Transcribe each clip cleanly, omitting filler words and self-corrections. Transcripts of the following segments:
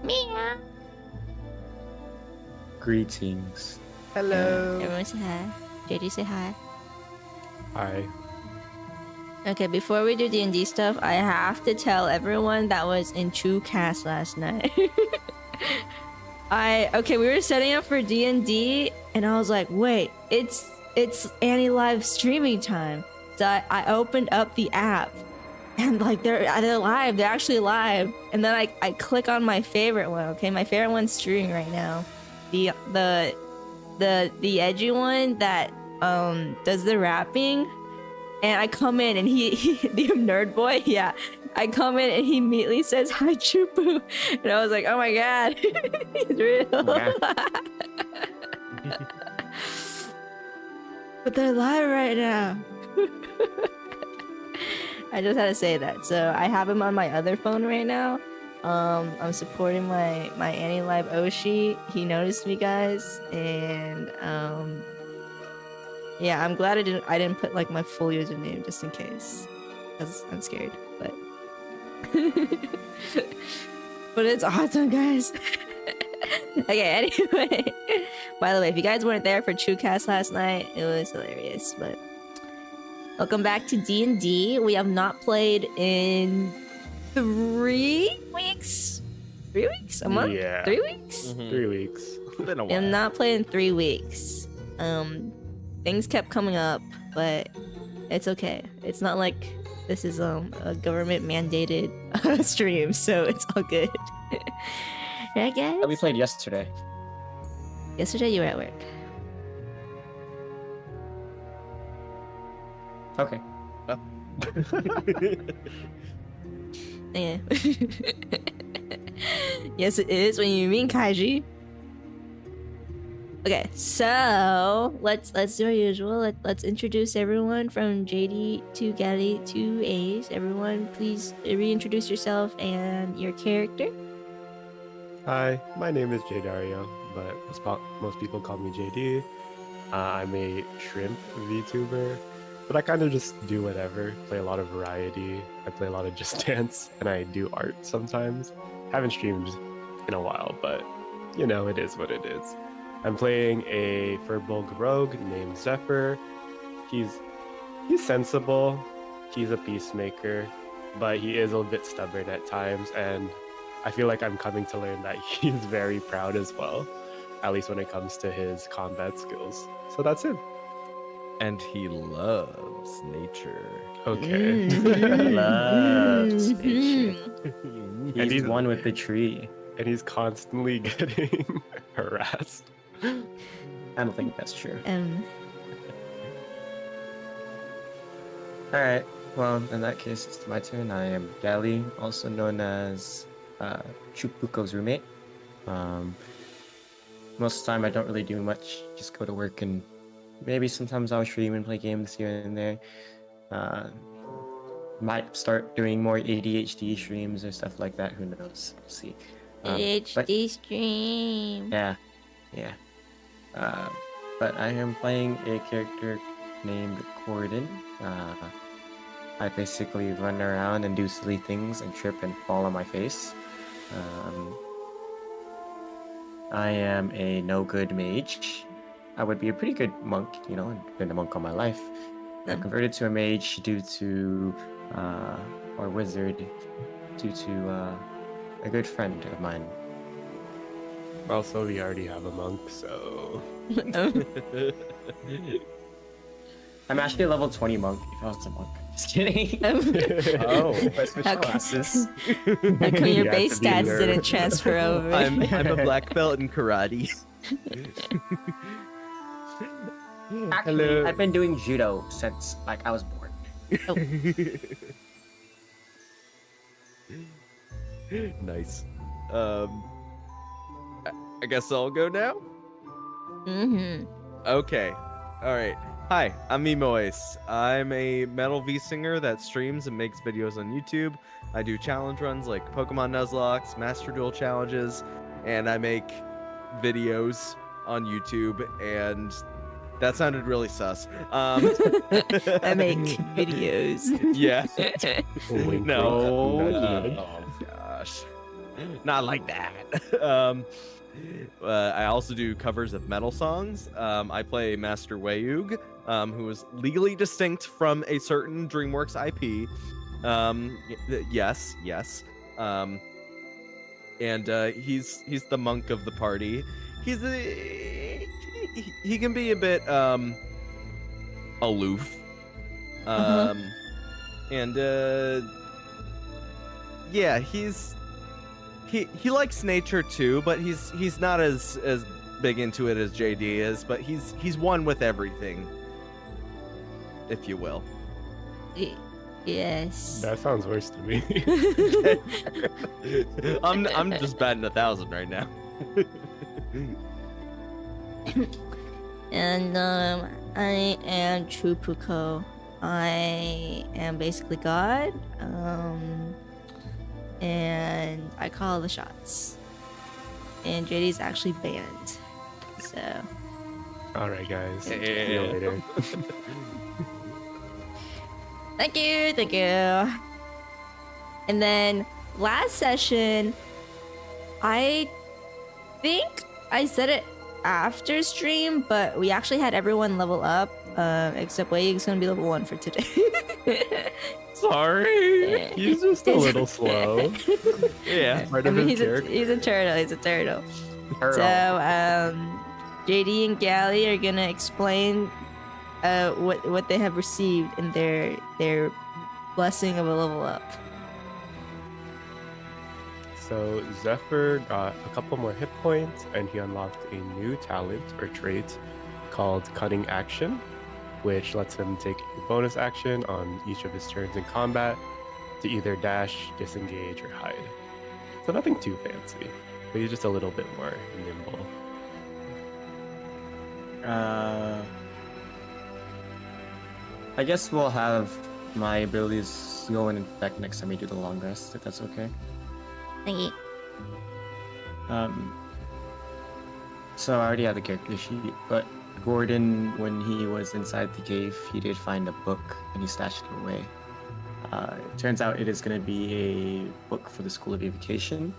Meow. Greetings. Hello. Everyone say hi. JD say hi. Hi. Okay, before we do D&D stuff, I have to tell everyone that was in True Cast last night. We were setting up for D&D, and I was like, wait, it's Annie live streaming time. So I opened up the app, and like they're live, they're actually live. And then I click on my favorite one. Okay, my favorite one's streaming right now. The edgy one that does the rapping. And I come in and he the nerd boy, yeah. I come in and he immediately says hi Chupu. And I was like, oh my god, he's real. Yeah. But they're live right now. I just had to say that. So I have him on my other phone right now. I'm supporting my Annie Live Oshi. He noticed me, guys, and yeah, I'm glad I didn't put like my full username just in case, because I'm scared. But but it's awesome, guys. Okay, anyway. By the way, if you guys weren't there for TrueCast last night, it was hilarious. But welcome back to D&D. We have not played in 3 weeks. 3 weeks? A month? Yeah. 3 weeks? Mm-hmm. 3 weeks. Been a We have while. not played in 3 weeks. Things kept coming up, but it's okay. It's not like this is a government mandated stream, so it's all good. Right, guys? We played yesterday. Yesterday you were at work. Okay. Yeah. Yes, it is when you mean Kaiji. Okay, so let's do our usual. Let's introduce everyone from JD to Gally to Ace. Everyone, please reintroduce yourself and your character. Hi, my name is Jdario, but most people call me JD. I'm a shrimp VTuber, but I kind of just do whatever. Play a lot of variety. I play a lot of Just Dance, and I do art sometimes. Haven't streamed in a while, but you know, it is what it is. I'm playing a Furbolg rogue named Zephyr. He's sensible. He's a peacemaker, but he is a bit stubborn at times, and I feel like I'm coming to learn that he's very proud as well, at least when it comes to his combat skills. So that's him. And he loves nature. Okay. Loves nature. And He's he's one with the tree. And he's constantly getting harassed. I don't think that's true. Alright, well, in that case, it's my turn. I am Gally, also known as Chupuko's roommate. Most of the time, I don't really do much, just go to work, and maybe sometimes I'll stream and play games here and there. Might start doing more ADHD streams or stuff like that, who knows? We'll see. HD stream. Yeah. But I am playing a character named Corden. I basically run around and do silly things and trip and fall on my face. I am a no-good mage. I would be a pretty good monk, you know, I've been a monk all my life. I converted to a mage due to, or wizard, due to a good friend of mine. Also, we already have a monk, so... I'm actually a level 20 monk, if I was a monk. Just kidding. Oh, I switched Okay. classes. How come your You have base to be stats nerd. didn't transfer over? I'm a black belt in karate. Actually, Hello. I've been doing judo since, like, I was born. Nice. I guess I'll go now. Mm-hmm. Okay. All right. Hi, I'm Emois. I'm a metal V singer that streams and makes videos on YouTube. I do challenge runs like Pokemon Nuzlocke, Master Duel challenges, and I make videos on YouTube. And that sounded really sus. I make videos. Yeah. Wink, No. wink, nudge, nudge. Oh gosh. Not like that. I also do covers of metal songs. I play Master Wayug, who is legally distinct from a certain DreamWorks IP. Yes. And he's the monk of the party. He can be a bit aloof. And yeah, he likes nature too, but he's not as big into it as JD is, but he's one with everything, if you will. Yes. That sounds worse to me. I'm just batting 1,000 right now. And I am chupuko. I am basically God. And I call the shots. And JD's actually banned. So. All right, guys. See you Yeah. later. Thank you. And then last session, I think I said it after stream, but we actually had everyone level up, except Way's gonna be level 1 for today. Sorry. He's just a little slow. Yeah. Part I of mean, his he's character. a turtle. Turtle. So, JD and Gally are gonna explain what they have received in their blessing of a level up. So Zephyr got a couple more hit points, and he unlocked a new talent or trait called Cutting Action, which lets him take a bonus action on each of his turns in combat to either dash, disengage, or hide. So nothing too fancy, but he's just a little bit more nimble. I guess we'll have my abilities go in effect next time we do the long rest, if that's okay. Thank you. So I already have the character sheet, but Gordon, when he was inside the cave, he did find a book and he stashed it away. It turns out it is going to be a book for the School of Evocation.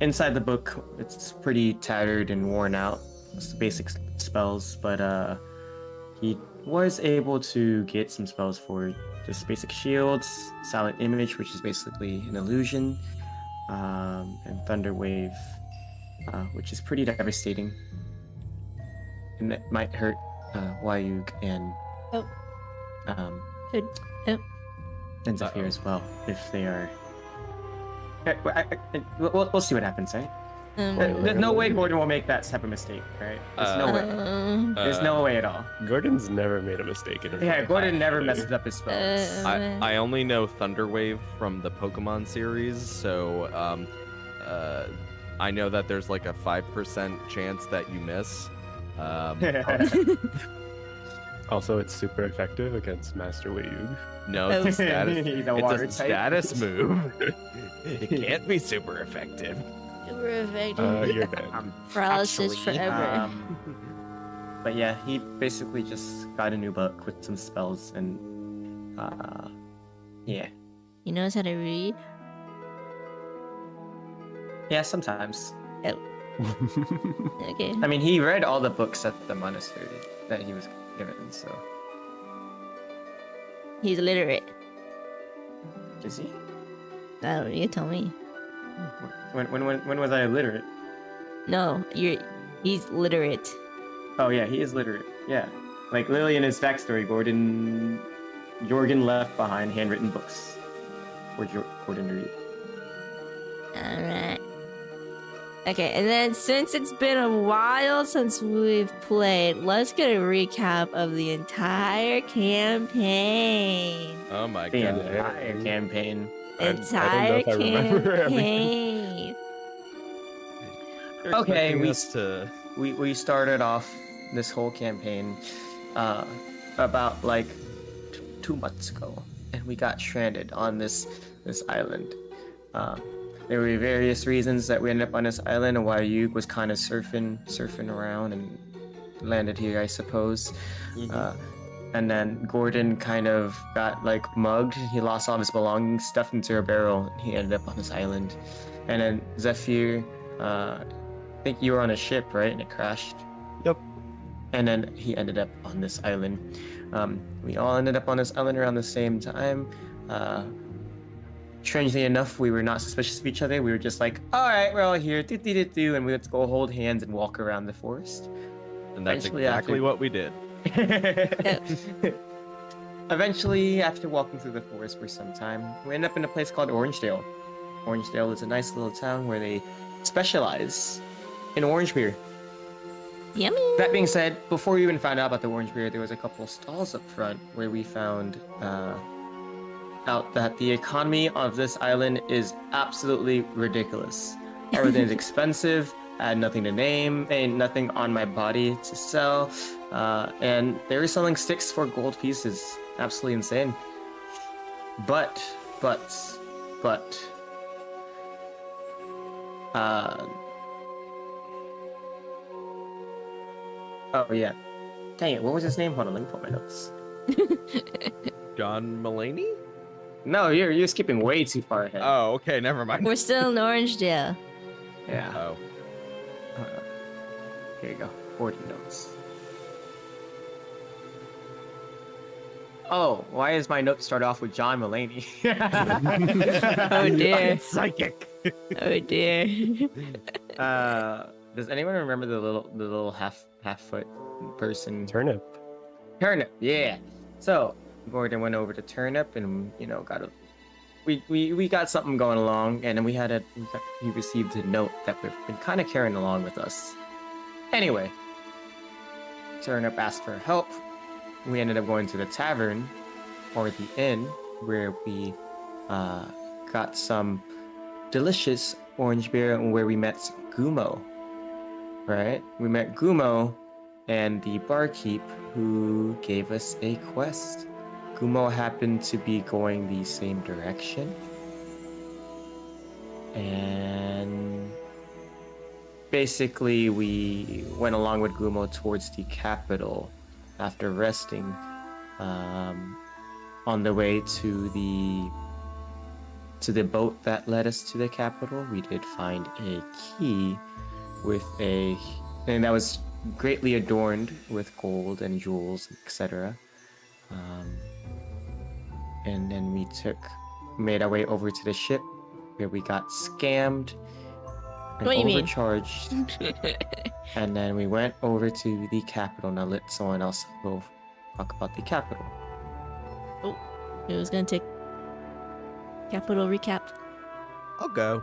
Inside the book, it's pretty tattered and worn out. It's the basic spells, but he was able to get some spells for just basic shields, silent image, which is basically an illusion, and thunder wave, which is pretty devastating, and it might hurt Wayug and Good. Oh. and Zephyr as well if they are. We'll see what happens, right? There's no way Gordon will make that type of mistake, right? There's no way. There's no way at all. Gordon's never made a mistake in his Yeah, life. Gordon never messes up his spells. I only know Thunderwave from the Pokemon series, so I know that there's like a 5% chance that you miss. Also, it's super effective against Master Wayug. No, it's a status. He's a It's water a type. status move. It can't be super effective. Super effective. You're bad. Paralysis Actually, forever. But yeah, he basically just got a new book with some spells and yeah. He knows how to read. Yeah, sometimes. Okay. I mean, he read all the books at the monastery that he was given, so. He's illiterate. Is he? I don't know. You tell me. When was I illiterate? No, he's literate. Oh yeah, he is literate. Yeah. Like literally in his backstory, Jorgen left behind handwritten books for Gordon to read. Alright. Okay, and then since it's been a while since we've played, let's get a recap of the entire campaign. Oh my The god. entire campaign. I don't know Entire if I remember campaign. You're Okay, expecting we- us to. We started off this whole campaign about like 2 months ago, and we got stranded on this island. There were various reasons that we ended up on this island, and Wayug was kind of surfing around and landed here, I suppose. And then Gordon kind of got like mugged. He lost all of his belongings, stuffed into a barrel. And he ended up on this island. And then Zephyr, I think you were on a ship, right? And it crashed. Yep. And then he ended up on this island. We all ended up on this island around the same time. Strangely enough, we were not suspicious of each other. We were just like, all right, we're all here, and we had to go hold hands and walk around the forest. And that's Eventually, exactly after- what we did. Eventually, after walking through the forest for some time, we ended up in a place called Orangedale. Orangedale is a nice little town where they specialize in orange beer. Yummy. That being said, before we even found out about the orange beer, there was a couple of stalls up front where we found out that the economy of this island is absolutely ridiculous. Everything is expensive. I had nothing to name, and nothing on my body to sell, and they were selling sticks for gold pieces. Absolutely insane. But, oh yeah. Dang it, what was his name? Hold on, let me put my notes. John Mulaney? No, you're skipping way too far ahead. Oh, okay, never mind. We're still in Orangedale. Yeah. Oh. Here you go. 40 notes. Oh, why does my note start off with John Mulaney? Oh dear. Psychic. Oh dear. Does anyone remember the little half foot person? Turnip. Turnip, yeah. So Gordon went over to Turnip, and we got something going along, and then we received a note that we've been kind of carrying along with us. Anyway, Turnip asked for help. We ended up going to the tavern, or the inn, where we got some delicious orange beer, and where we met Gumo. Right? We met Gumo and the barkeep, who gave us a quest. Gumo happened to be going the same direction. And basically we went along with Gumo towards the capital after resting on the way to the boat that led us to the capital. We did find a key and that was greatly adorned with gold and jewels, etc. And then we made our way over to the ship, where we got scammed and What do you mean? overcharged. And then we went over to the capital. Now let someone else go talk about the capital. Oh, it was gonna take capital recap. I'll go.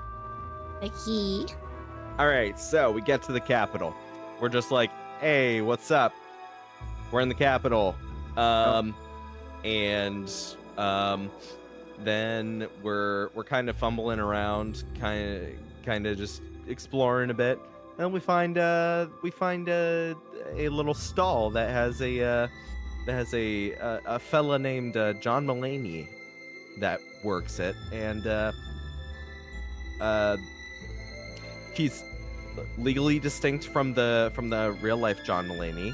A key. All right, so we get to the capital. We're just like, hey, what's up? We're in the capital. Then we're kind of fumbling around, kind of just exploring a bit, and we find a little stall that has a fella named John Mulaney that works it, and he's legally distinct from the real life John Mulaney.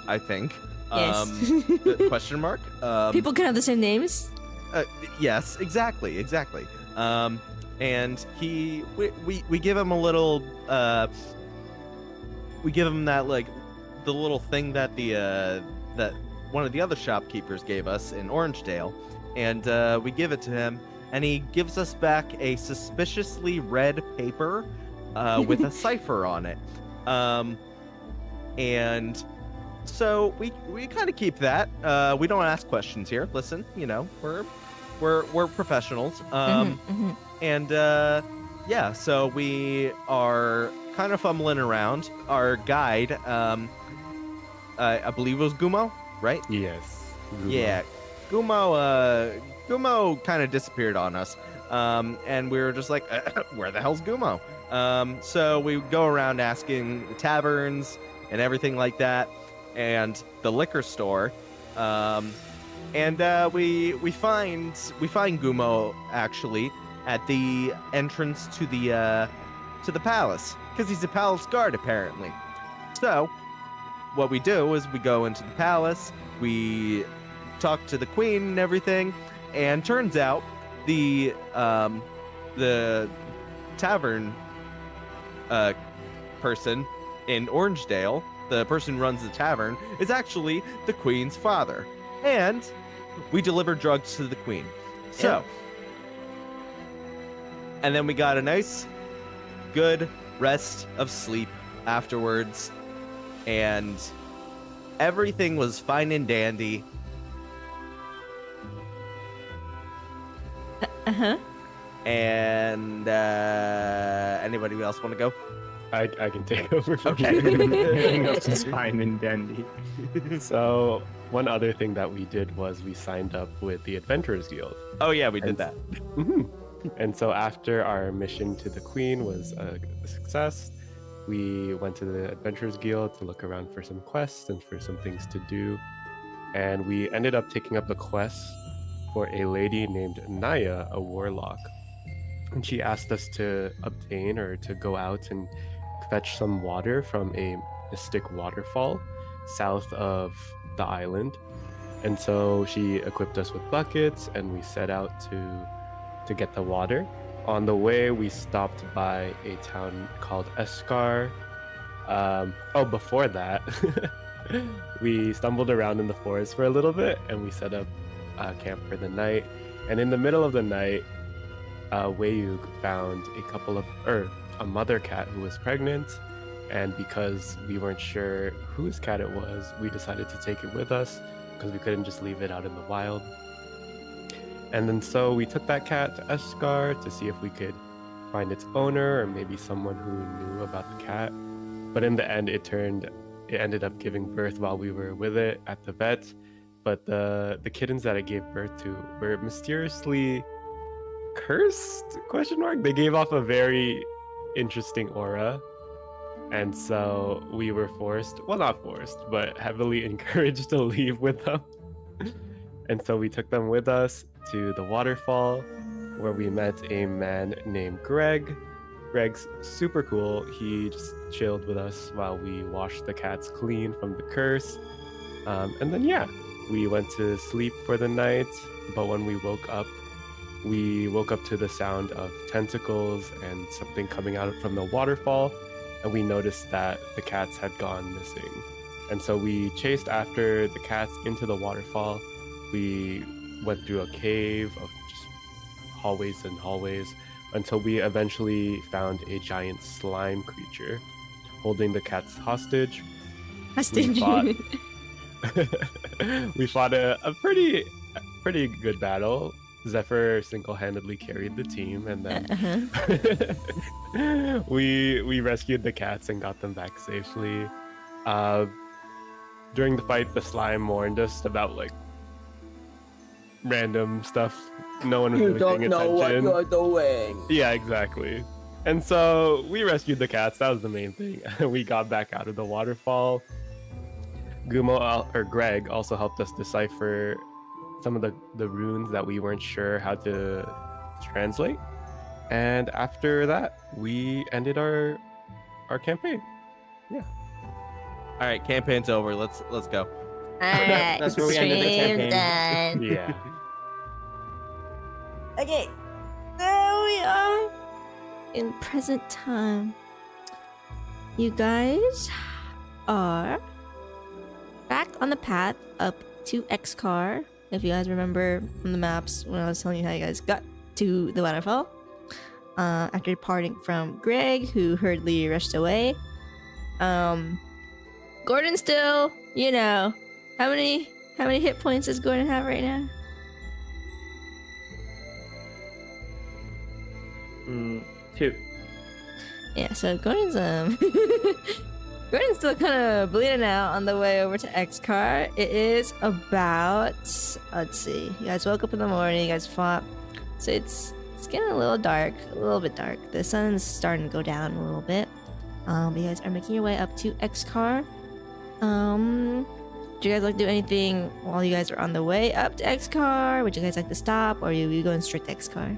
I think. Yes. Question mark. People can have the same names. Yes, exactly. And we give him a little we give him that, like, the little thing that that one of the other shopkeepers gave us in Orangedale, and we give it to him, and he gives us back a suspiciously red paper with a cipher on it. And so we kind of keep that. We don't ask questions here. Listen, we're professionals. And yeah, so we are kind of fumbling around. Our guide, I believe it was Gumo, right? Yes. Google. Yeah, Gumo kind of disappeared on us. And we were just like, where the hell's Gumo? So we go around asking the taverns and everything like that, and the liquor store, and we find Gumo actually at the entrance to the palace, because he's a palace guard apparently. So what we do is we go into the palace, we talk to the queen and everything, and turns out the tavern person in Orangedale, the person who runs the tavern, is actually the queen's father. And we deliver drugs to the queen. So, and then we got a nice, good rest of sleep afterwards, and everything was fine and dandy. Uh-huh. And anybody else want to go? I can take over from Okay. here. Everything else is fine and dandy. So one other thing that we did was we signed up with the Adventurers Guild. Oh yeah, we did that. Mhm. And so after our mission to the Queen was a success, we went to the Adventurers Guild to look around for some quests and for some things to do. And we ended up taking up a quest for a lady named Naya, a warlock. And she asked us to obtain or to go out and fetch some water from a mystic waterfall south of the island. And so she equipped us with buckets and we set out to get the water. On the way, we stopped by a town called LESSGAUURRR. Before that, we stumbled around in the forest for a little bit and we set up camp for the night. And in the middle of the night, Wayug found a mother cat who was pregnant. And because we weren't sure whose cat it was, we decided to take it with us because we couldn't just leave it out in the wild. And then so we took that cat to LESSGAUURRR to see if we could find its owner or maybe someone who knew about the cat. But in the end, it ended up giving birth while we were with it at the vet. But the kittens that it gave birth to were mysteriously cursed? ? They gave off a very interesting aura. And so we were not forced, but heavily encouraged to leave with them. And so we took them with us to the waterfall where we met a man named Greg. Greg's super cool. He just chilled with us while we washed the cats clean from the curse. And then, we went to sleep for the night. But when we woke up to the sound of tentacles and something coming out from the waterfall. And we noticed that the cats had gone missing. And so we chased after the cats into the waterfall. We went through a cave of just hallways and hallways until we eventually found a giant slime creature holding the cats hostage. We fought a pretty good battle. Zephyr single-handedly carried the team, and then we rescued the cats and got them back safely. During the fight, the slime warned us about random stuff. No one was really paying attention. What you're doing. Yeah, exactly. And so we rescued the cats. That was the main thing. We got back out of the waterfall. Greg also helped us decipher some of the runes that we weren't sure how to translate. And after that, we ended our campaign. Yeah. All right, campaign's over. Let's go. Alright, That's where we ended the stream campaign. done. Yeah. Okay, there we are in present time. You guys are back on the path up to Xcar. If you guys remember from the maps when I was telling you how you guys got to the waterfall. After departing from Greg, who hurriedly rushed away. Gordon still, how many hit points does Gordon have right now? 2. Yeah, so Gordon's Gordon's still kind of bleeding out on the way over to Xcar. It is about, let's see, you guys woke up in the morning, you guys fought, so it's getting a little bit dark. The sun's starting to go down a little bit. You guys are making your way up to Xcar. Do you guys like to do anything while you guys are on the way up to Xcar? Would you guys like to stop, or are you going straight to Xcar?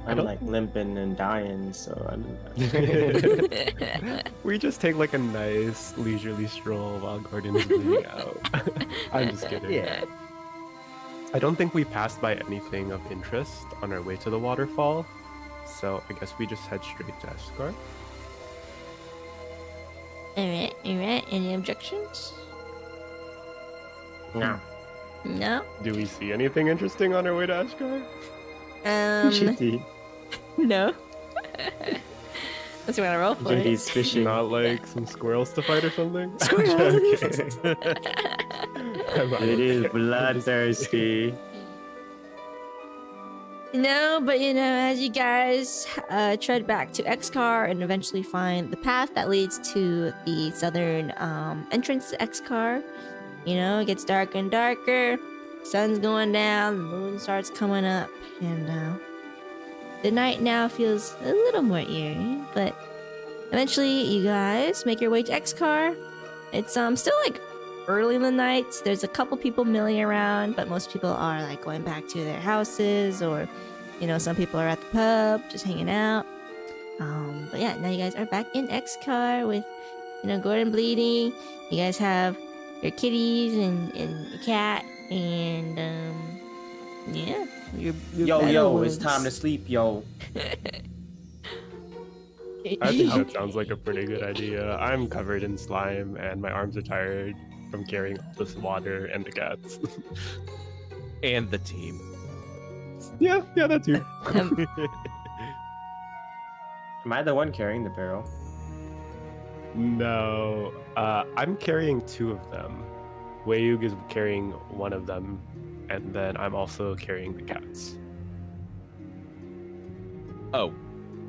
I'm don't like think- limping and dying, so We just take like a nice leisurely stroll while Gordon is bleeding out. I'm just kidding. Yeah. I don't think we passed by anything of interest on our way to the waterfall, so I guess we just head straight to Escar. Alright, alright. Any objections? no. No? Do we see anything interesting on our way to Escar? JD. No. Let's roll for it. JD's fishing. Not like some squirrels to fight or something? Squirrels? It is bloodthirsty. No, but as you guys tread back to Xcar and eventually find the path that leads to the southern entrance to Xcar, it gets darker and darker. Sun's going down, the moon starts coming up, and the night now feels a little more eerie. But eventually, you guys make your way to Xcar. It's still like early in the night. There's a couple people milling around, but most people are like going back to their houses, or some people are at the pub just hanging out. But yeah, now you guys are back in Xcar with Gordon bleeding. You guys have your kitties and your cat, and yeah, your Yo, battle it's time to wounds. sleep, yo. I think that sounds like a pretty good idea. I'm covered in slime and my arms are tired from carrying all this water and the cats. And the team. yeah, that too. Am I the one carrying the barrel? No, I'm carrying two of them. Wayug is carrying one of them, and then I'm also carrying the cats. Oh,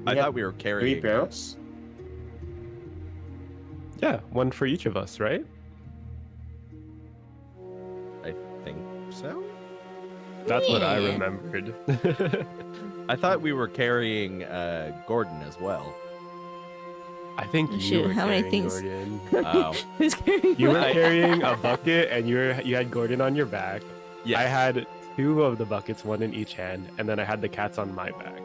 I We have thought we were 3 carrying. barrels? Yeah, one for each of us, right? I think so. That's what I Yeah. remembered. I thought we were carrying Gordon as well. I think Oh, you shoot, were how many carrying things? Gordon. Oh, Who's carrying You were what? carrying a bucket, and you had Gordon on your back. yes. I had 2 of the buckets, one in each hand, and then I had the cats on my back.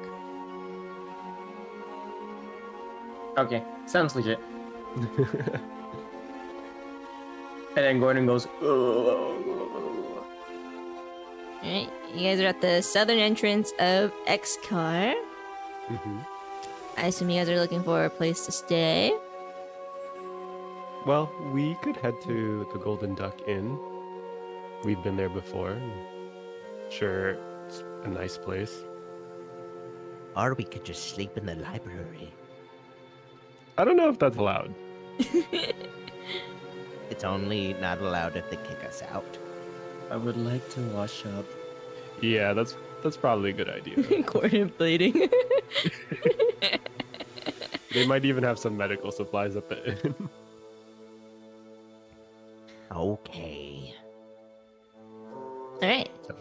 Okay, sounds legit. And then Gordon goes, Alright, you guys are at the southern entrance of Xcar. Mhm. I assume you guys are looking for a place to stay. Well, we could head to the Golden Duck Inn. We've been there before. Sure, it's a nice place. Or we could just sleep in the library. I don't know if that's allowed. It's only not allowed if they kick us out. I would like to wash up. Yeah, that's probably a good idea. Gordon bleeding. They might even have some medical supplies at the inn. Okay. Alright, So,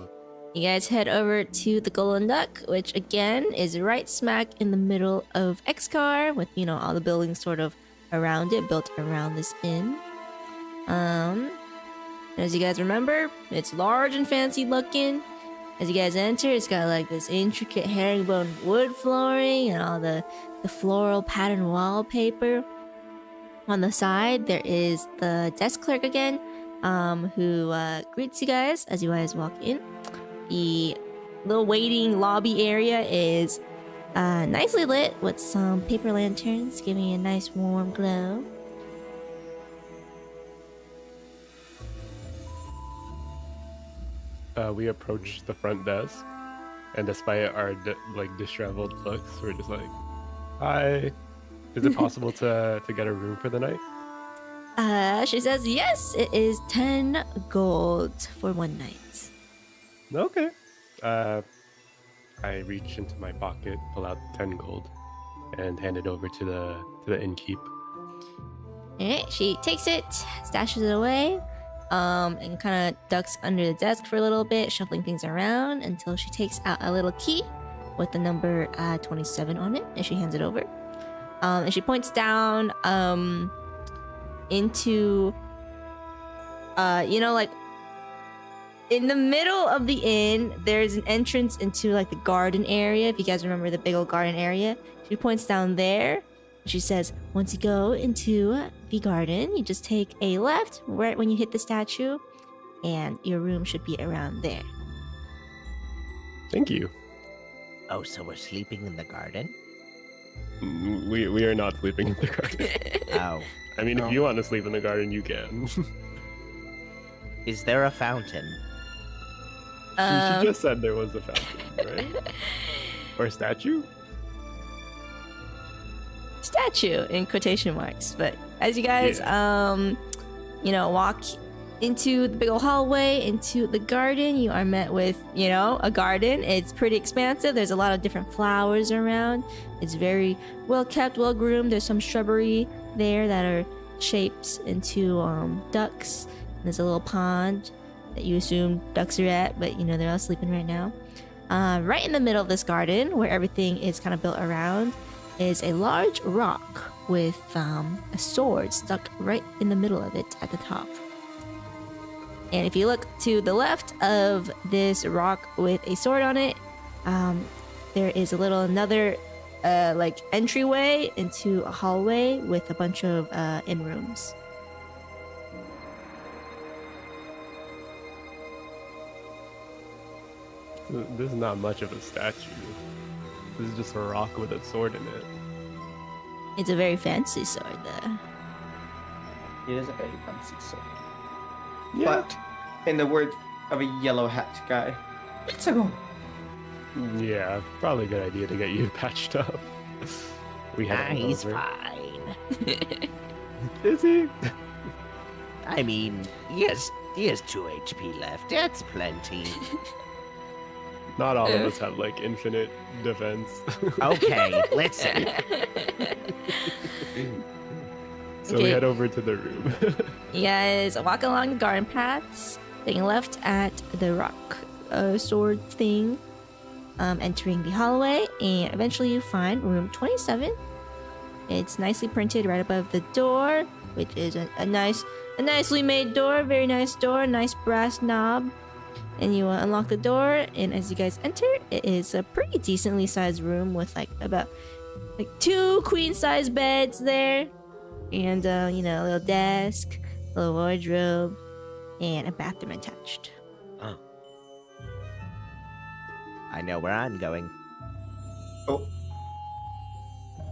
you guys head over to the Golden Duck, which again is right smack in the middle of Xcar, with all the buildings sort of around it, built around this inn. As you guys remember, it's large and fancy looking. As you guys enter, it's got like this intricate herringbone wood flooring and all the floral pattern wallpaper. On the side, there is the desk clerk again, who greets you guys as you guys walk in. The little waiting lobby area is nicely lit with some paper lanterns, giving you a nice warm glow. we approach the front desk, and despite our disheveled looks, we're just like, "Hi, is it possible to get a room for the night?" She says, yes, it is 10 gold for one night. Okay. I reach into my pocket, pull out 10 gold, and hand it over to the innkeep. Alright, she takes it, stashes it away, and kind of ducks under the desk for a little bit, shuffling things around until she takes out a little key with the number 27 on it, and she hands it over. And she points down into in the middle of the inn, there's an entrance into like the garden area. If you guys remember the big old garden area, she points down there. She says, once you go into the garden, you just take a left right when you hit the statue, and your room should be around there. Thank you. Oh, so we're sleeping in the garden? We are not sleeping in the garden. Oh. I mean, No. if you want to sleep in the garden, you can. Is there a fountain? She just said there was a fountain, right? Or a statue? Statue in quotation marks. But as you guys, walk into the big old hallway, into the garden, you are met with, a garden. It's pretty expansive. There's a lot of different flowers around. It's very well kept, well groomed. There's some shrubbery there that are shaped into ducks. There's a little pond that you assume ducks are at, but they're all sleeping right now. Right in the middle of this garden, where everything is kind of built around, is a large rock with a sword stuck right in the middle of it at the top. And if you look to the left of this rock with a sword on it, there is another entryway into a hallway with a bunch of inn rooms. This is not much of a statue. This is just a rock with a sword in it. It's a very fancy sword, though. It is a very fancy sword. But, in the words of a yellow hat guy, let's go. Yeah, probably a good idea to get you patched up. We have He's over. fine. Is he? I mean, he has 2 HP left. That's plenty. Not all of us have infinite defense. Okay, listen. So we Okay. head over to the room. You guys walk along the garden paths, taking left at the rock sword thing, entering the hallway, and eventually you find room 27. It's nicely printed right above the door, which is a nicely made door, very nice door, nice brass knob. And you unlock the door, and as you guys enter, it is a pretty decently sized room with about 2 queen size beds there, and a little desk, a little wardrobe, and a bathroom attached. I know where I'm going. Oh.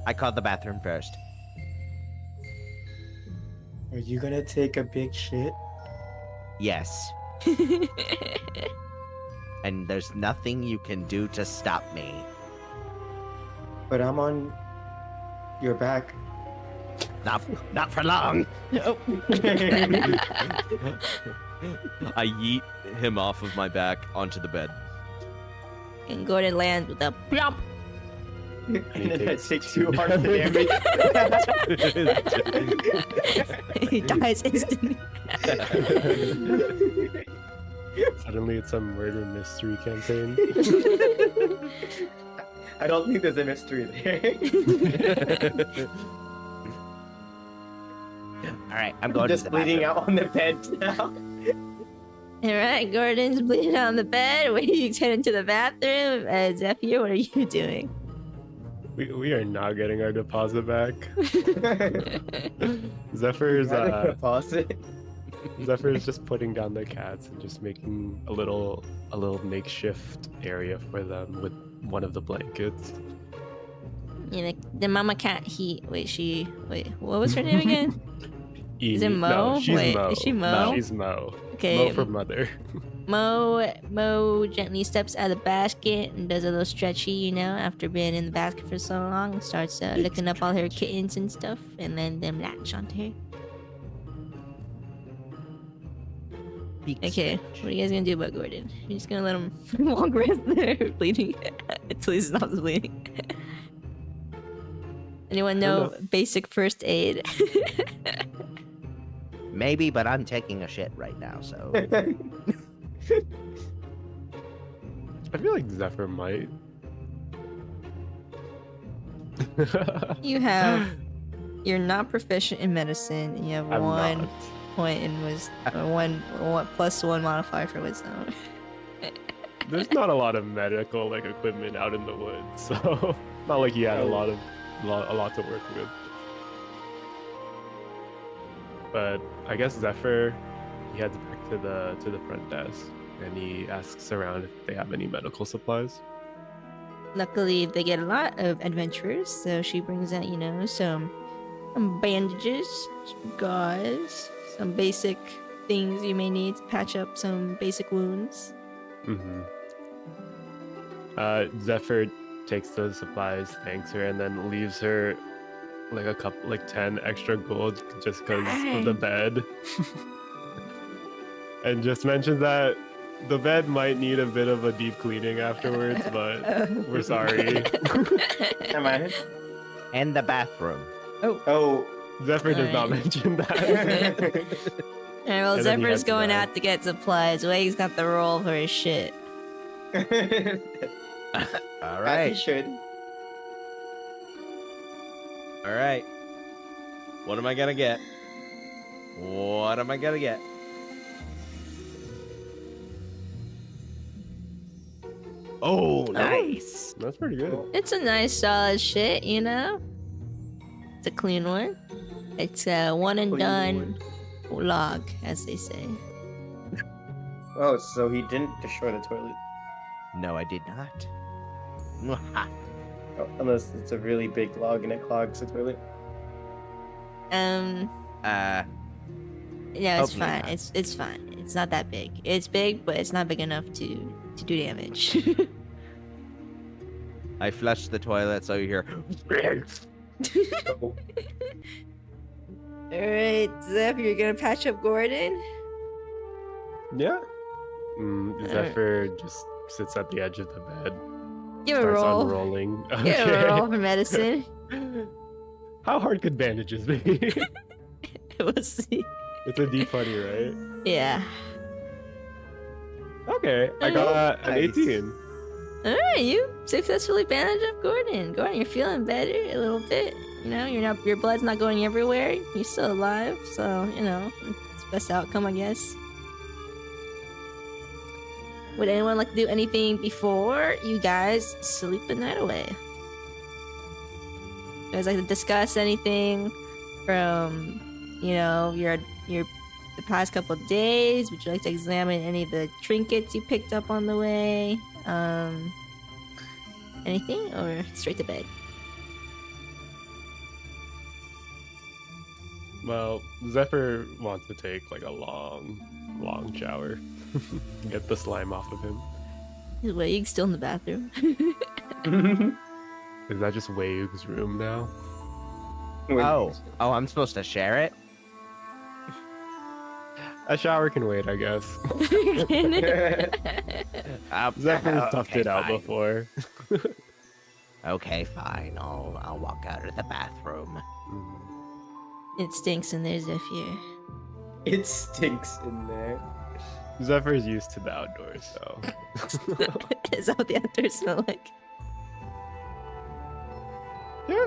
I called the bathroom first. Are you gonna take a big shit? Yes. And there's nothing you can do to stop me. But I'm on your back. Not for long. I yeet him off of my back onto the bed. And Gordon lands with a plump. And he then that takes takes too hard of damage. He dies instantly. Suddenly it's some murder mystery campaign. I don't think there's a mystery there. All right, I'm going Just to the bleeding bathroom. out on the bed now. Alright, Gordon's bleeding on the bed. Where you head into the bathroom. Zephyr, what are you doing? We are not getting our deposit back. Zephyr's Pause it. Zephyr's just putting down the cats and just making a little makeshift area for them with one of the blankets. The mama cat, what was her name again? Is it Mo? No, she's Wait, Mo. is she Mo? No, she's Mo. Okay. Mo for mother. Mo gently steps out of the basket and does a little stretchy, after being in the basket for so long, and starts looking up all her kittens and stuff, and then them latch onto her. Okay, what are you guys gonna do about Gordon? You're just gonna let him long rest there, bleeding until he stops bleeding. Anyone know basic first aid? Maybe, but I'm taking a shit right now, so. I feel like Zephyr might. You're not proficient in medicine. You have I'm one not. point in was one +1 modifier for wisdom. There's not a lot of medical like equipment out in the woods, so not like he had a lot to work with. But I guess Zephyr, he heads back to the front desk and he asks around if they have any medical supplies. Luckily, they get a lot of adventurers, so she brings out, some bandages, some gauze, some basic things you may need to patch up some basic wounds. Mm-hmm. Zephyr takes those supplies, thanks her, and then leaves her like 10 extra gold just because of the bed. And just mentions that the bed might need a bit of a deep cleaning afterwards, but we're sorry. Am I? And the bathroom. Oh, Zephyr does not mention that. Alright, well, And then he Zephyr's heads going back. out to get supplies. Wade's got the roll for his shit. All As right. he should. All right. What am I gonna get? What am I gonna get? Oh, nice. That's pretty good. It's a nice, solid shit, It's a clean one. It's a one and Clean done log, as they say. Oh, so he didn't destroy the toilet. No, I did not. Mwah. Oh, unless it's a really big log and it clogs the toilet. No, it's Hopefully fine. not. It's fine. It's not that big. It's big, but it's not big enough to do damage. I flushed the toilet, so you hear. Oh, Alright, Zeph, you're gonna patch up Gordon? Yeah. Zephyr just sits at the edge of the bed, Give a starts roll. unrolling. Give a roll for medicine. How hard could bandages be? We'll see. It's a D20, right? Yeah. Okay, I got an Nice. 18. Alright, you successfully bandaged up Gordon. Gordon, you're feeling better a little bit. Your blood's not going everywhere. You're still alive, so it's the best outcome, I guess. Would anyone like to do anything before you guys sleep the night away? You guys like to discuss anything from, your the past couple of days? Would you like to examine any of the trinkets you picked up on the way? Anything, or straight to bed? Well, Zephyr wants to take like a long shower. Get the slime off of him. Is Waig still in the bathroom? Is that just Wave's room now? Oh, I'm supposed to share it? A shower can wait, I guess. Zephyr's toughed it out fine. before. Okay, fine. I'll walk out of the bathroom. It stinks in there, Zephyr. it stinks in there. Zephyr's used to the outdoors, so. Is that what the outdoors smell like? Yeah.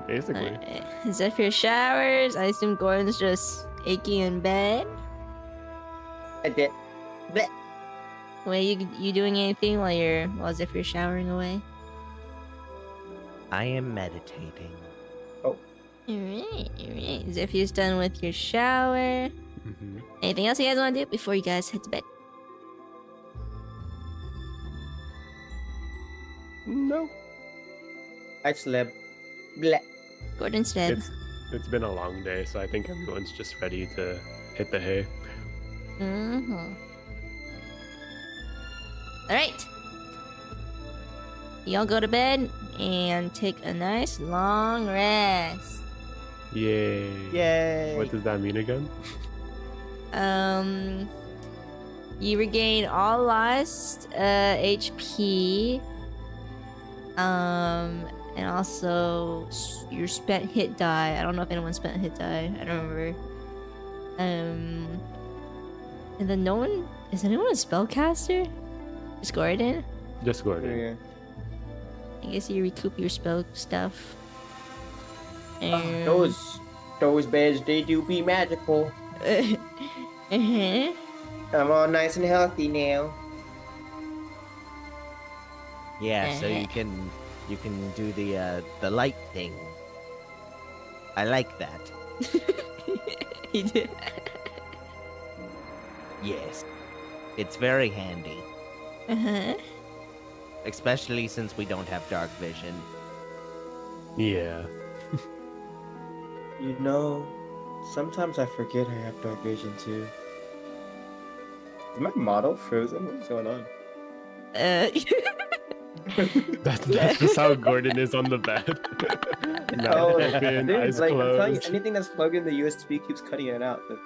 Basically. Alright. Zephyr showers. I assume Gordon's just achy in bed. I did. Blech. Wait, you doing anything while Zephyr's showering away? I am meditating. Alright. Zephyr's done with your shower. Mhm. Anything else you guys want to do before you guys head to bed? No. I slept. Blech. Gordon's bed. It's been a long day, so I think everyone's just ready to hit the hay. Alright. Y'all go to bed and take a nice long rest. Yay. Yay! What does that mean again? You regain all lost HP. And also your spent hit die. I don't know if anyone spent a hit die. I don't remember. And then is anyone a spellcaster? Just Gordon? Just Gordon. Yeah. I guess you recoup your spell stuff. And Those Those beds, they do be magical. Uh-huh. I'm all nice and healthy now. Yeah, so you can do the light thing. I like that. He did. Yes. It's very handy, Uh-huh. especially since we don't have dark vision. Yeah. You know, sometimes I forget I have dark vision too. Is my model frozen? What's going on? That's just how Gordon is on the bed. Mouth open, dude, eyes like, I'm telling you, closed. anything that's plugged in the USB keeps cutting it out. The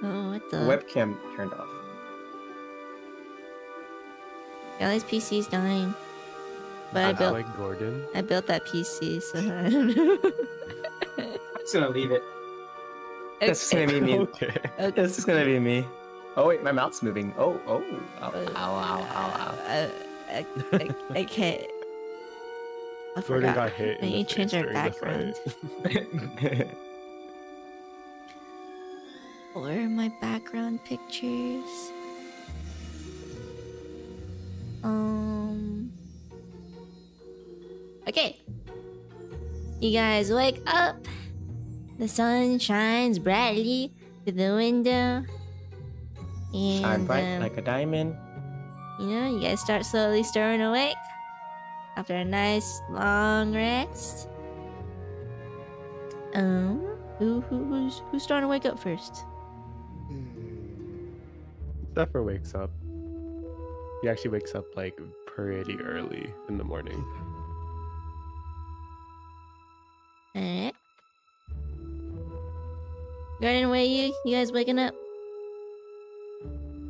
Oh, what the? webcam turned off. Ellie's PC's dying. But I That's built like Gordon. I built that PC, so I don't know. I'm just gonna leave it. That's just gonna be me. Okay. Okay. That's just gonna be me. Oh wait, my mouth's moving. Oh, ow, ow, I can't. I Gordon forgot. got hit. We in need the to change face our during the background. fight. Where are my background pictures? Okay. You guys wake up. The sun shines brightly through the window. And, Shine bright like a diamond. you know, you guys start slowly stirring awake after a nice long rest. Who's starting to wake up first? Zephyr wakes up. He actually wakes up like pretty early in the morning. Alright. Garden, where you guys waking up?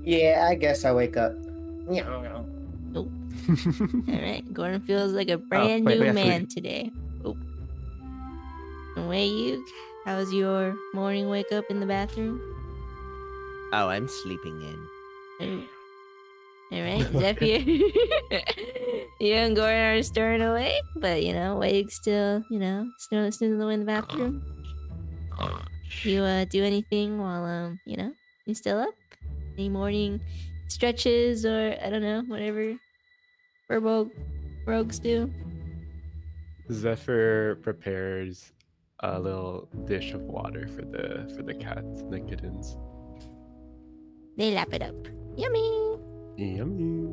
Yeah, I guess I wake up. Alright, Gordon feels like a brand wait, new we have to man leave. today. Oh. And where you? How was your morning wake up in the bathroom? Oh, I'm sleeping in. Alright, Zephyr. You and Gordon are stirring awake, but you know, Wade still, you know, snoozing away in the bathroom. You do anything while you know, you still up? Any morning stretches or I don't know, whatever rogues do? Zephyr prepares a little dish of water for the cats and the kittens. They lap it up. Yummy! Yummy.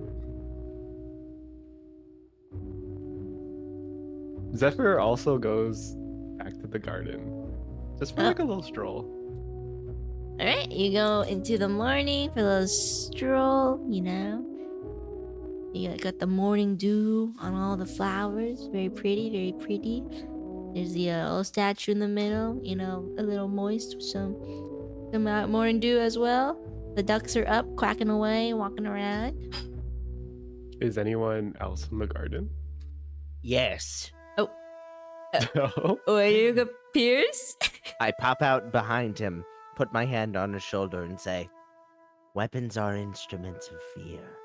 Zephyr also goes back to the garden, just for like a little stroll. Alright, you go into the morning for a little stroll, you know. You got the morning dew on all the flowers. Very pretty, very pretty. There's the old statue in the middle, you know, a little moist with some morning dew as well. The ducks are up, quacking away, walking around. Is anyone else in the garden? Yes. No. Where you appears? I pop out behind him, put my hand on his shoulder, and say, "Weapons are instruments of fear.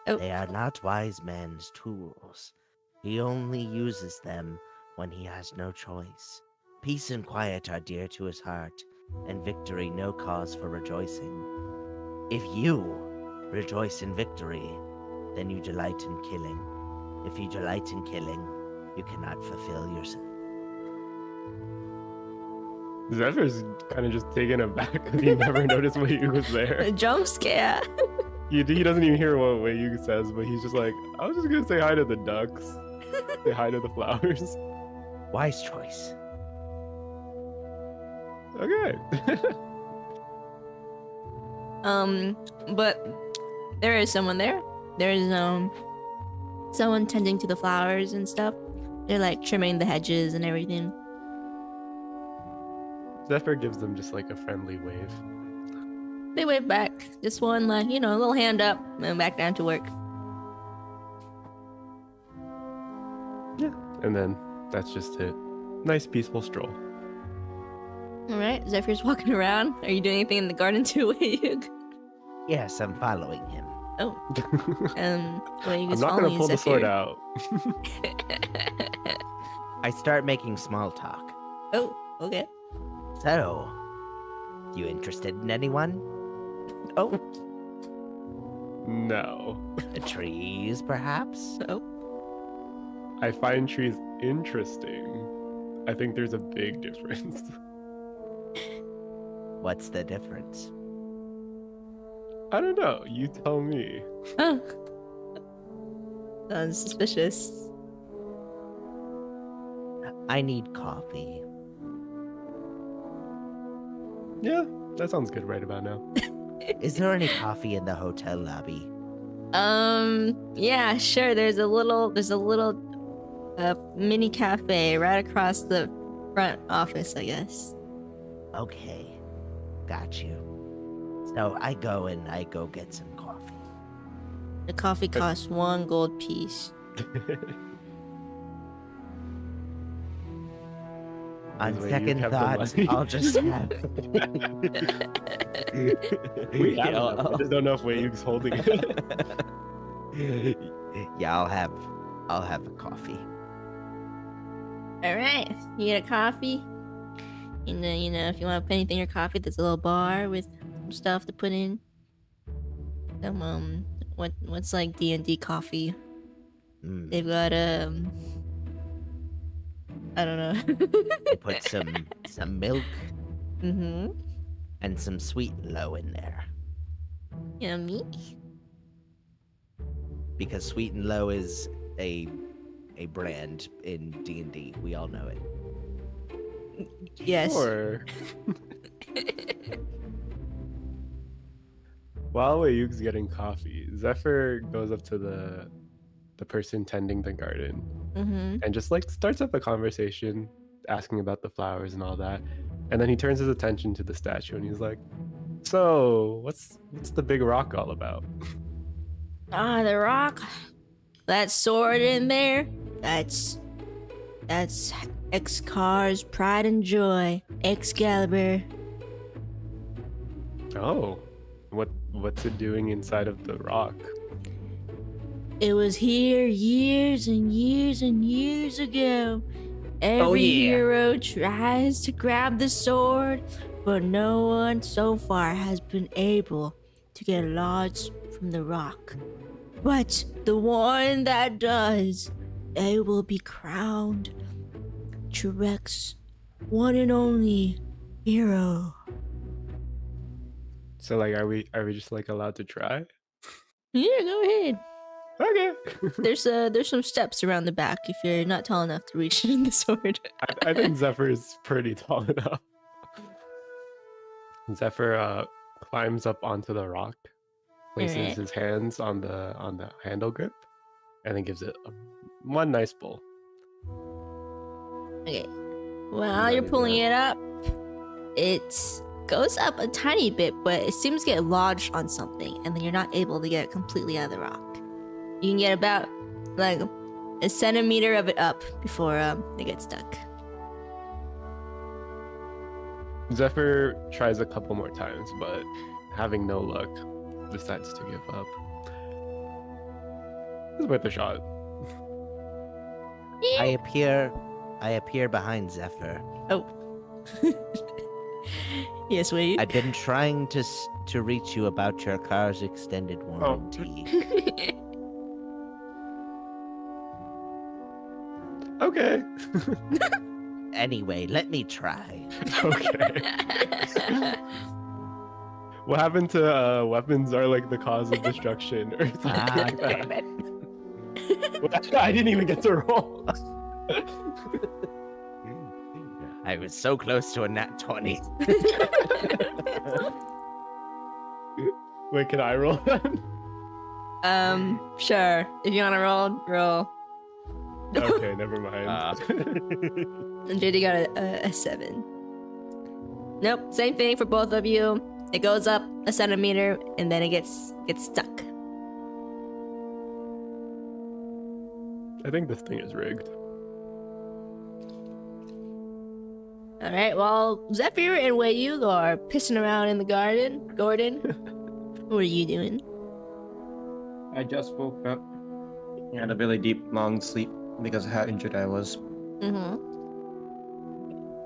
Oh. They are not wise man's tools. He only uses them when he has no choice. Peace and quiet are dear to his heart, and victory no cause for rejoicing. If you rejoice in victory, then you delight in killing. If you delight in killing, you cannot fulfill yourself." Zephyr's kind of just taken aback because he never noticed Wayu was there. A jump scare. He doesn't even hear what Wayu says, but he's just like, I was just gonna say hi to the ducks, say hi to the flowers. Wise choice. Okay. But there is someone there. There's someone tending to the flowers and stuff. They're like trimming the hedges and everything. Zephyr gives them just like a friendly wave. They wave back. Just one like, you know, a little hand up and back down to work. And then that's just it. Nice peaceful stroll. Alright, Zephyr's walking around. Are you doing anything in the garden too, Wayug? Yes, I'm following him. Oh. Wayug I'm is not following gonna pull the sword Zephyr. out. I start making small talk. Oh, okay. So, you interested in anyone? Oh, No. The trees, perhaps? oh. I find trees interesting. I think there's a big difference. What's the difference? I don't know. You tell me. Oh. Sounds suspicious. I need coffee. Yeah, that sounds good right about now. Is there any coffee in the hotel lobby? Yeah, sure. There's a little mini cafe right across the front office, I guess. Okay, got you. So I go get some coffee. The coffee costs 1 gold piece. On This way you second kept the thoughts, money. I'll just have. We have Yeah, enough. I just don't know if Wayu's holding it. Yeah, I'll have a coffee. All right, you get a coffee. And then, if you want to put anything in your coffee, there's a little bar with some stuff to put in. What's like D&D coffee? Mm. They've got I don't know. I put some milk Mm-hmm. and some sweet and low in there Yummy. because sweet and low is a brand in D&D. We all know it. Yes. Sure. While Wayu's getting coffee, Zephyr goes up to the person tending the garden Mm-hmm. and just like starts up a conversation, asking about the flowers and all that. And then he turns his attention to the statue and he's like, "So, what's the big rock all about?" Ah, the rock. That sword in there. That's Excar's pride and joy. Excalibur. Oh, what's it doing inside of the rock? It was here years and years and years ago. Every yeah. hero tries to grab the sword, but no one so far has been able to get lodged from the rock. But the one that does, they will be crowned Trek's one and only hero. So like, are we just like allowed to try? Yeah, go ahead. Okay. There's some steps around the back if you're not tall enough to reach the sword. I think Zephyr is pretty tall enough. Zephyr climbs up onto the rock, places Alright. his hands on the handle grip, and then gives it one nice pull. Okay. While you're pulling it up, it goes up a tiny bit, but it seems to get lodged on something, and then you're not able to get it completely out of the rock. You can get about like a centimeter of it up before it gets stuck. Zephyr tries a couple more times, but having no luck, decides to give up. It's worth a shot. I appear behind Zephyr. Oh. Yes, wait. I've been trying to reach you about your car's extended warranty. Okay. Anyway, let me try. Okay. What happened to weapons are like the cause of destruction or something like that? Damn it. Well, I didn't even get to roll. I was so close to a nat 20. Wait, can I roll then? Sure. If you want to roll. Okay, never mind. And JD got a 7. Nope, same thing for both of you. It goes up a centimeter and then it gets stuck. I think this thing is rigged. All right. Well, Zephyr and Wayu are pissing around in the garden. Gordon, what are you doing? I just woke up. I had a really deep, long sleep because of how injured I was. Mm-hmm.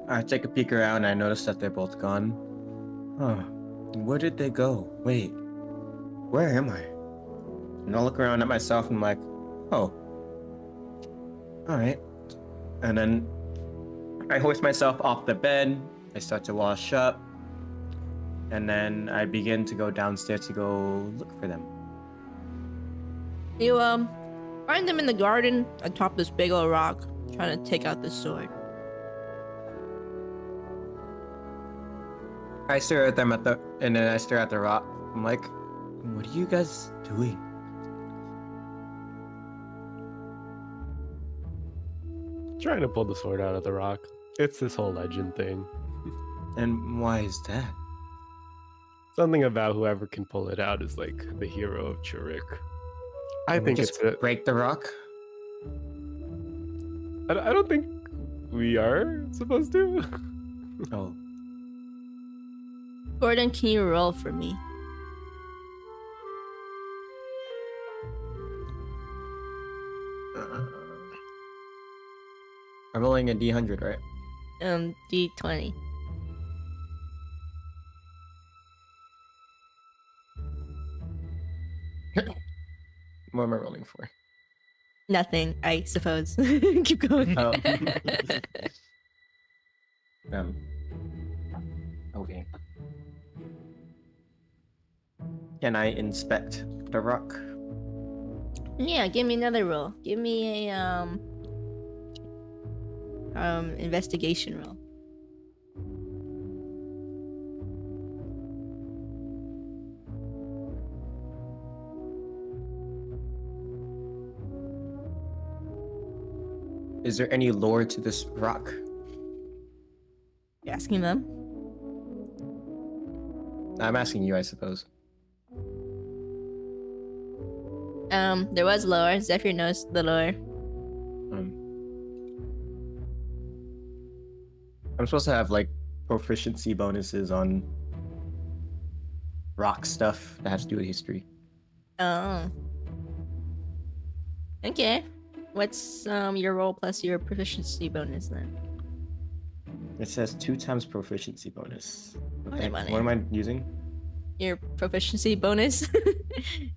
I take a peek around and I notice that they're both gone. Huh. Where did they go? Wait. Where am I? And I look around at myself and I'm like, oh. Alright. And then I hoist myself off the bed. I start to wash up. And then I begin to go downstairs to go look for them. You find them in the garden atop this big old rock, trying to take out the sword. I stare at them and then I stare at the rock. I'm like, what are you guys doing? Trying to pull the sword out of the rock. It's this whole legend thing. And why is that? Something about whoever can pull it out is like the hero of Churik. I think just it's a, break the rock. I don't think we are supposed to. Oh. Gordon, can you roll for me? I'm rolling a D100, right? D20. What am I rolling for? Nothing, I suppose. Keep going. Oh. Okay. Can I inspect the rock? Yeah, give me another roll. Give me a investigation roll. Is there any lore to this rock? You're asking them? I'm asking you, I suppose. There was lore. Zephyr knows the lore. I'm supposed to have like proficiency bonuses on rock stuff that has to do with history. Oh. Okay. What's your roll plus your proficiency bonus then? It says 2 times proficiency bonus. What Okay, am I- what am I using? Your proficiency bonus.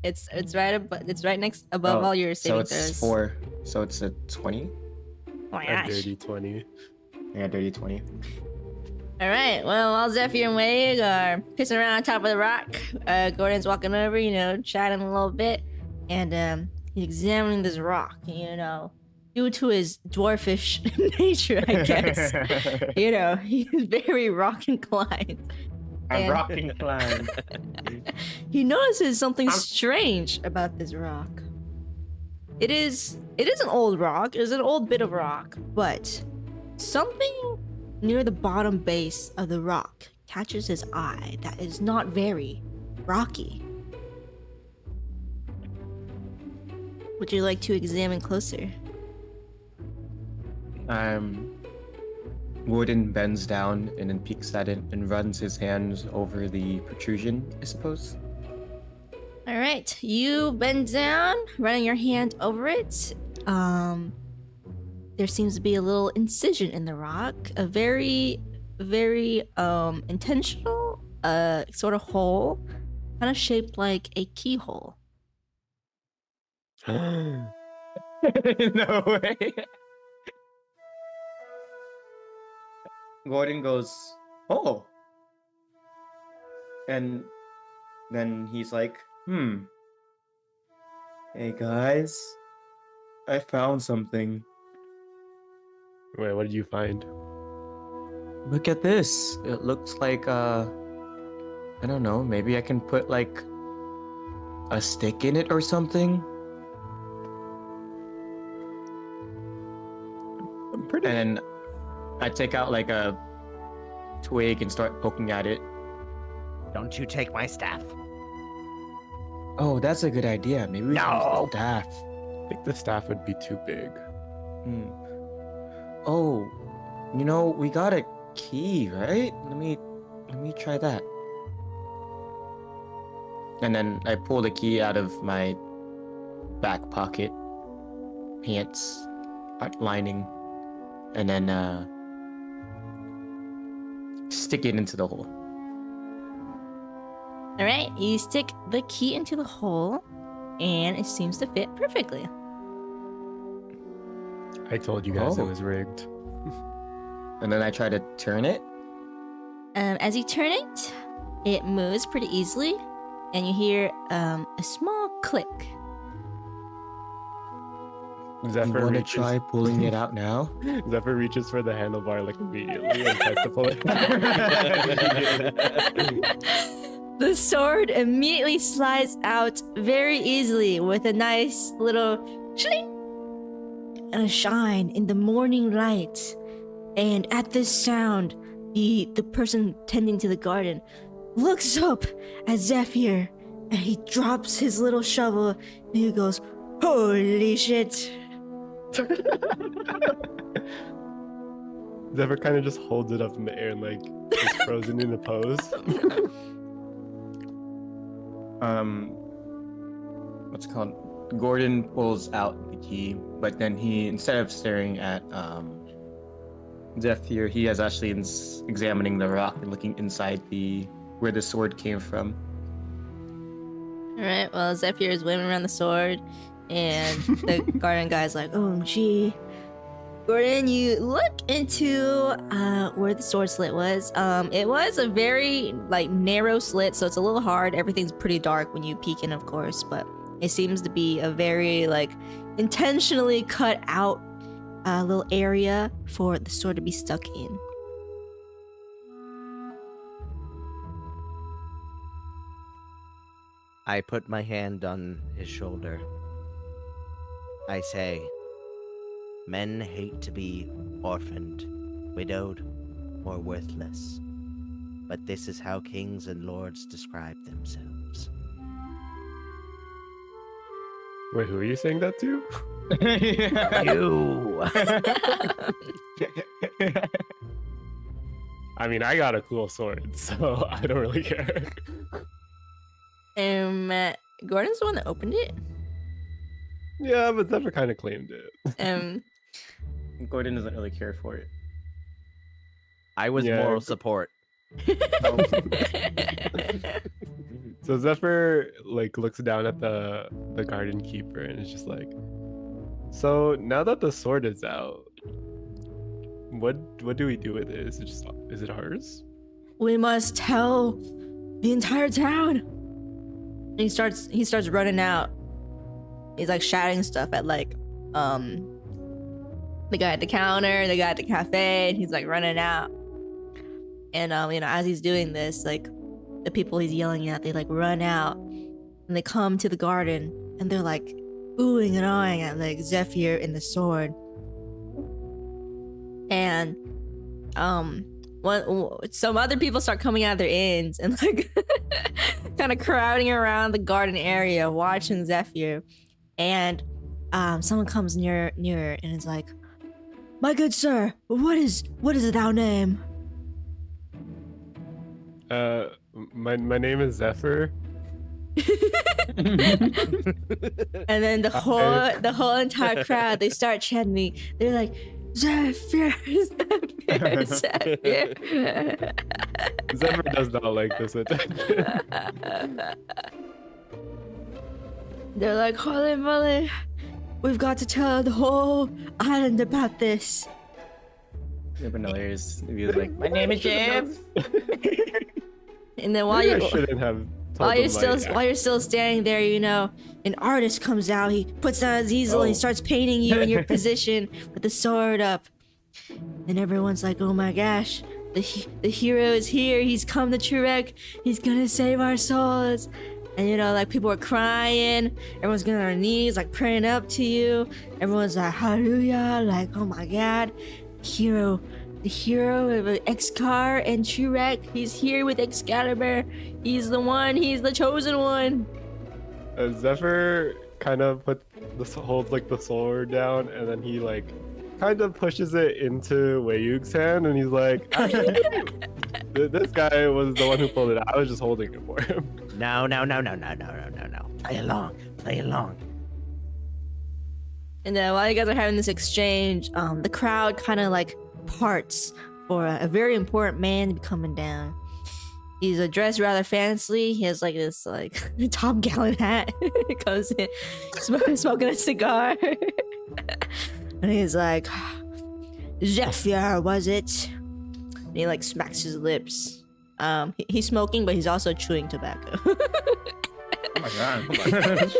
it's right next above all your so saving it's throws. 4. So it's a 20. Oh my A gosh. dirty 20. Yeah, dirty 20. All right. Well, while Zephyr and Wade are pissing around on top of the rock, Gordon's walking over, chatting a little bit, and he's examining this rock. Due to his dwarfish nature, I guess. He's very rock inclined. I'm And- rock inclined. He notices something strange about this rock. It is an old rock. It is an old bit of rock, but something near the bottom base of the rock catches his eye that is not very rocky. Would you like to examine closer? Gordon bends down and then peeks at it and runs his hands over the protrusion, I suppose. All right, you bend down, running your hand over it. There seems to be a little incision in the rock, a very, very intentional sort of hole, kind of shaped like a keyhole. No way. Gordon goes, oh. And then he's like, hey guys, I found something. Wait, what did you find? Look at this. It looks like, I don't know, maybe I can put like a stick in it or something. I'm pretty. And I take out like a twig and start poking at it. Don't you take my staff. Oh, that's a good idea. Maybe we should use the staff. I think the staff would be too big. Oh, we got a key, right? Let me try that. And then I pull the key out of my back pocket, pants lining, and then stick it into the hole. All right, you stick the key into the hole, and it seems to fit perfectly. I told you guys it Oh. was rigged. And then I try to turn it. As you turn it, it moves pretty easily, and you hear a small click. Zephyr You want to reaches, try pulling it out now? Zephyr reaches for the handlebar like immediately and tries to pull it. The sword immediately slides out very easily with a nice little shling and a shine in the morning light. And at this sound, the person tending to the garden looks up at Zephyr, and he drops his little shovel and he goes, "Holy shit!" Zephyr kind of just holds it up in the air and like is frozen in a pose. What's it called? Gordon pulls out the key, but then he, instead of staring at Zephyr, he is actually examining the rock and looking inside where the sword came from. Alright, well, Zephyr is waving around the sword, and the garden guy's like, "Oh, gee." Gordon, you look into where the sword slit was. It was a very, like, narrow slit, so it's a little hard. Everything's pretty dark when you peek in, of course, but it seems to be a very, like, intentionally cut out little area for the sword to be stuck in. I put my hand on his shoulder. I say, men hate to be orphaned, widowed, or worthless. But this is how kings and lords describe themselves. Wait, who are you saying that to? You! I mean, I got a cool sword, so I don't really care. Gordon's the one that opened it. Yeah, but Zephyr kind of claimed it. Gordon doesn't really care for it. I was Yeah. moral support. So Zephyr like looks down at the garden keeper and is just like, "So now that the sword is out, what do we do with it? Is it ours?" "We must tell the entire town." And he starts running out. He's like shouting stuff at like the guy at the counter, the guy at the cafe, and he's like running out. And as he's doing this, like the people he's yelling at, they like run out and they come to the garden and they're like oohing and awing at like Zephyr and the sword. And some other people start coming out of their inns and like kind of crowding around the garden area watching Zephyr. And someone comes nearer and is like, "My good sir, what is thou name?" My name is Zephyr. And then the whole entire crowd, they start chanting me. They're like, "Zephyr, Zephyr, Zephyr." Zephyr does not like this attention. They're like, "Holy moly, we've got to tell the whole island about this." He's like, "My name is Jeff." And then while Maybe I you're shouldn't have. while you're still standing there, an artist comes out. He puts down his easel and he starts painting you in your position with the sword up. And everyone's like, "Oh my gosh, the hero is here. He's come to Trek. He's gonna save our souls." And like people are crying. Everyone's getting on their knees, like praying up to you. Everyone's like, "Hallelujah!" Like, "Oh my God, the hero of X-Car and Trek. He's here with Excalibur. He's the one. He's the chosen one." Zephyr kind of holds like the sword down, and then he like kind of pushes it into Wei-Yug's hand, and he's like, "This guy was the one who pulled it out. I was just holding it for him." No. Play along. And then while you guys are having this exchange, the crowd kind of like parts for a very important man to be coming down. He's dressed rather fancily. He has like this like Top Gallant hat. He comes in smoking a cigar. And he's like, Zephyr, was it? And he like smacks his lips. He's smoking, but he's also chewing tobacco. Oh my god. Oh my gosh.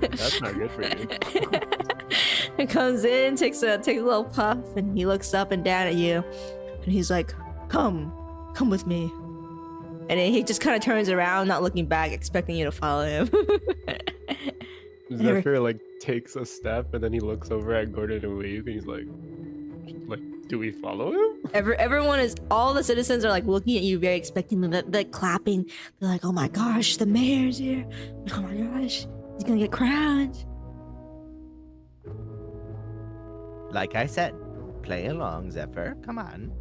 That's not good for you. He comes in, takes a little puff, and he looks up and down at you, and he's like, come with me. And then he just kind of turns around, not looking back, expecting you to follow him. Zephyr like takes a step and then he looks over at Gordon and Wave and he's like, do we follow him? All the citizens are like looking at you very expectantly, they're clapping. They're like, oh my gosh, the mayor's here. Oh my gosh, he's gonna get crowned. Like I said, play along, Zephyr. Come on.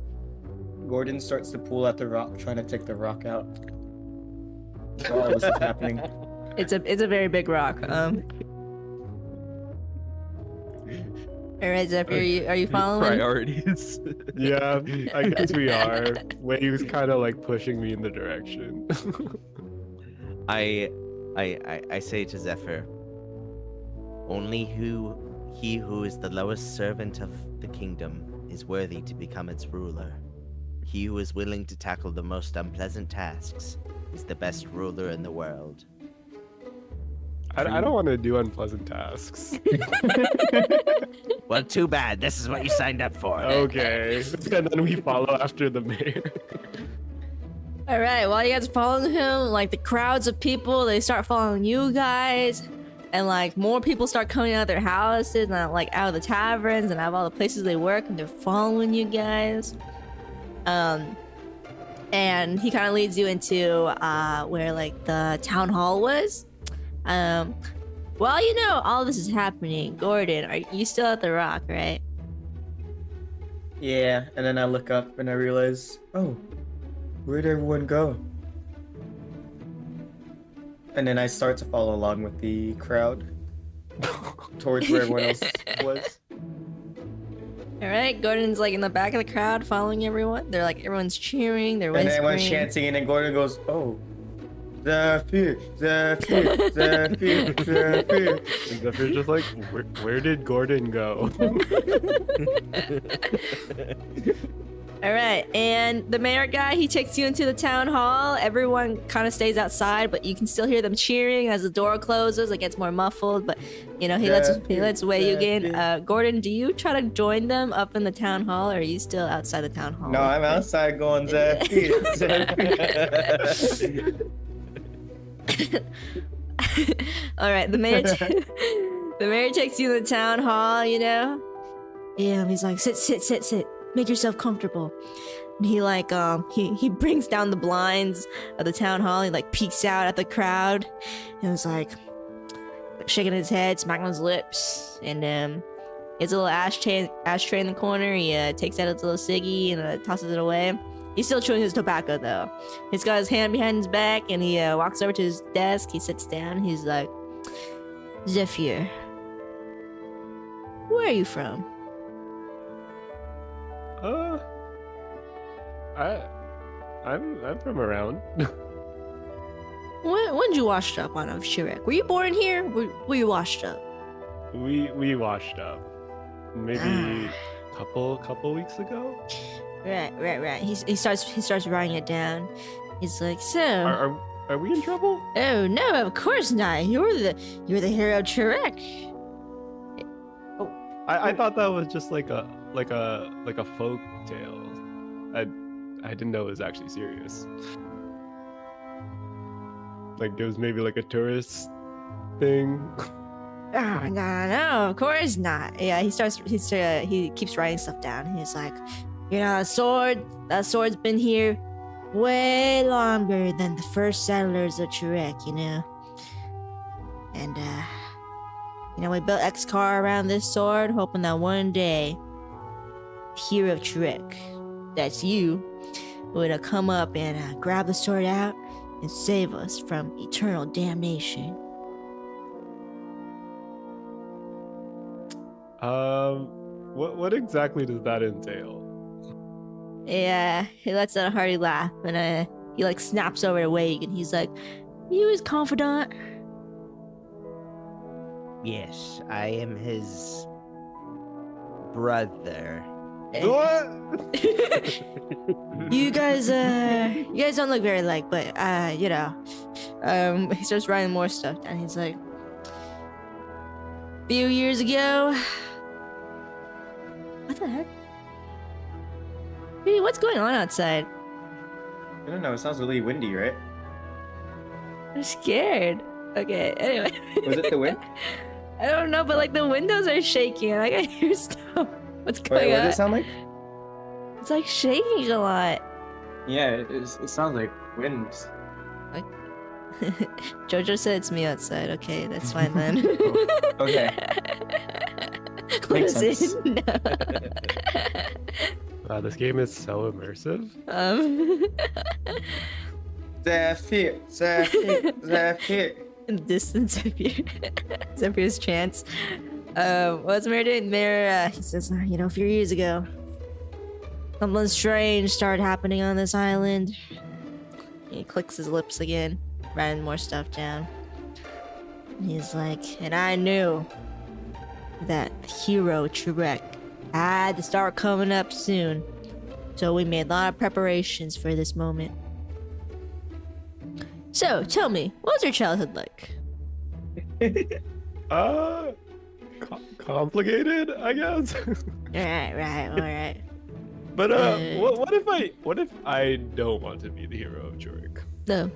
Gordon starts to pull at the rock, trying to take the rock out. While this is happening. It's a very big rock. All right, Zephyr, are you following? Priorities. Yeah, I guess we are. Wave's kind of like pushing me in the direction. I say to Zephyr, only he who is the lowest servant of the kingdom is worthy to become its ruler. He who is willing to tackle the most unpleasant tasks is the best ruler in the world. I don't want to do unpleasant tasks. Well, too bad. This is what you signed up for. Okay. And then we follow after the mayor. All right, while you guys are following him, like the crowds of people, they start following you guys, and like more people start coming out of their houses and like out of the taverns and out of all the places they work, and they're following you guys. And he kind of leads you into where like the town hall was. Well, you know, all this is happening. Gordon, are you still at the rock, right? Yeah, and then I look up and I realize, oh, where'd everyone go? And then I start to follow along with the crowd towards where everyone else was. All right, Gordon's like in the back of the crowd following everyone. They're like, everyone's cheering, they're And whispering. everyone's chanting, and then Gordon goes, oh, Zephyr, Zephyr, Zephyr, Zephyr. And Zephyr's just like, where did Gordon go? All right, and the mayor guy, he takes you into the town hall. Everyone kind of stays outside, but you can still hear them cheering as the door closes. It gets more muffled, but you know, he lets way you in. Gordon, do you try to join them up in the town hall, or are you still outside the town hall? No, I'm outside going, Zephyr, Zephyr. All right, the mayor takes you to the town hall, you know? Yeah, he's like, sit. Make yourself comfortable. And he like, he brings down the blinds of the town hall. He like peeks out at the crowd and was like shaking his head, smacking his lips. And he has a little ashtray in the corner. He takes out his little ciggy and tosses it away. He's still chewing his tobacco though. He's got his hand behind his back and he walks over to his desk. He sits down. He's like, Zephyr, where are you from? I'm from around. When'd you washed up on Shirek? Were you born here? Were you washed up? We washed up. Maybe couple weeks ago. Right. He starts writing it down. He's like, so Are we in trouble? oh no, of course not. You're the hero of Shirek. I thought that was just like a folk tale. I didn't know it was actually serious. Like it was maybe like a tourist thing. Oh no, of course not. Yeah, he keeps writing stuff down. He's like, you know, that sword's been here way longer than the first settlers of Shirek, you know. And you know, we built X-Car around this sword, hoping that one day the hero of Shirek, that's you, would come up and grab the sword out and save us from eternal damnation. What exactly does that entail? he lets out a hearty laugh, and he like snaps over to Wake, and he's like, "You his confidant?" Yes, I am his brother. You guys don't look very alike, but you know, he starts writing more stuff, and he's like, "Few years ago, what the heck? Hey, what's going on outside? I don't know. It sounds really windy, right? I'm scared." Okay, anyway. Was it the wind? I don't know, but like the windows are shaking, and I can hear stuff. What's going Wait, what on? does it sound like? It's like shaking a lot. Yeah, it sounds like wind. Jojo said it's me outside. Okay, that's fine then. Okay. What Makes is sense. it? No. Wow, this game is so immersive. Zephyr. In the distance of Zephyr's chants. What's Mare doing? Mare, he says, you know, a few years ago, something strange started happening on this island. He clicks his lips again, writing more stuff down. And he's like, and I knew that the hero Trek had to start coming up soon. So we made a lot of preparations for this moment. So, tell me, what was your childhood like? Complicated, I guess. Alright. But what if I don't want to be the hero of Churik? No.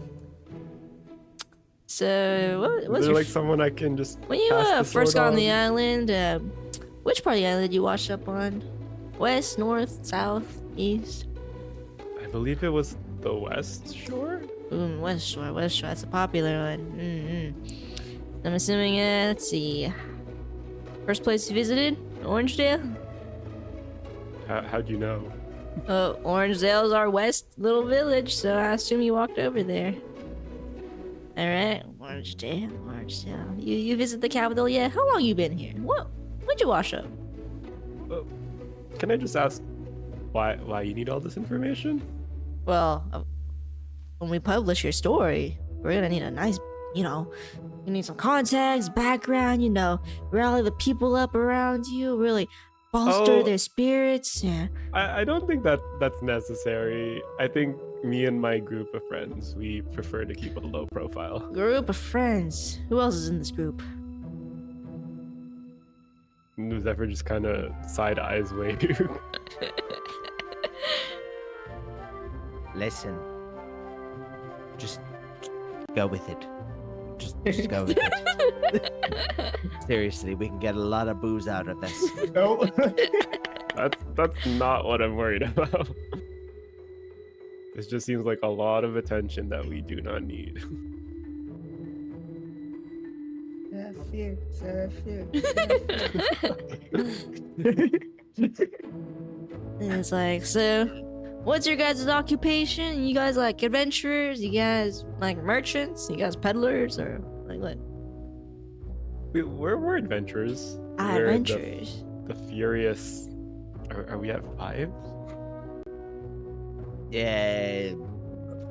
So, what Is was there your... like someone I can just when you pass the first sword got on the on? island, which part of the island did you wash up on? West, north, south, east? I believe it was the West Shore. West Shore, that's a popular one. I'm assuming, let's see. First place you visited? Orangedale? How'd you know? Oh, Orangedale's our west little village, so I assume you walked over there. Alright, Orangedale. You visit the capital yet? How long you been here? When'd you wash up? Can I just ask why you need all this information? Well, when we publish your story, we're gonna need a nice, you need some context, background, rally the people up around you, really bolster their spirits. Yeah. I don't think that's necessary. I think me and my group of friends, we prefer to keep a low profile. Group of friends. Who else is in this group? Zephyr just kind of side eyes wave. Listen. Just go with it. Just go with it. Seriously, we can get a lot of booze out of this. No. That's not what I'm worried about. This just seems like a lot of attention that we do not need. And it's like, so, what's your guys' occupation? You guys like adventurers? You guys like merchants? You guys peddlers? Or like what? We're adventurers. We're Adventurers. The furious. Are we at 5? Yeah,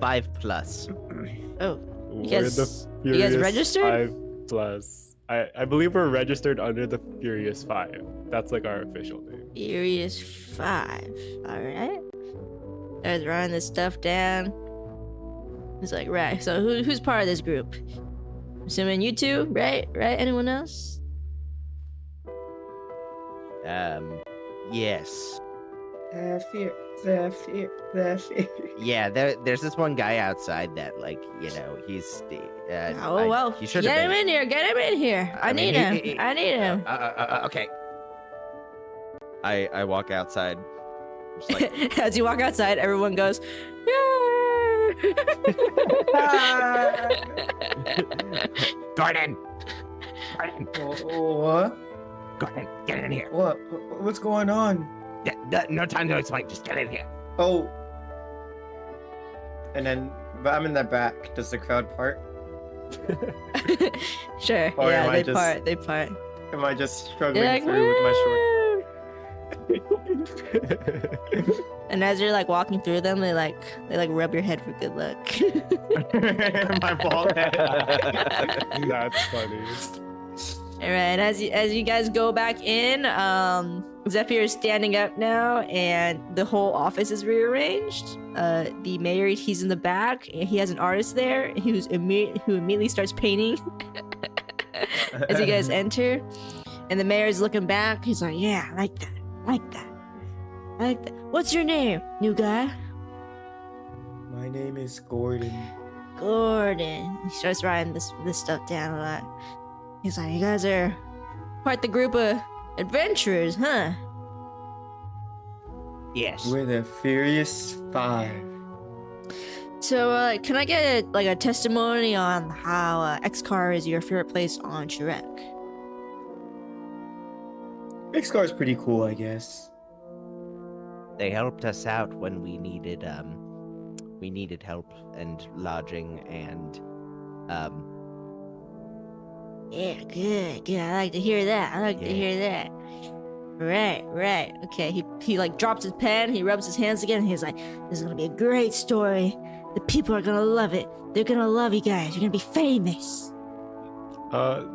5+. Oh, We're guys- the you guys Furious registered? 5+. I believe we're registered under the Furious 5. That's like our official name. Furious 5. Alright. Starts writing this stuff down. He's like, right, so who's part of this group? Assuming you two, right? Anyone else? Yes. Zephyr. Yeah, there's this one guy outside that, he's. Oh, well, he should get have him been. in here, get him in here. I mean, need him. he- I need him. Okay. I walk outside. Just like, As you walk outside, everyone goes, Gordon! What? Gordon, get in here. What? What's going on? Yeah, no time to explain. Just get in here. Oh. And then, but I'm in the back. Does the crowd part? Sure, Or yeah, am I they part. Am I just struggling You're like, through with my short? "Woo!" and as you're like walking through them, they like rub your head for good luck. My bald head. That's funny. All right, as you guys go back in, Zephyr is standing up now, and the whole office is rearranged. The mayor, he's in the back, and he has an artist there who immediately starts painting as you guys enter. And the mayor's looking back. He's like, "Yeah, I like that. I like that. I like that. What's your name, new guy?" My name is Gordon. Gordon. He starts writing this stuff down a lot. He's like, "You guys are quite the group of adventurers, huh?" Yes. We're the Furious Five. So, can I get a testimony on how X-Car is your favorite place on Shrek? X-Car is pretty cool, I guess. They helped us out when we needed help and lodging and Yeah, good. I like to hear that. Right. Okay, he like drops his pen, he rubs his hands again, and he's like, "This is gonna be a great story. The people are gonna love it. They're gonna love you guys. You're gonna be famous."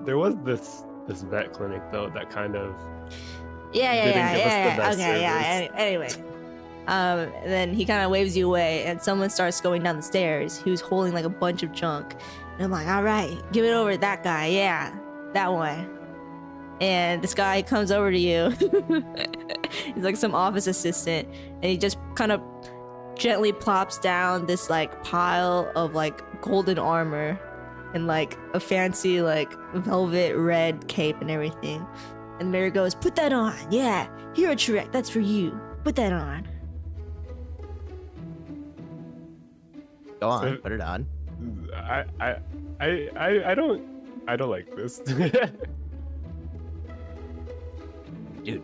There was this vet clinic though that kind of Yeah. didn't give us the best Okay, yeah. service. Anyway, then he kind of waves you away, and someone starts going down the stairs who's holding like a bunch of junk. And I'm like, "All right, give it over to that guy. Yeah, that one." And this guy comes over to you. He's like some office assistant, and he just kind of gently plops down this like pile of like golden armor and like a fancy like velvet red cape and everything. And the mayor goes, "Put that on. Yeah, here at Shrek, that's for you. Put that on." go on, So- put it on. I don't like this. Dude,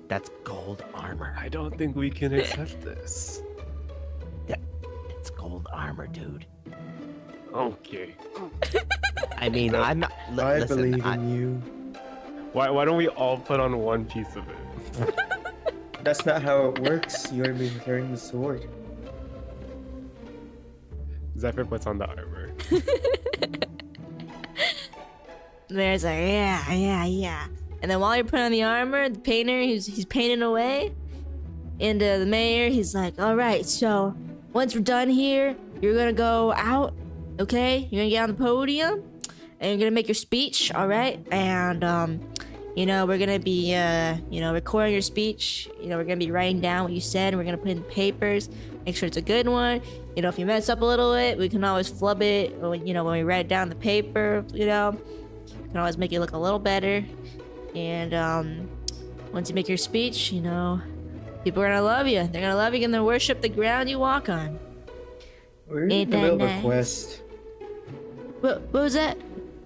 that's gold armor. I don't think we can accept this. It's gold armor, dude. Okay. I mean, I'm not. I listen, believe in you. Why don't we all put on one piece of it? That's not how it works. You're be carrying the sword. Zephyr puts on the armor. The mayor's like, yeah. And then while you're putting on the armor, the painter, he's painting away. And the mayor, he's like, "All right, so once we're done here, you're gonna go out, okay? You're gonna get on the podium, and you're gonna make your speech, all right? And, we're gonna be, recording your speech. We're gonna be writing down what you said, and we're gonna put it in papers. Make sure it's a good one. If you mess up a little bit, we can always flub it, when we write it down on the paper, we can always make it look a little better. And, once you make your speech, people are gonna love you. They're gonna love you and they're gonna worship the ground you walk on." We're in Ain't the that middle of a nice? quest. What was that?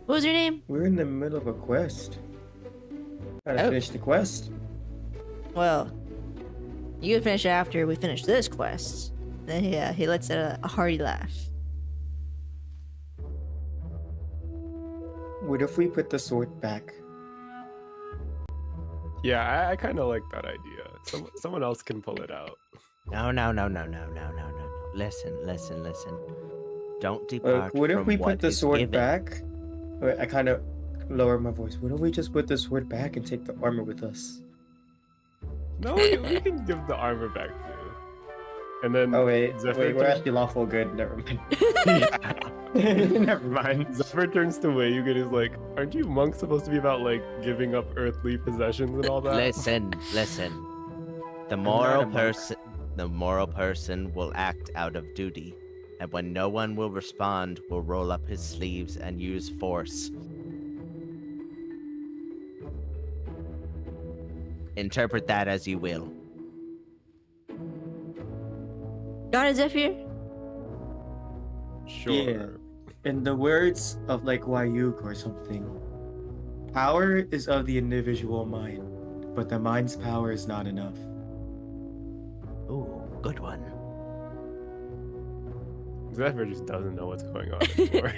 What was your name? We're in the middle of a quest. Gotta Oh. finish the quest. Well, you can finish it after we finish this quest. Then he lets out a hearty laugh. What if we put the sword back? Yeah, I kind of like that idea. Someone else can pull it out. No. Listen. Don't depart What if from we what put the is sword given. back? Wait, I kind of lower my voice. What if we just put the sword back and take the armor with us? No, we can give the armor back too. And then Oh wait, Zephyr we're turns- actually lawful good. Never mind. Never mind. Zephyr turns to Wayug and is like, "Aren't you monks supposed to be about like giving up earthly possessions and all that?" Listen. The moral person will act out of duty, and when no one will respond, will roll up his sleeves and use force. Interpret that as you will. Got it, Zephyr? Sure. Yeah. In the words of like Wayuk or something, power is of the individual mind, but the mind's power is not enough. Ooh, good one. Zephyr just doesn't know what's going on anymore.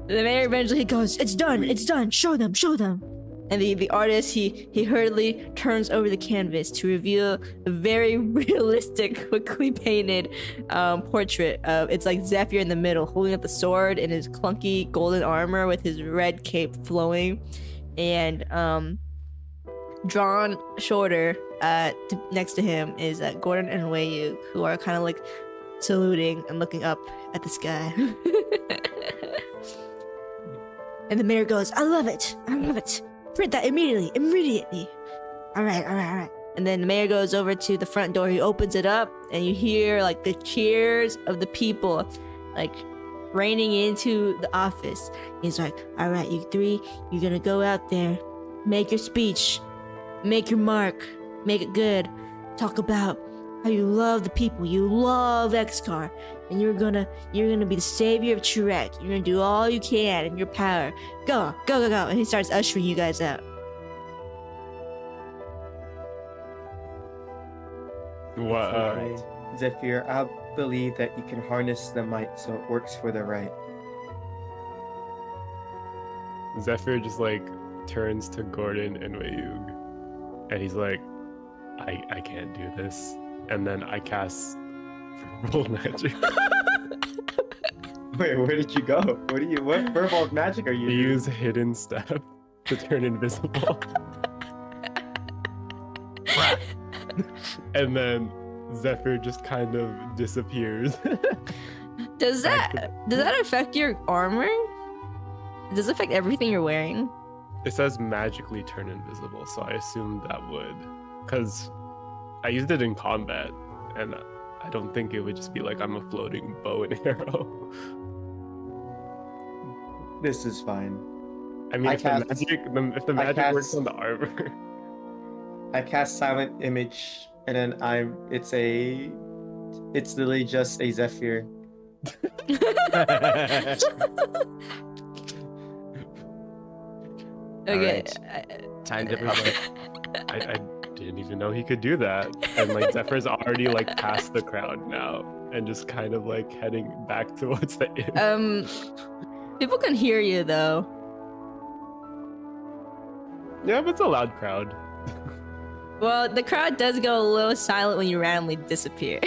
The mayor eventually goes, It's done. Show them. And the artist, he hurriedly turns over the canvas to reveal a very realistic, quickly painted portrait of, it's like Zephyr in the middle, holding up the sword in his clunky golden armor with his red cape flowing, and drawn shorter next to him is Gordon and Wei, who are kind of like saluting and looking up at the sky. And the mayor goes, I love it. Print that immediately. All right. And then the mayor goes over to the front door. He opens it up, and you hear like the cheers of the people, like raining into the office. He's like, all right, you three, you're gonna go out there, make your speech, make your mark, make it good. Talk about how you love the people, you love XCar, and you're gonna be the savior of Trek. You're gonna do all you can in your power. Go. And he starts ushering you guys out. What? Okay. Zephyr, I believe that you can harness the might so it works for the right. Zephyr just like turns to Gordon and Wayug, and he's like, I can't do this. And then I cast verbal magic. Wait, where did you go? What verbal magic are you You using? use hidden step to turn invisible. And then Zephyr just kind of disappears. Does that affect your armor? Does it affect everything you're wearing? It says magically turn invisible, so I assumed that would, because I used it in combat, and I don't think it would just be like I'm a floating bow and arrow. This is fine. I mean, if the magic cast- works on the armor. I cast silent image, and then it's literally just a Zephyr. Okay. Time to public. I didn't even know he could do that. And like Zephyr's already like past the crowd now and just kind of like heading back towards the inn. People can hear you though. Yeah, but it's a loud crowd. Well, the crowd does go a little silent when you randomly disappear.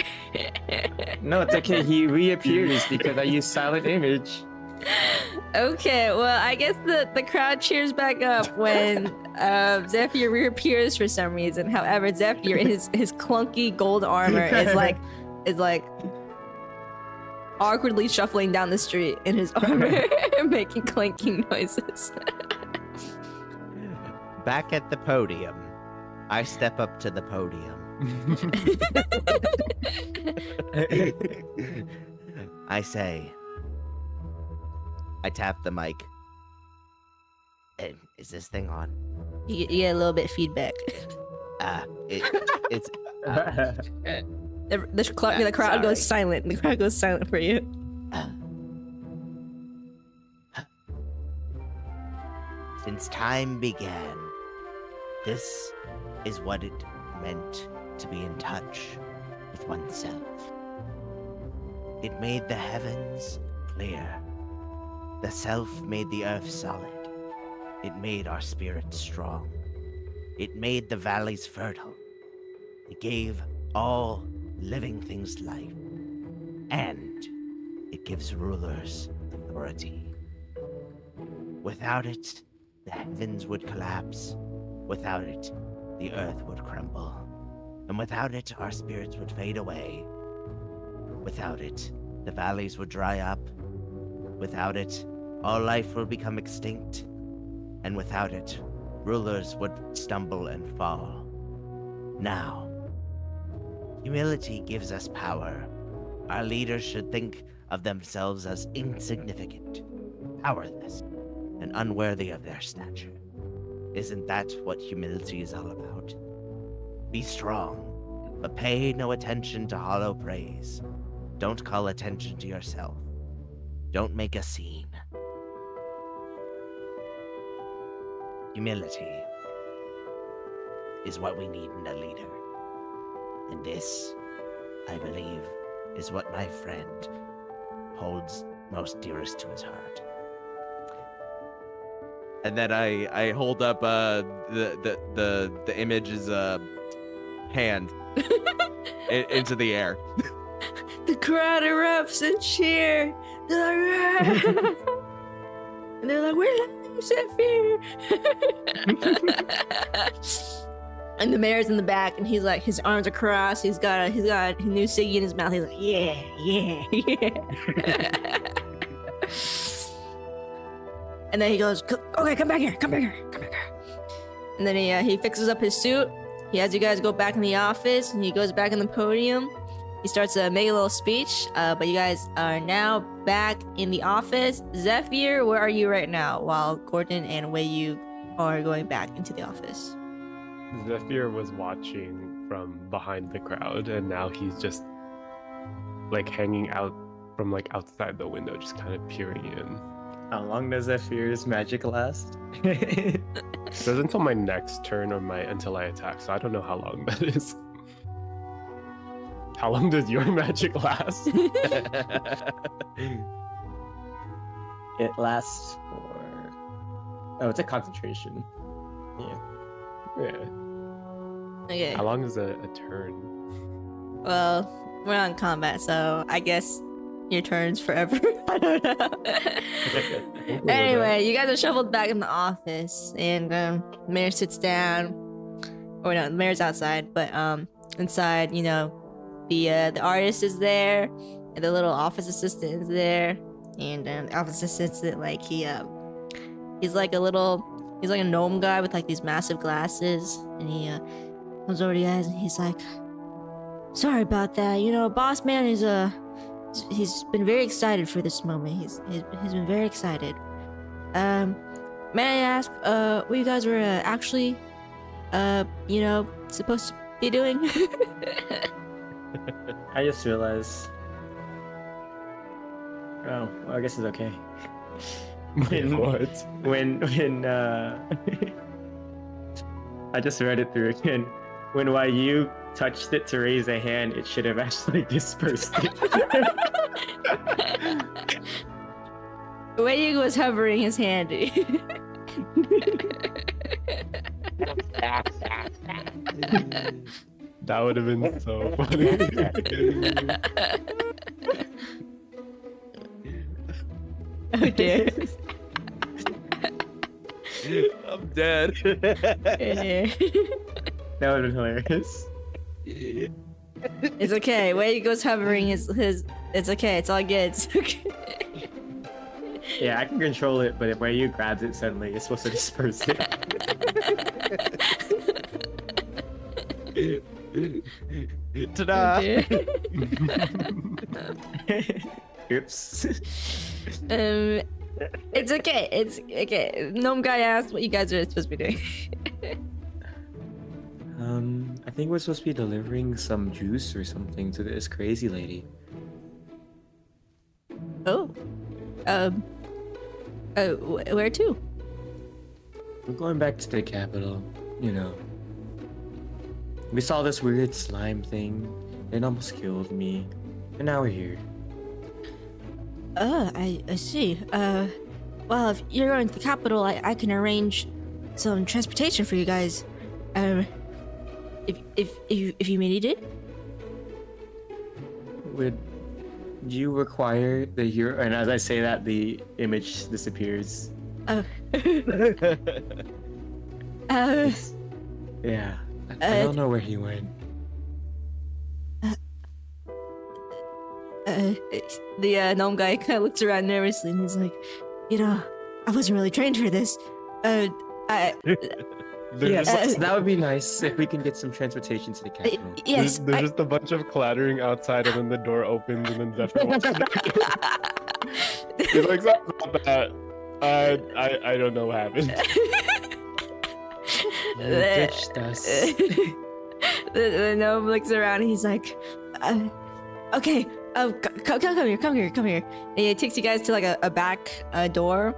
No, it's okay. He reappears because I use silent image. Okay, well, I guess the crowd cheers back up when Zephyr reappears for some reason. However, Zephyr in his clunky gold armor is like awkwardly shuffling down the street in his armor, making clanking noises. Back at the podium, I step up to the podium. I say, I tap the mic. Is this thing on? You get a little bit feedback. It's The crowd goes silent. The crowd goes silent for you. Since time began, this is what it meant to be in touch with oneself. It made the heavens clear. The self made the earth solid. It made our spirits strong. It made the valleys fertile. It gave all living things life. And it gives rulers authority. Without it, the heavens would collapse. Without it, the earth would crumble. And without it, our spirits would fade away. Without it, the valleys would dry up. Without it, all life will become extinct. And without it, rulers would stumble and fall. Now, humility gives us power. Our leaders should think of themselves as insignificant, powerless, and unworthy of their stature. Isn't that what humility is all about? Be strong, but pay no attention to hollow praise. Don't call attention to yourself. Don't make a scene. Humility is what we need in a leader. And this, I believe, is what my friend holds most dearest to his heart. and then I hold up the image's hand into the air. The crowd erupts and cheer. They're like, and they're like, we're live, Zephyr. And the mayor's in the back, and he's like, his arms are crossed. He's got a new ciggy in his mouth. He's like, yeah. And then he goes, okay, come back here. And then he fixes up his suit. He has you guys go back in the office, and he goes back in the podium. He starts to make a little speech, but you guys are now back in the office. Zephyr, where are you right now? While Gordon and Wei Yu are going back into the office. Zephyr was watching from behind the crowd, and now he's just like hanging out from like outside the window, just kind of peering in. How long does Zephyr's magic last? It says until my next turn or until I attack, so I don't know how long that is. How long does your magic last? It lasts for... Oh, it's a concentration. Yeah. Yeah. Okay. How long is a turn? Well, we're on combat, so I guess your turn's forever. I don't know. Anyway, you guys are shuffled back in the office, and the mayor sits down. Or no, the mayor's outside, but inside, you know, the artist is there, and the little office assistant is there, and the office assistant, like he's like a gnome guy with like these massive glasses, and he comes over to you guys, and he's like, "Sorry about that. You know, boss man is he's been very excited for this moment. He's been very excited. May I ask, what you guys were actually, you know, supposed to be doing?" I just realized... Oh, well, I guess it's okay. What? When I just read it through again. When YU touched it to raise a hand, it should have actually dispersed it. Wei Yu was hovering his hand. That would have been so funny. Oh dear. I'm dead. That would have been hilarious. It's okay. Wei Yu goes hovering his. It's okay. It's all good. It's okay. Yeah, I can control it, but if YU grabs it suddenly, it's supposed to disperse it. Ta-da! Oops. It's okay. It's okay. Gnome guy asked what you guys are supposed to be doing. I think we're supposed to be delivering some juice or something to this crazy lady. Oh. Where to? We're going back to the capital, you know. We saw this weird slime thing. It almost killed me. And now we're here. I see. Well, if you're going to the capital, I can arrange some transportation for you guys. If you need it. Would you require the hero? And as I say that, the image disappears. Oh. Yeah. I don't know where he went. The gnome guy kind of looks around nervously, and he's like, you know, I wasn't really trained for this. Yes, that would be nice if we can get some transportation to the capital. Yes. There's just a bunch of clattering outside, and then the door opens, and then Zephyr walks in. He's like, "Sorry about that. I don't know what happened." You ditched us. The gnome looks around, and he's like, okay, come here. And he takes you guys to like a back door,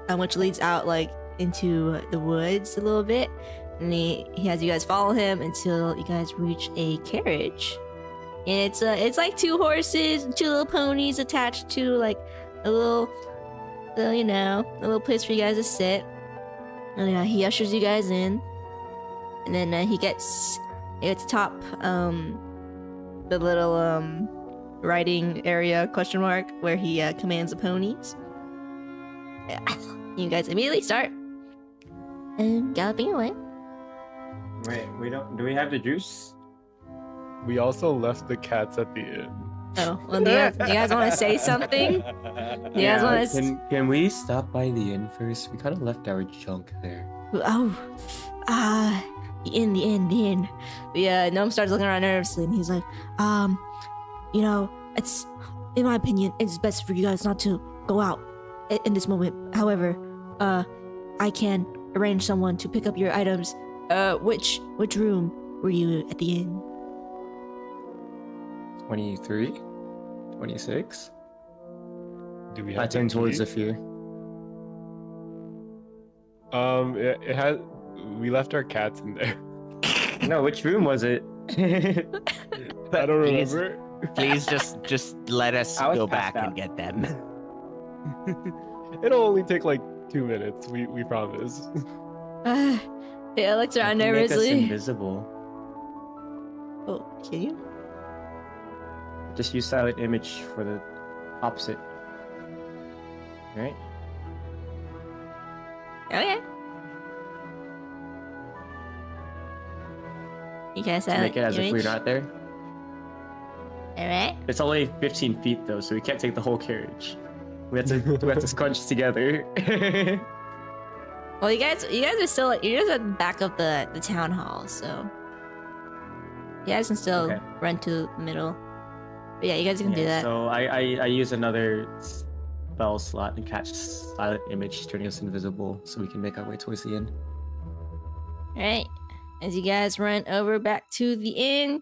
which leads out like into the woods a little bit, and he has you guys follow him until you guys reach a carriage, and it's like 2 horses and 2 little ponies attached to like a little you know, a little place for you guys to sit. And he ushers you guys in, and then he gets to top the little riding area question mark where he commands the ponies. You guys immediately start galloping away. Wait, do we have the juice? We also left the cats at the inn. Oh, well, do you guys want to say something? Do you guys want to? Can we stop by the inn first? We kind of left our junk there. Oh, the inn. Yeah, Gnome starts looking around nervously, and he's like, you know, it's, in my opinion, it's best for you guys not to go out in this moment. However, I can arrange someone to pick up your items. Which room were you at the inn? 23? 26? Do we I have turn the towards key? Zephyr. It had. We left our cats in there. No, which room was it? I don't Please- remember. Please just let us I was go passed back out. and get them. It'll only take like 2 minutes. We promise. Yeah, looks around Make us nervously. invisible. Oh, can you? Just use silent image for the opposite. Right? Okay. You guys To make it as if we're not there. Alright. It's only 15 feet though, so we can't take the whole carriage. We have to scrunch together. Well, you guys are still you're just at the back of the town hall, so you guys can still Okay. run to the middle. But yeah, you guys can do that. So I use another spell slot and catch silent image, turning us invisible, so we can make our way towards the end. Alright. As you guys run over back to the inn,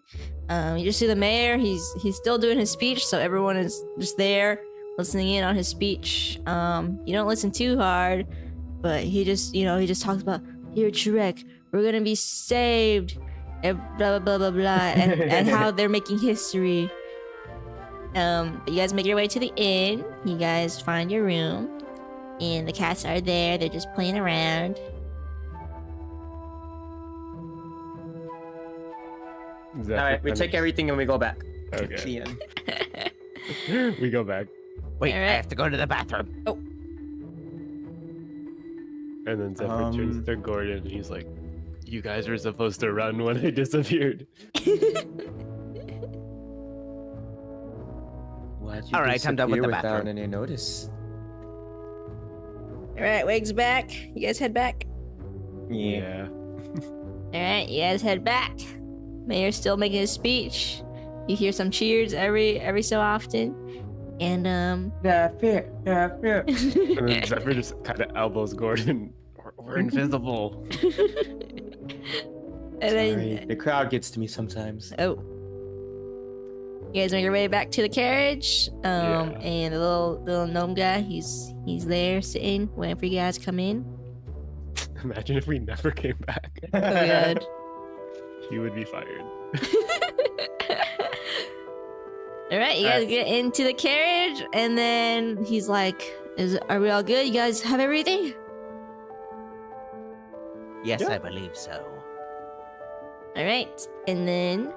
you just see the mayor. He's still doing his speech, so everyone is just there listening in on his speech. You don't listen too hard, but he just talks about, here at Shrek, we're gonna be saved, and blah blah blah blah blah, and how they're making history. But you guys make your way to the inn. You guys find your room, and the cats are there. They're just playing around. Zephyr Alright, we kind take of- everything and we go back. to Okay. the end. We go back, Wait, I Alright. have to go to the bathroom. and then Zephyr turns to Gordon, and he's like, "You guys were supposed to run when I disappeared." Why'd you All right, I'm done with disappear the without bathroom. any notice? Alright, Wig's back. You guys head back. Yeah. Alright, you guys head back. Mayor's still making his speech. You hear some cheers every so often. And Zephyr. And then Zephyr just kind of elbows Gordon. We're invisible. and then Sorry, the crowd gets to me sometimes. oh. You guys make your way back to the carriage. Yeah. And the little gnome guy, he's there sitting, waiting for you guys to come in. Imagine if we never came back. Oh my god. He would be fired. Alright, you guys Alright. get into the carriage, and then he's like, are we all good? You guys have everything? Yes, Yeah. I believe so. Alright, and then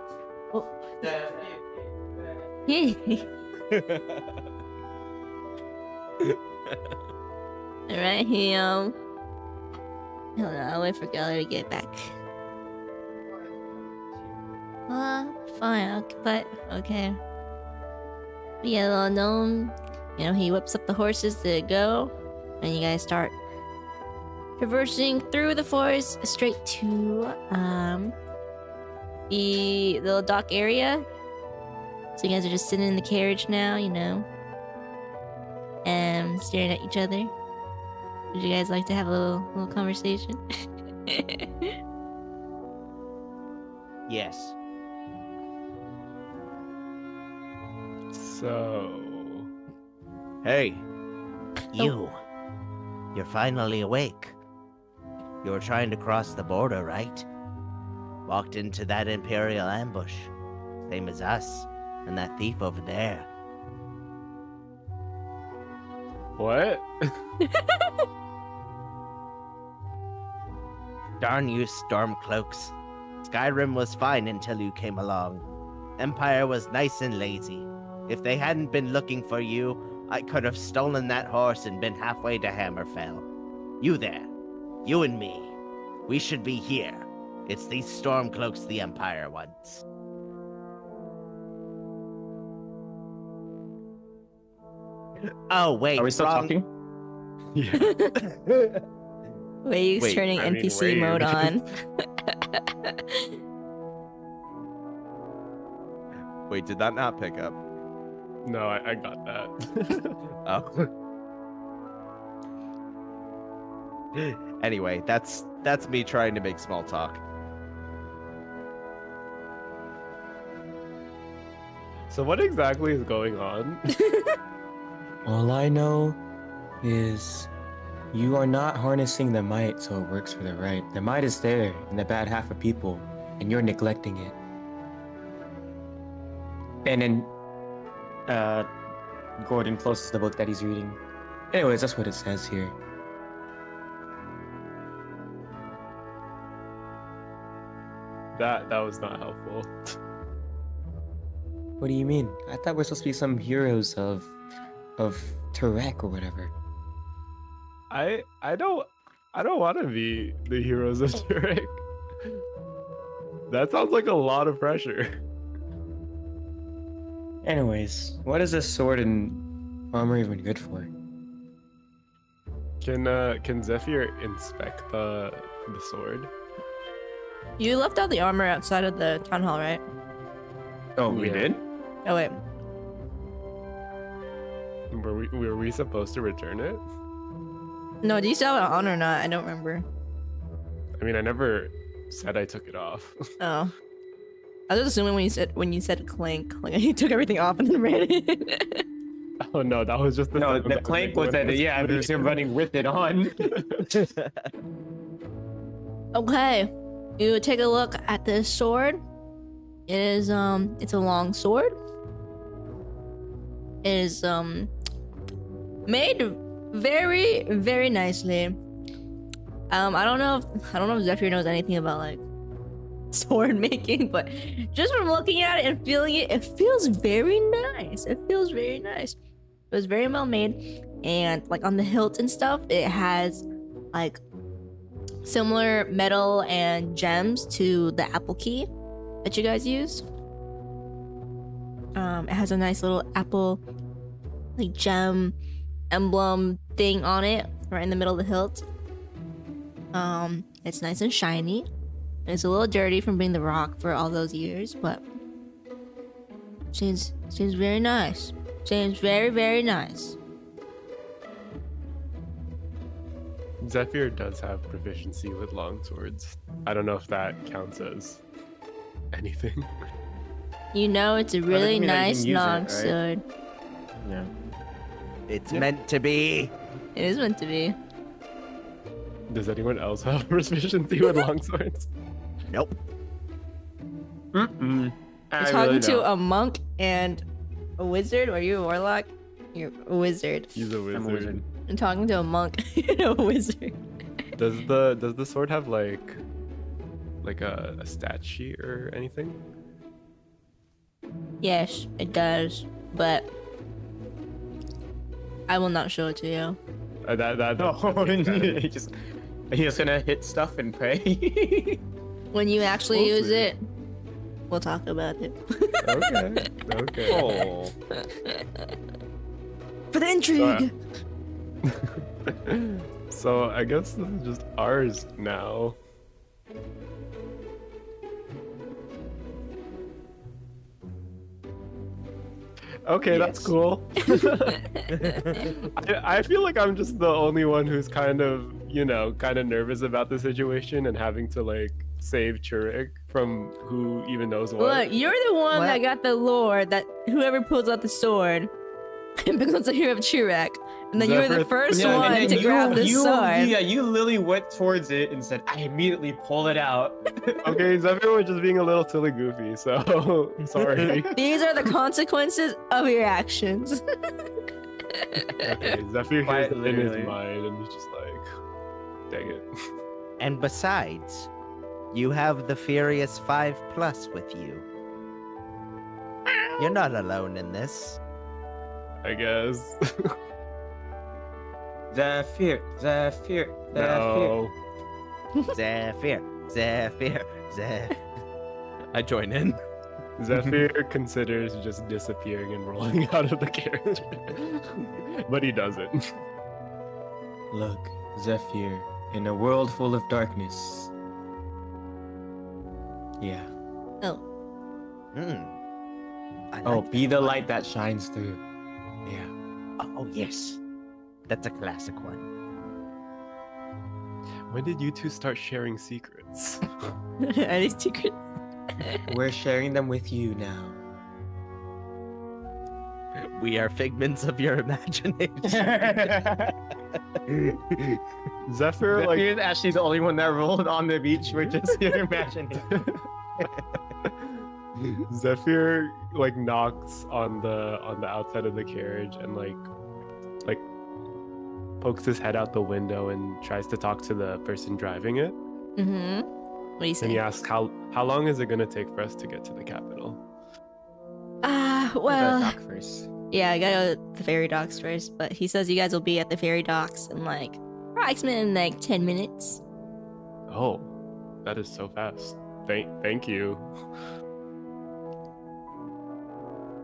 Alright, he hold on, I'll wait for Geller to get back. Fine, but okay. Yeah, little gnome, he whips up the horses to go, and you guys start traversing through the forest straight to the little dock area. So you guys are just sitting in the carriage now, and staring at each other. Would you guys like to have a little conversation? Yes. So, Hey, you. You're finally awake. You were trying to cross the border, right? Walked into that Imperial ambush. Same as us, and that thief over there. what? Darn you, Stormcloaks. Skyrim was fine until you came along. Empire was nice and lazy. If they hadn't been looking for you, I could have stolen that horse and been halfway to Hammerfell. You there. You and me. We should be here. It's these Stormcloaks the Empire wants. Oh, wait. Are we still wrong. talking? Yeah. Wave's Wait, turning I mean, NPC mode Wave. on. Wait, did that not pick up? No, I got that. Oh. Anyway, that's me trying to make small talk. So what exactly is going on? All I know is you are not harnessing the might so it works for the right. The might is there in the bad half of people, and you're neglecting it. And then Gordon closes the book that he's reading. Anyways, that's what it says here. That was not helpful. What do you mean? I thought we're supposed to be some heroes of Turek or whatever. I don't want to be the heroes of Turek. That sounds like a lot of pressure. Anyways, what is this sword and armor even good for? Can Zephyr inspect the sword? You left out the armor outside of the town hall, right? Oh, we Yeah. did? Oh wait. Were we supposed to return it? No, do you still have it on or not? I don't remember. I mean, I never said I took it off. Oh. I was just assuming when you said clank, like you took everything off and then ran it. Oh no, that was just the No, sound the that clank making was when that, I yeah, putting there's him it. running with it on. Okay. You take a look at this sword. It is it's a long sword. It is made very, very nicely. I don't know if Zephyr knows anything about like sword making, but just from looking at it and feeling it, it feels very nice. It feels very nice. It was very well made, and like on the hilt and stuff, it has like similar metal and gems to the apple key that you guys used. It has a nice little apple like gem emblem thing on it right in the middle of the hilt. It's nice and shiny. It's a little dirty from being the rock for all those years, but seems very nice. Seems very, very nice. Zephyr does have proficiency with long swords. I don't know if that counts as anything. You know, it's a doesn't really mean that you nice can use it, long right? sword. Yeah. It's Yeah. meant to be. It is meant to be. Does anyone else have proficiency with long swords? Nope. Mm-mm. You're talking to a monk and a wizard. Are you a warlock? You're a wizard. He's a I'm a wizard. wizard. I'm talking to a monk and a wizard. Does the sword have like a stat sheet or anything? Yes, it does, but I will not show it to you. He's just gonna hit stuff and pray. When you actually use Mostly. it, we'll talk about it. Okay. Oh. For the intrigue. So I guess this is just ours now. Okay, that's Yes. cool. I feel like I'm just the only one who's kind of nervous about the situation and having to like save Churik from who even knows what. Look, you're the one What? that got the lore that whoever pulls out the sword becomes a hero of Chirac. And then you were the Zephyr- first Yeah, one and to then grab the sword. Yeah, you literally went towards it and said, "I immediately pull it out." Okay, Zephyr was just being a little silly goofy, so sorry. These are the consequences of your actions. Okay, Zephyr Quite hears it in his literally. mind and he's just like, dang it. And besides, you have the Furious 5 Plus with you. You're not alone in this. I guess. Zephyr. No. Zephyr. I join in. Zephyr considers just disappearing and rolling out of the carriage. But he doesn't. Look, Zephyr, in a world full of darkness. Yeah. Oh. Hmm. I Oh, like be that the one. light that shines through. Yeah. Oh, yes. That's a classic one. When did you two start sharing secrets? Are these secrets? We're sharing them with you now. We are figments of your imagination. Zephyr, like, Zephyr's actually the only one that rolled on the beach. We're just here imagining. Zephyr like knocks on the outside of the carriage and like pokes his head out the window and tries to talk to the person driving it. Mm-hmm. What do you And say? he asks how long is it gonna take for us to get to the capital? Well, Dock first. yeah, I gotta go to the ferry docks first, but he says you guys will be at the ferry docks in like approximately like 10 minutes. Oh, that is so fast. Thank you.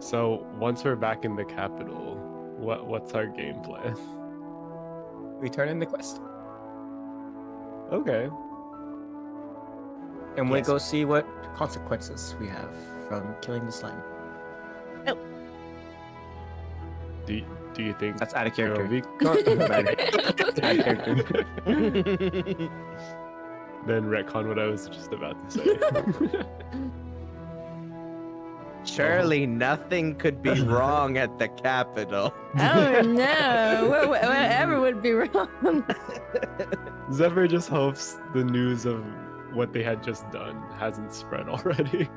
So once we're back in the capital, what's our game plan? We turn in the quest. Okay. And we Yes. go see what consequences we have from killing the slime. Do you think That's out of there will character. be Out of character. Then retcon what I was just about to say. Surely nothing could be wrong at the capital. Oh no, whatever would be wrong. Zephyr just hopes the news of what they had just done hasn't spread already.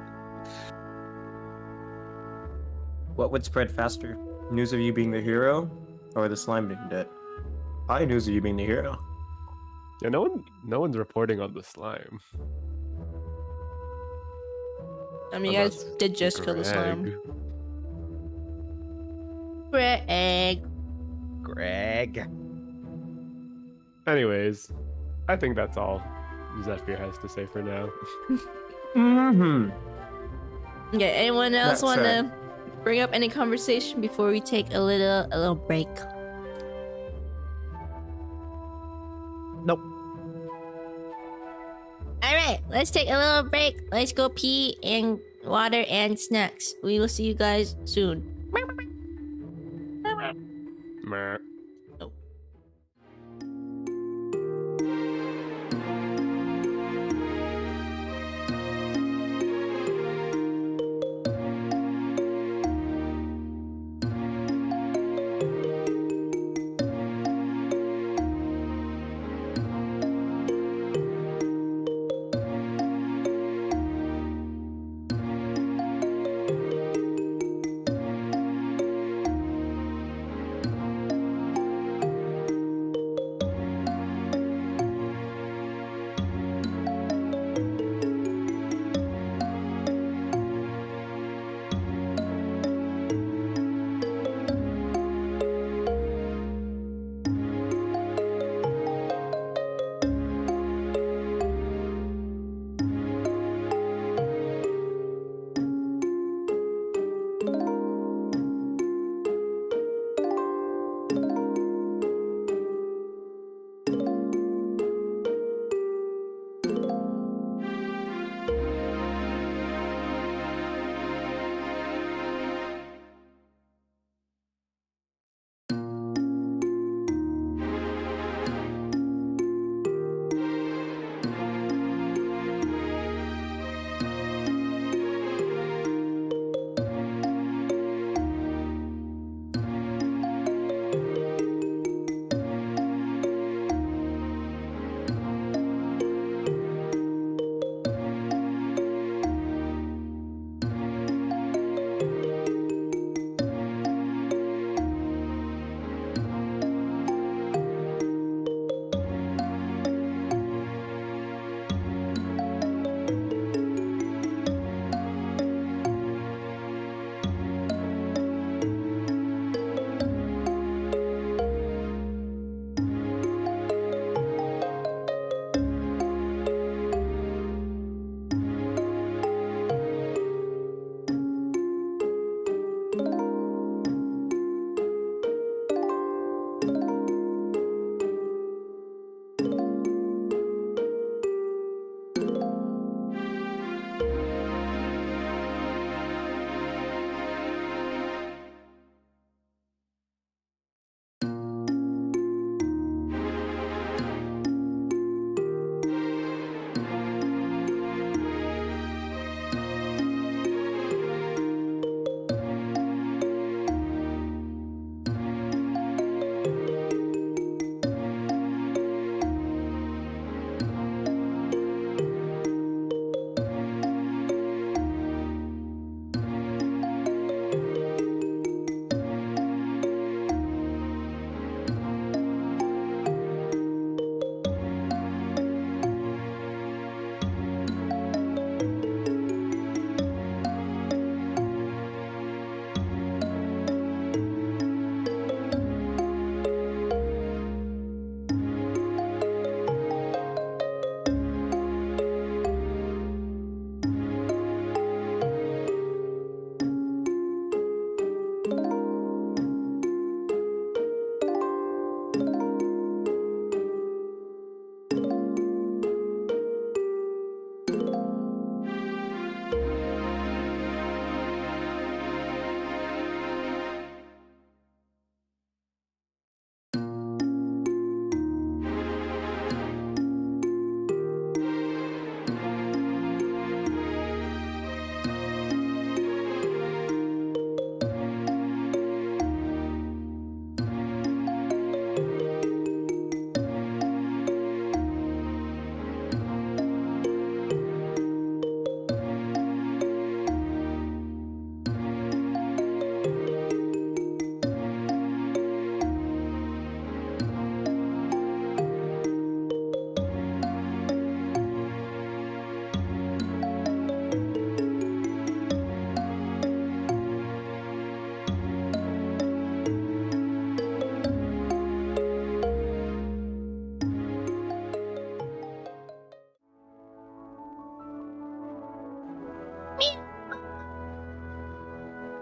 What would spread faster? News of you being the hero, or the slime being dead? Probably news of you being the hero. Yeah, no one's reporting on the slime. I mean, you guys Unless did just kill the slime. Greg. Greg. Anyways, I think that's all Zephyr has to say for now. Mm-hmm. Okay, anyone else That's want right. to bring up any conversation before we take a little break? Nope. All right, let's take a little break. Let's go pee and water and snacks. We will see you guys soon. Meh.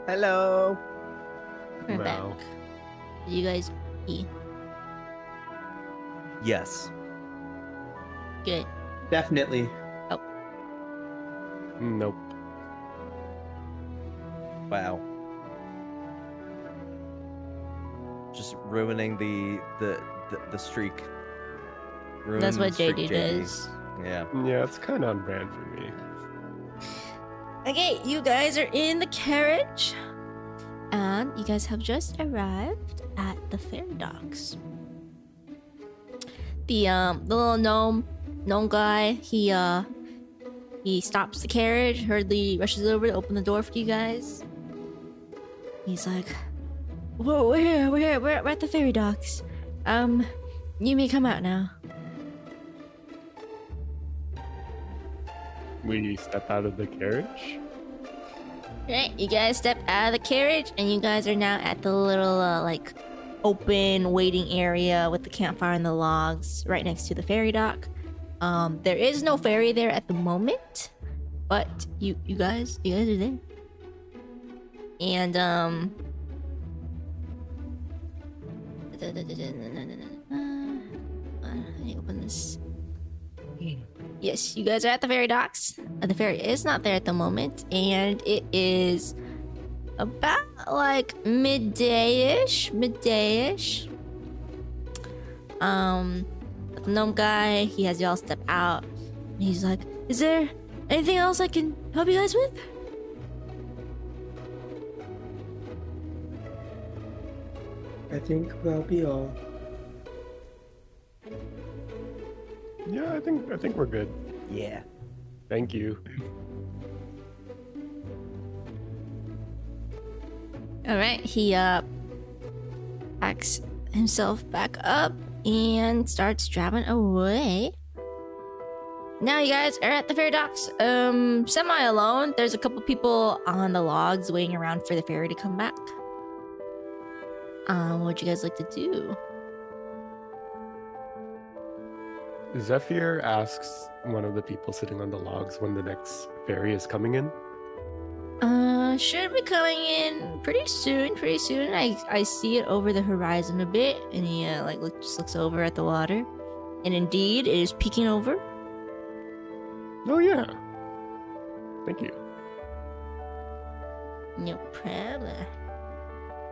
Hello. We're Wow. back. Did you guys eat? Yes. Good. Definitely. Nope. Wow. Just ruining the streak. That's Ruining what the streak, JD does. Yeah. Yeah, it's kind of on brand for me. Okay, you guys are in the carriage. And you guys have just arrived at the ferry docks. The little gnome guy, he stops the carriage, hurriedly rushes over to open the door for you guys. He's like, "Whoa, we're here, we're at the ferry docks. You may come out now." We step out of the carriage. Right, you guys step out of the carriage, and you guys are now at the little, like, open waiting area with the campfire and the logs right next to the ferry dock. There is no ferry there at the moment, but you guys are there. And, let me open this. Yes, you guys are at the ferry docks. The ferry is not there at the moment, and it is about like midday-ish. The gnome guy, he has y'all step out, and he's like, "Is there anything else I can help you guys with?" I think that'll be all. Yeah, I think we're good. Yeah. Thank you. All right, he packs himself back up and starts driving away. Now you guys are at the ferry docks, semi alone. There's a couple people on the logs waiting around for the ferry to come back. What would you guys like to do? Zephyr asks one of the people sitting on the logs when the next ferry is coming in. Should be coming in pretty soon. I see it over the horizon a bit, and he just looks over at the water, and indeed it is peeking over. Oh yeah. Thank you. No problem.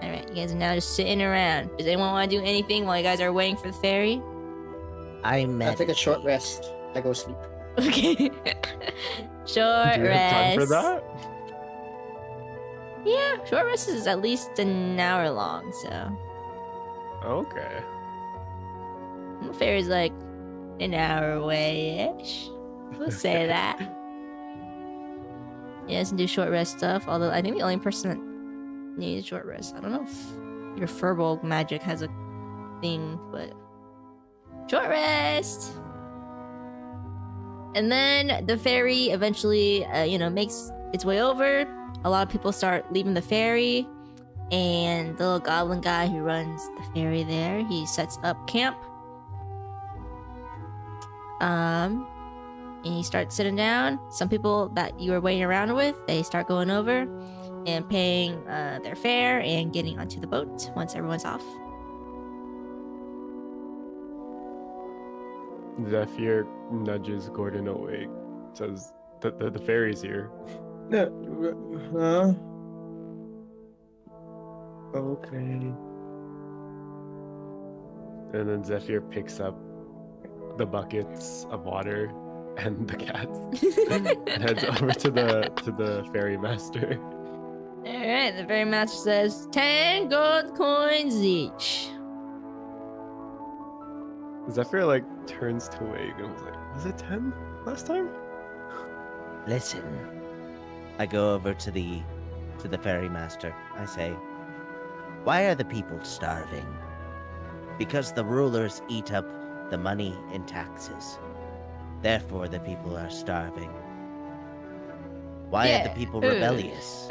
All right, you guys are now just sitting around. Does anyone want to do anything while you guys are waiting for the ferry? I I'll take a short meditate. rest. I go sleep. Okay. Short Do you rest. have time for that? Yeah, short rest is at least an hour long, so Okay. the ferry's like an hour away-ish. We'll say that. Yeah, let's do short rest stuff. Although I think the only person that needs short rest, I don't know if your furball magic has a thing, but short rest. And then the ferry eventually, makes its way over. A lot of people start leaving the ferry, and the little goblin guy who runs the ferry there, he sets up camp. And he starts sitting down. Some people that you were waiting around with, they start going over and paying their fare and getting onto the boat once everyone's off. Zephyr nudges Gordon awake. Says the ferry's here. No. Huh? Okay. And then Zephyr picks up the buckets of water and the cats and heads over to the ferry master. Alright, the ferry master says 10 gold coins each. Zephyr turns to wake and was like, "Was it 10 last time?" Listen. I go over to the ferry master. I say, "Why are the people starving?" "Because the rulers eat up the money in taxes. Therefore the people are starving." "Why are the people rebellious?"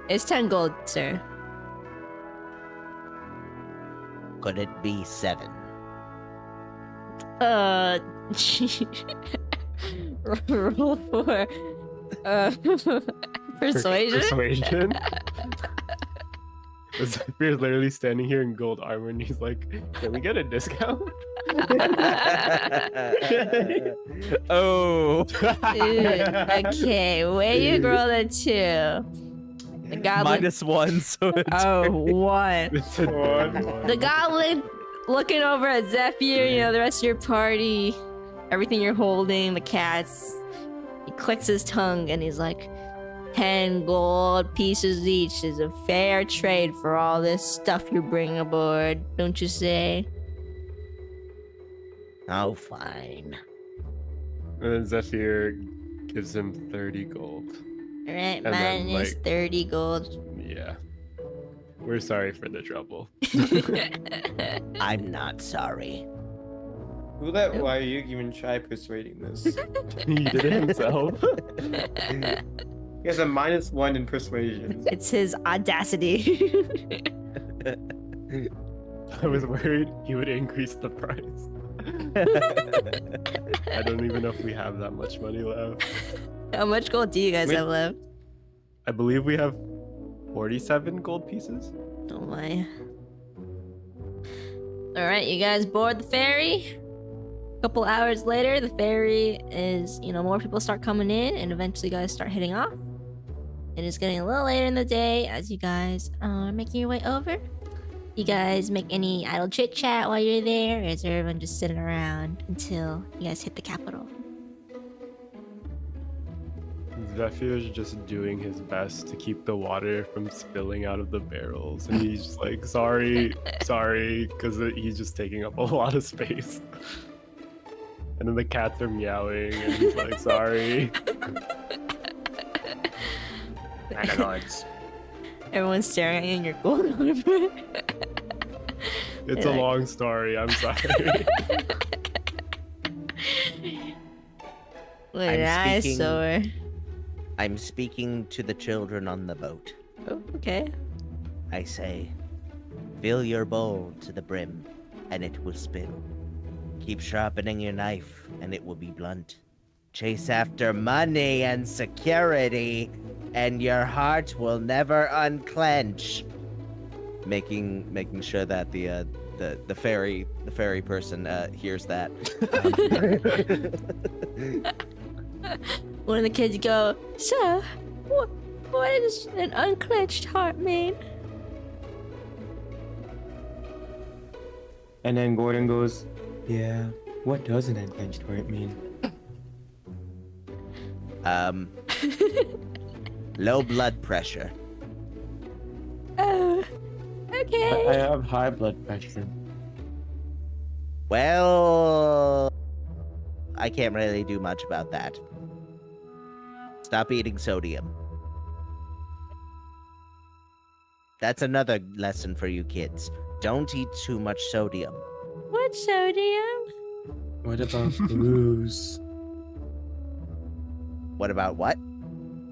It's 10 gold, sir. "Could it be 7? Roll for Persuasion? Persuasion. Zephyr's literally standing here in gold armor and he's like, can we get a discount? Oh. Okay, where you grow the 2? The goblin. -1, so it's Oh, 1. It's a dirty one. The goblin looking over at Zephyr, you know, the rest of your party, everything you're holding, the cats. He clicks his tongue and he's like, 10 gold pieces each is a fair trade for all this stuff you bring aboard, don't you say? Oh, fine. And then Zephyr gives him 30 gold. Alright, And then, mine is like- 30 gold. Yeah. We're sorry for the trouble. I'm not sorry. Who let Wayug even try persuading this? He did it himself. He has a -1 in persuasion. It's his audacity. I was worried he would increase the price. I don't even know if we have that much money left. How much gold do you guys Wait. have left? I believe we have 47 gold pieces. Oh my. Alright, you guys board the ferry. A couple hours later, the ferry is, you know, more people start coming in, and eventually you guys start heading off. It is getting a little later in the day as you guys are making your way over. You guys make any idle chit chat while you're there, or is everyone just sitting around until you guys hit the capital? Zephyr's just doing his best to keep the water from spilling out of the barrels. And he's just like, sorry, because he's just taking up a lot of space. And then the cats are meowing, and he's like, sorry. Analytes. Everyone's staring at you in your gold armor. It's You're a like- long story, I'm sorry. What an speaking- eyesore. I'm speaking to the children on the boat. Oh, okay. I say, fill your bowl to the brim, and it will spill. Keep sharpening your knife, and it will be blunt. Chase after money and security, and your heart will never unclench. Making sure that the fairy person hears that. One of the kids go, "Sir, what does an unclenched heart mean?" And then Gordon goes, yeah, what does an unclenched heart mean? Low blood pressure. Oh, okay. I have high blood pressure. Well, I can't really do much about that. Stop eating sodium. That's another lesson for you kids. Don't eat too much sodium. What sodium? What about booze? What about what?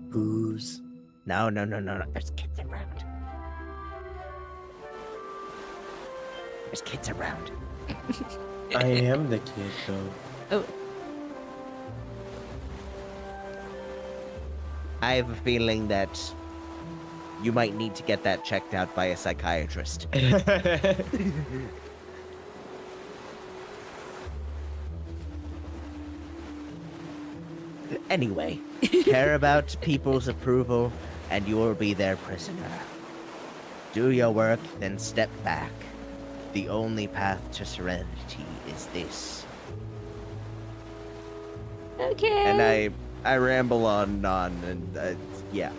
Booze. No. There's kids around. There's kids around. I am the kid, though. Oh, I have a feeling that you might need to get that checked out by a psychiatrist. Anyway, care about people's approval, and you will be their prisoner. Do your work, then step back. The only path to serenity is this. okay. And I ramble on, and yeah.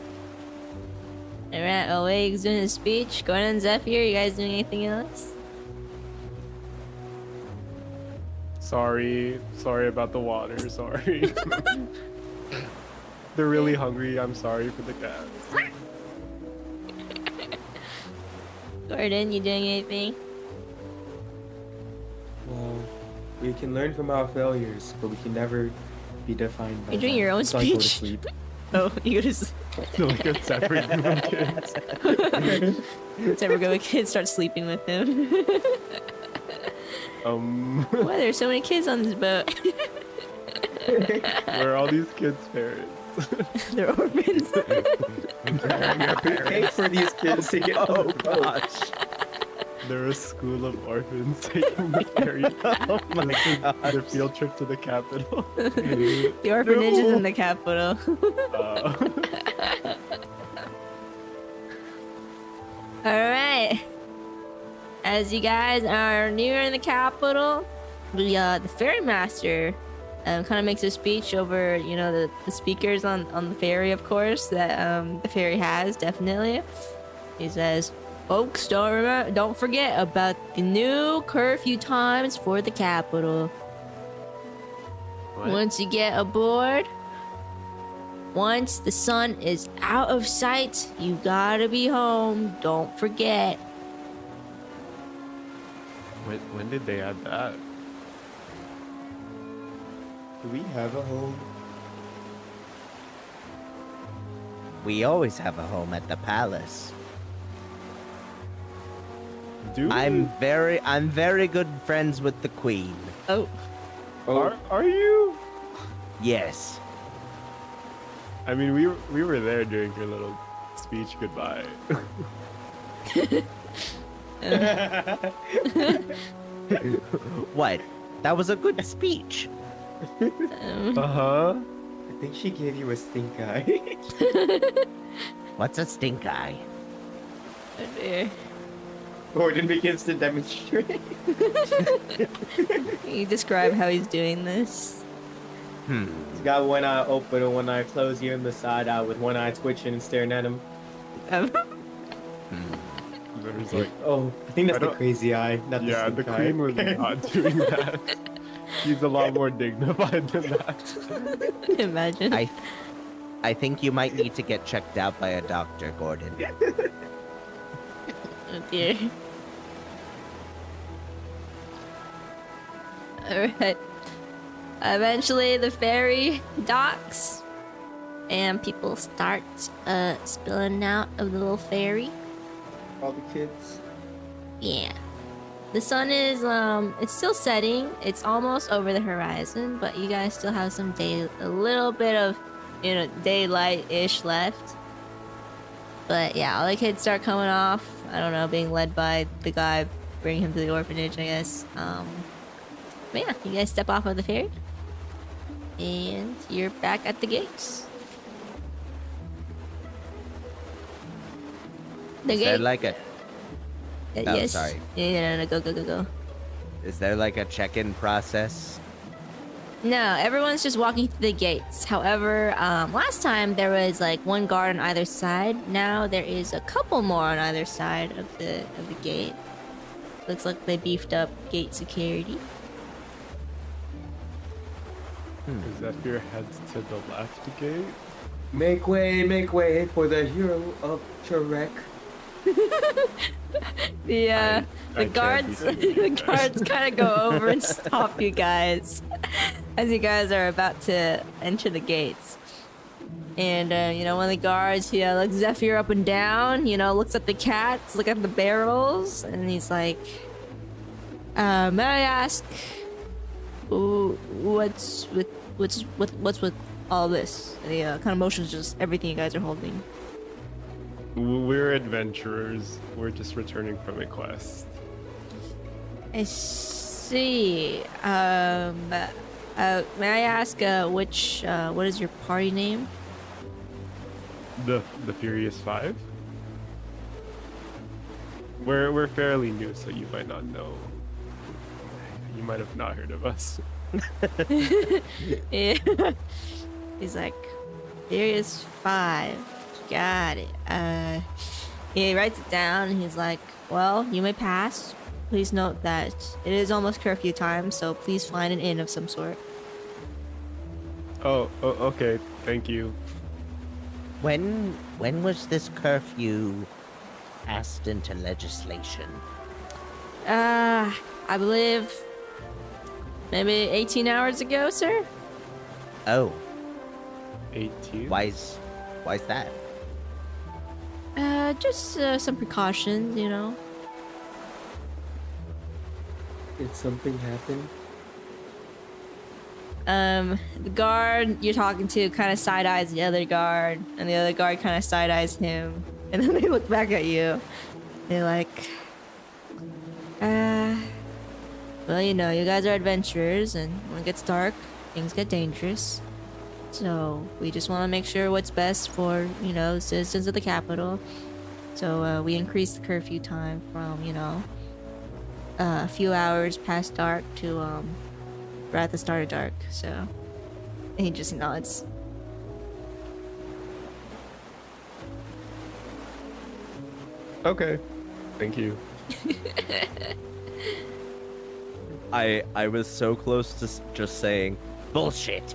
Alright, while Wake's doing his speech, Gordon and Zephyr, you guys doing anything else? Sorry about the water, sorry. They're really hungry, I'm sorry for the cats. Gordon, you doing anything? Well, we can learn from our failures, but we can never be defined by You're doing them. your own So I go to speech? sleep. Oh, you just Like a separate group of kids. Several good kids start sleeping with him. Where Why there's so many kids on this boat? are all these kids' parents? They're orphans. We paid for these kids to get Oh on the boat. gosh. They're a school of orphans taking the ferry Oh my their gosh. field trip to the capital. The orphanage is in the capital. Alright. As you guys are nearing the capital, the ferry master kind of makes a speech over, you know, the speakers on the ferry, of course, that the ferry has, definitely. He says, folks, don't forget about the new curfew times for the capital. What? Once you get aboard, once the sun is out of sight, you gotta be home. Don't forget. When did they add that? Do we have a home? We always have a home at the palace. Do we? I'm very good friends with the queen. Oh, Are you? Yes. I mean, we were there during your little speech goodbye. What? That was a good speech. Uh-huh. I think she gave you a stink eye. What's a stink eye? oh dear. Gordon begins to demonstrate. Can you describe how he's doing this? He's got one eye open and one eye closed, giving him the side eye with one eye twitching and staring at him. There's like, Oh, I think that's I the don't- crazy eye, not yeah, the the stink eye. queen was not doing that. She's a lot more dignified than that. Imagine. I think you might need to get checked out by a doctor, Gordon. Oh dear. Alright. Eventually the ferry docks and people start spilling out of the little ferry. All the kids. Yeah. The sun is it's still setting. It's almost over the horizon, but you guys still have some a little bit of, you know, daylight-ish left. But yeah, all the kids start coming off. I don't know, being led by the guy bringing him to the orphanage, I guess. But yeah, you guys step off of the ferry. And you're back at the gates. The Is there gate. like a oh, yes. sorry. Yeah, no, go. Is there like a check-in process? No, everyone's just walking through the gates. However, last time there was like one guard on either side. Now there is a couple more on either side of the gate. Looks like they beefed up gate security. Zephyr heads to the left gate. Make way for the hero of Trek. The I the can't guards be seeing the you guys. guards kind of go over and stop you guys as you guys are about to enter the gates. And you know, one of the guards, he looks Zephyr up and down. You know, looks at the cats, look at the barrels, and he's like, "May I ask, what's with all this?" And he kind of motions just everything you guys are holding. We're adventurers. We're just returning from a quest. I see. May I ask what is your party name? The Furious Five. We're fairly new, so you might not know. You might have not heard of us. Yeah. He's like, Furious 5. Got it. He writes it down and he's like, well, you may pass. Please note that it is almost curfew time, so please find an inn of some sort. Oh, okay. Thank you. When was this curfew passed into legislation? I believe maybe 18 hours ago, sir? Oh, 18. why's that? Just some precautions, you know. Did something happen? The guard you're talking to kind of side eyes the other guard, and the other guard kind of side eyes him, and then they look back at you. They're like, well, you know, you guys are adventurers, and when it gets dark, things get dangerous. So we just want to make sure what's best for, you know, citizens of the capital. So we increased the curfew time from, you know, a few hours past dark to right at the start of dark. So and he just nods. Okay. Thank you. I was so close to just saying bullshit.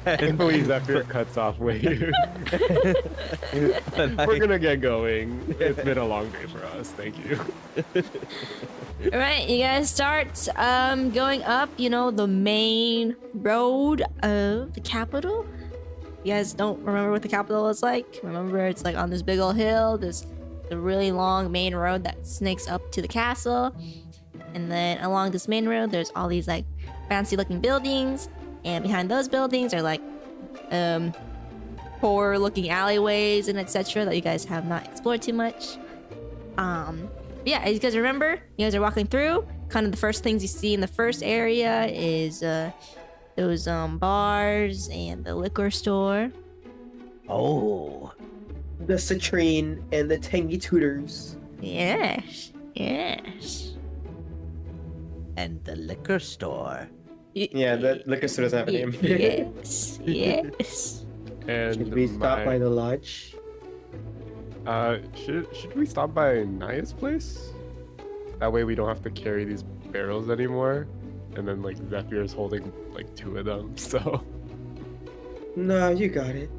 I believe Zephyr cuts off way. We're gonna get going. It's been a long day for us. Thank you. All right, you guys start going up, you know, the main road of the capital. You guys don't remember what the capital is like? Remember, it's like on this big old hill. There's the really long main road that snakes up to the castle. And then along this main road, there's all these like fancy looking buildings. And behind those buildings are like poor looking alleyways and etc. that you guys have not explored too much. Yeah, as you guys remember, you guys are walking through. Kind of the first things you see in the first area is those bars and the liquor store. Oh, The citrine and the tangy tutors. Yes, yes. and the liquor store. Yeah, the liquor store doesn't have a name. Yes, yes. And Should we stop by the lodge? Should we stop by Naya's place? That way we don't have to carry these barrels anymore. And then like Zephyr is holding like 2 of them, so. No, you got it.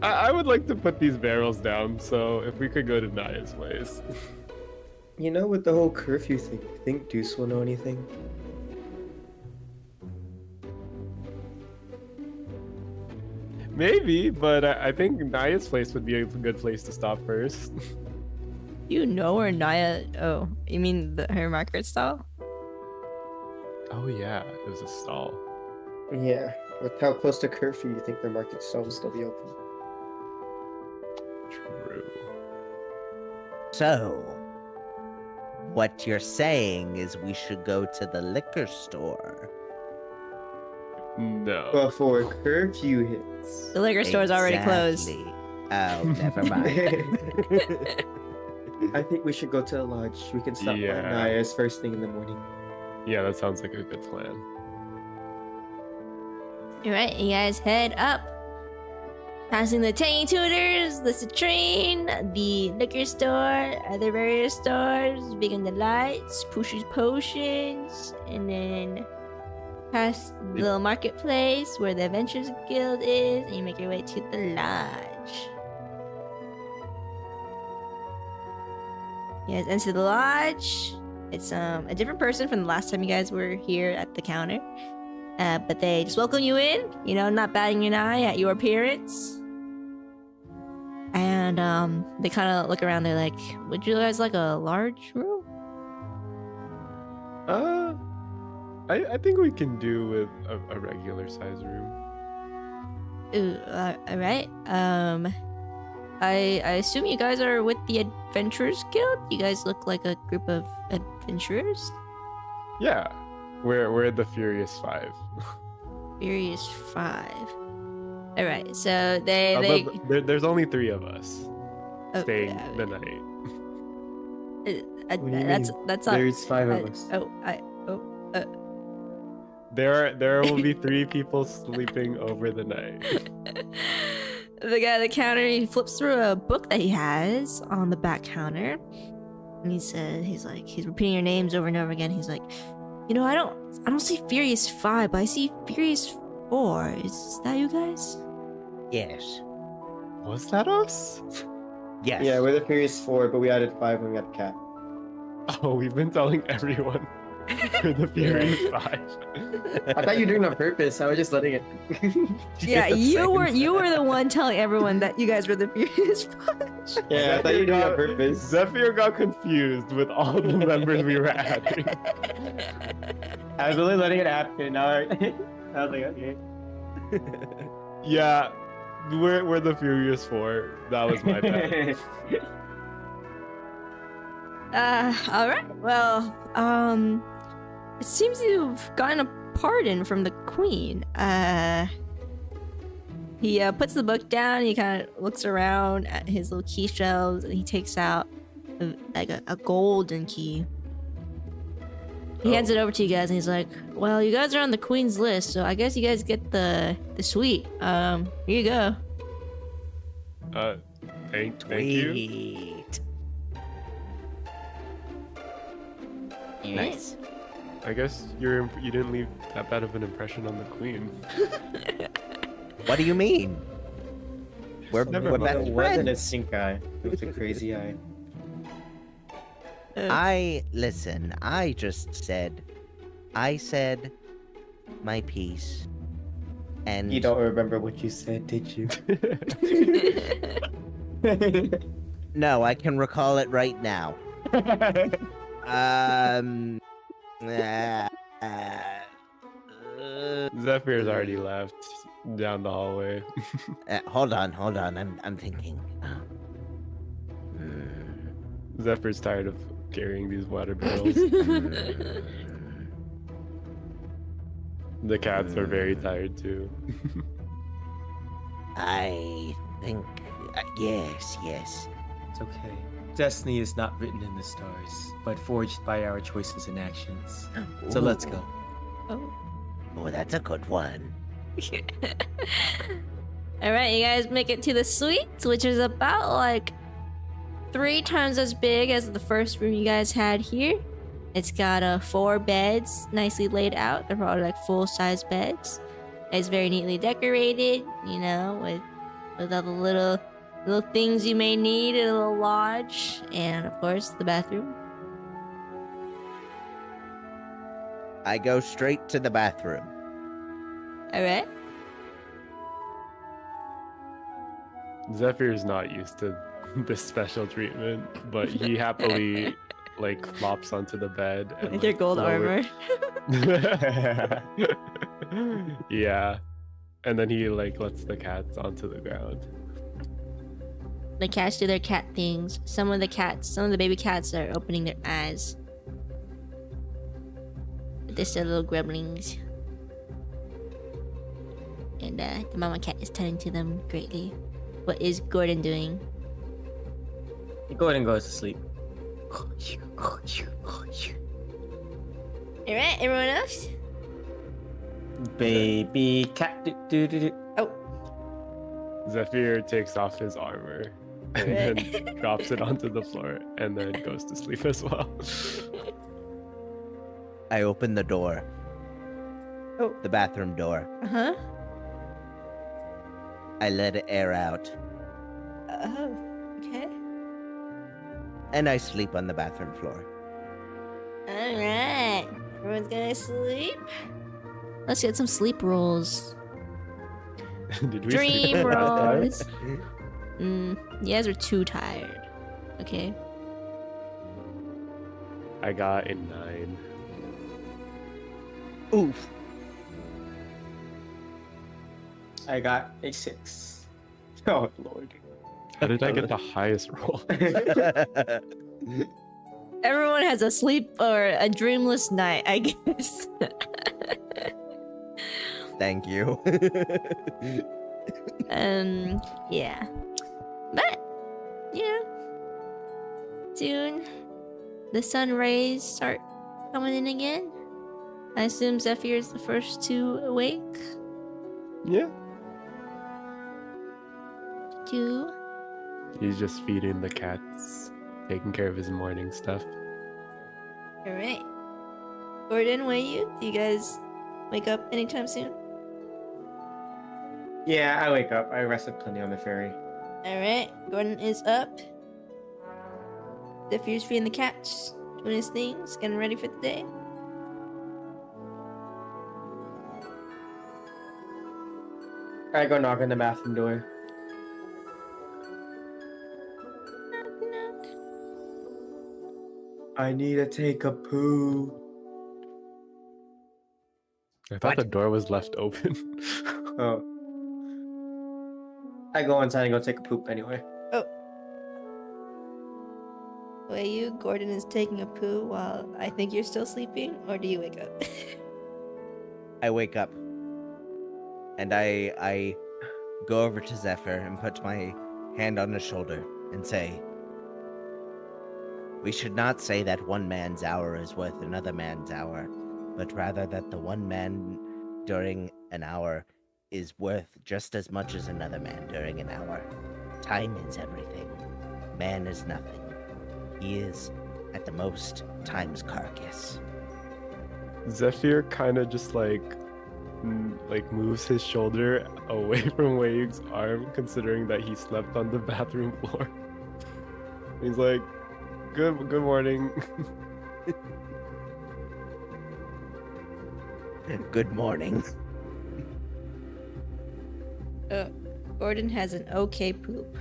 I would like to put these barrels down, so if we could go to Naya's place. You know, with the whole curfew thing, you think Deuce will know anything? Maybe, but I think Naya's place would be a good place to stop first. You know where Naya... Oh, you mean her market stall? Oh yeah, it was a stall. Yeah, with how close to curfew, you think their market stall will still be open? True. So, what you're saying is we should go to the liquor store. No. Before curfew hits. The liquor store's already closed. Exactly. Oh, never mind. I think we should go to the lodge. We can stop by Yeah. Naya's first thing in the morning. Yeah, that sounds like a good plan. Alright, you guys head up. Passing the tangy tutors, the citrine, the liquor store, other various stores, Big and the Lights, Pushes Potions, and then past the little marketplace where the Adventurers Guild is, and you make your way to the lodge. You guys enter the lodge. It's a different person from the last time you guys were here at the counter. But they just welcome you in, you know, not batting an eye at your appearance. And they kind of look around. They're like, would you guys like a large room? I think we can do with a regular size room. Ooh, all right. I assume you guys are with the Adventurers Guild? You guys look like a group of adventurers? Yeah, we're the Furious 5. Furious 5. All right, so they There's only 3 of us staying yeah, the night. What do you that's mean? not. There's 5 of us. There will be 3 people sleeping over the night. The guy at the counter, he flips through a book that he has on the back counter, and he's repeating your names over and over again. He's like, you know, I don't see Furious 5, but I see Furious 4. Is that you guys? Yes. Was that us? Yes. Yeah, we're the Furious 4, but we added 5 when we got a cat. Oh, we've been telling everyone we're the Furious 5. I thought you were doing it on purpose. I was just letting it. Yeah, same. you were the one telling everyone that you guys were the Furious 5. Yeah, I thought you were doing it on purpose. Zephyr got confused with all the members we were adding. I was really letting it happen. I was like, okay. Yeah, we're the Furious Four. That was my bad. All right. Well, it seems you've gotten a pardon from the queen. He puts the book down. He kind of looks around at his little key shelves, and he takes out a golden key. He hands it over to you guys, and he's like, "Well, you guys are on the queen's list, so I guess you guys get the suite. Here you go." Thank you. Sweet. Nice. I guess you didn't leave that bad of an impression on the queen. What do you mean? We're Never best mind. It wasn't a friends. stink eye. It was a crazy eye. Listen, I said my piece. And You don't remember what you said, did you? no, I can recall it right now. Zephyr's already left down the hallway. Hold on. I'm thinking. Zephyr's tired of carrying these water barrels. The cats are very tired too. I think. Yes. It's okay. Destiny is not written in the stars, but forged by our choices and actions. So let's go. Oh, that's a good one. All right, you guys make it to the suite, which is about like 3 times as big as the first room you guys had here. It's got 4 beds nicely laid out. They're probably like full-size beds. It's very neatly decorated, you know, with all the little things you may need in a little lodge, and of course the bathroom. I go straight to the bathroom. All right. Zephyr's not used to this special treatment, but he happily like flops onto the bed and With your like, gold armor. Yeah, and then he like lets the cats onto the ground. The cats do their cat things. Some of the baby cats are opening their eyes. They're still little gremlins. And the mama cat is tending to them greatly. What is Gordon doing? Gordon goes to sleep. Alright, everyone else? Baby cat. Do. Oh, Zephyr takes off his armor and then drops it onto the floor and then goes to sleep as well. I open the door. Oh. The bathroom door. uh-huh. I let it air out. Oh, okay. And I sleep on the bathroom floor. Alright. Everyone's gonna sleep. Let's get some sleep rolls. Did we Dream sleep last time? rolls. You guys are too tired. Okay. I got a 9. Oof. I got a 6. Oh lord. How did I get the highest roll? Everyone has a sleep or a dreamless night, I guess. Thank you. Yeah. But, yeah. Soon, the sun rays start coming in again. I assume Zephyr's the first to awake. Yeah. 2. He's just feeding the cats, taking care of his morning stuff. Alright. Gordon, what are you? Do you guys wake up anytime soon? Yeah, I wake up. I rested plenty on the ferry. Alright. Gordon is up. Zephyr's feeding the cats, doing his things, getting ready for the day. I go knock on the bathroom door. Knock, knock. I need to take a poo. I thought the door was left open. Oh. I go inside and go take a poop anyway. Wait, you, Gordon is taking a poo while I think you're still sleeping, or do you wake up? I wake up and I go over to Zephyr and put my hand on his shoulder and say, "We should not say that one man's hour is worth another man's hour, but rather that the one man during an hour is worth just as much as another man during an hour. Time is everything. Man is nothing. He is, at the most, time's carcass." Zephyr kind of just like moves his shoulder away from Wade's arm, considering that he slept on the bathroom floor. He's like, "Good morning." Good morning. Gordon has an okay poop.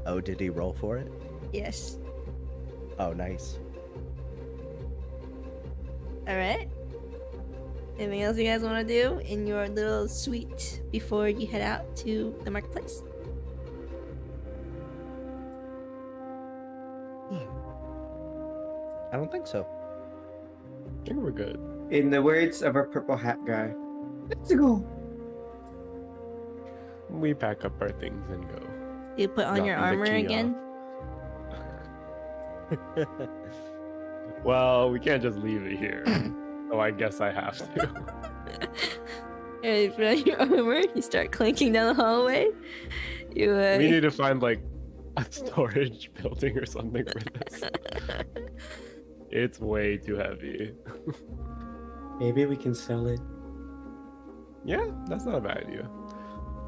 Oh, did he roll for it? Yes. Oh, nice. Alright. Anything else you guys want to do in your little suite before you head out to the marketplace? I don't think so. I think we're good. In the words of our purple hat guy, let's go. We pack up our things and go. You put on your Dropping the armor key again? Well, we can't just leave it here. Oh, I guess I have to. Yeah, you put on your armor, you start clinking down the hallway. You We need to find like a storage building or something for this. It's way too heavy. Maybe we can sell it. Yeah, that's not a bad idea.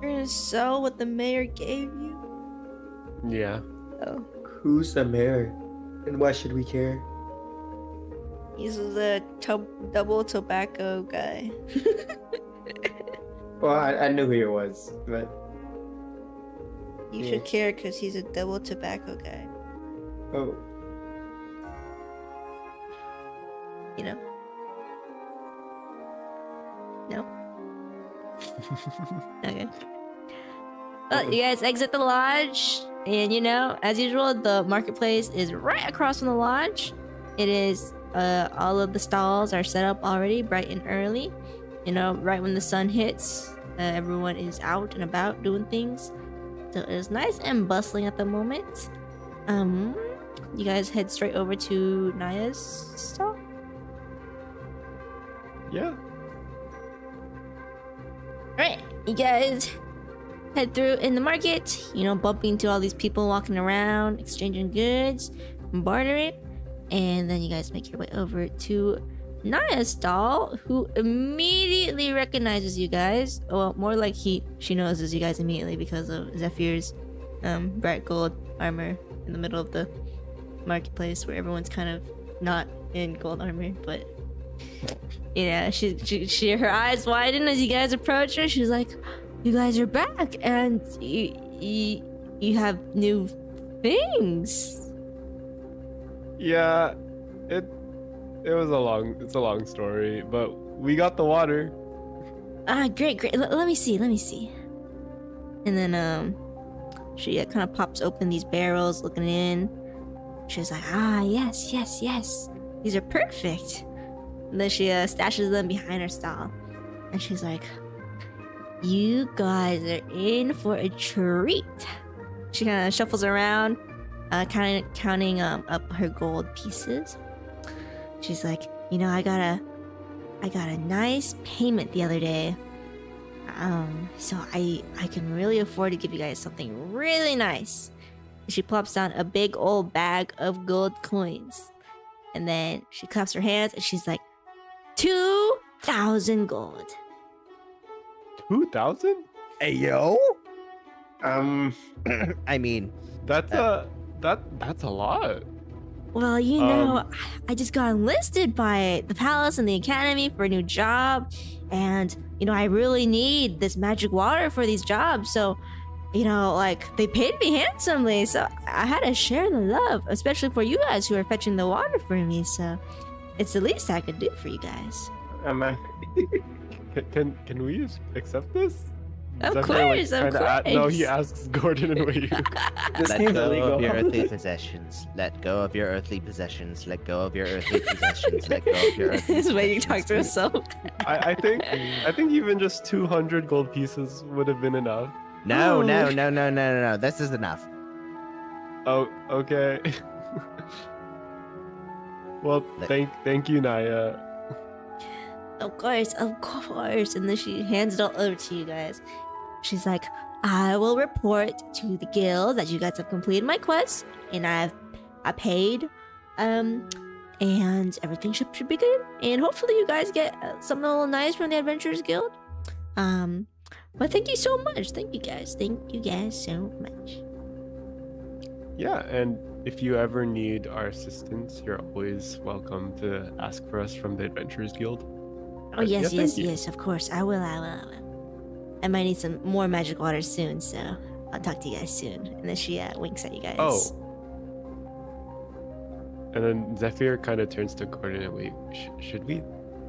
You're gonna sell what the mayor gave you? Yeah. Oh. Who's the mayor? And why should we care? He's the double tobacco guy. Well, I knew who he was, but You Yeah. should care because he's a double tobacco guy. oh, You know? No? Okay. Well, you guys exit the lodge, and you know, as usual, the marketplace is right across from the lodge. It is, all of the stalls are set up already, bright and early. You know, right when the sun hits, everyone is out and about doing things. So it is nice and bustling at the moment. You guys head straight over to Naya's stall. Yeah. Alright, you guys head through in the market, you know, bumping into all these people walking around, exchanging goods, bartering, and then you guys make your way over to Naya's stall, who immediately recognizes you guys. Well, more like she knows you guys immediately because of Zephyr's bright gold armor in the middle of the marketplace where everyone's kind of not in gold armor, but yeah, she her eyes widen as you guys approach her. She's like, "You guys are back, and you have new things." Yeah. It's a long story, but we got the water. Ah, great. Let me see. And then she kind of pops open these barrels, looking in. She's like, "Ah, yes. These are perfect." And then she stashes them behind her stall, and she's like, "You guys are in for a treat." She kind of shuffles around, kind of counting up her gold pieces. She's like, "You know, I got a nice payment the other day. So I can really afford to give you guys something really nice." She plops down a big old bag of gold coins. And then she claps her hands and she's like, 2,000 gold. 2,000? Hey, yo! um, I mean, That's a lot. Well, you know, I just got enlisted by the palace and the academy for a new job. And, you know, I really need this magic water for these jobs. So you know, like, they paid me handsomely, so I had to share the love, especially for you guys who are fetching the water for me, so it's the least I could do for you guys. Am I? Can we accept this? Of Zephyr, course, of no, he course. asks Gordon and Wei. This Let seems go illegal. of your earthly possessions. Let go of your earthly possessions. Let go of your earthly possessions. Let go of your earthly This is way you possessions. talk to yourself. I think even just 200 gold pieces would have been enough. No, Oh. no. This is enough. Oh, okay. Well, Let- thank you, Naya. Of course, of course. And then she hands it all over to you guys. She's like, I will report to the guild that you guys have completed my quest, and I paid, and everything should be good. And hopefully you guys get something a little nice from the Adventurers Guild. But thank you so much. Thank you guys. Thank you guys so much. Yeah, and if you ever need our assistance, you're always welcome to ask for us from the Adventurers Guild. Oh yes, yeah, thank you. yes, of course. I will. I might need some more magic water soon, so I'll talk to you guys soon. And then she winks at you guys. Oh. And then Zephyr kind of turns to Gordon and wait, should we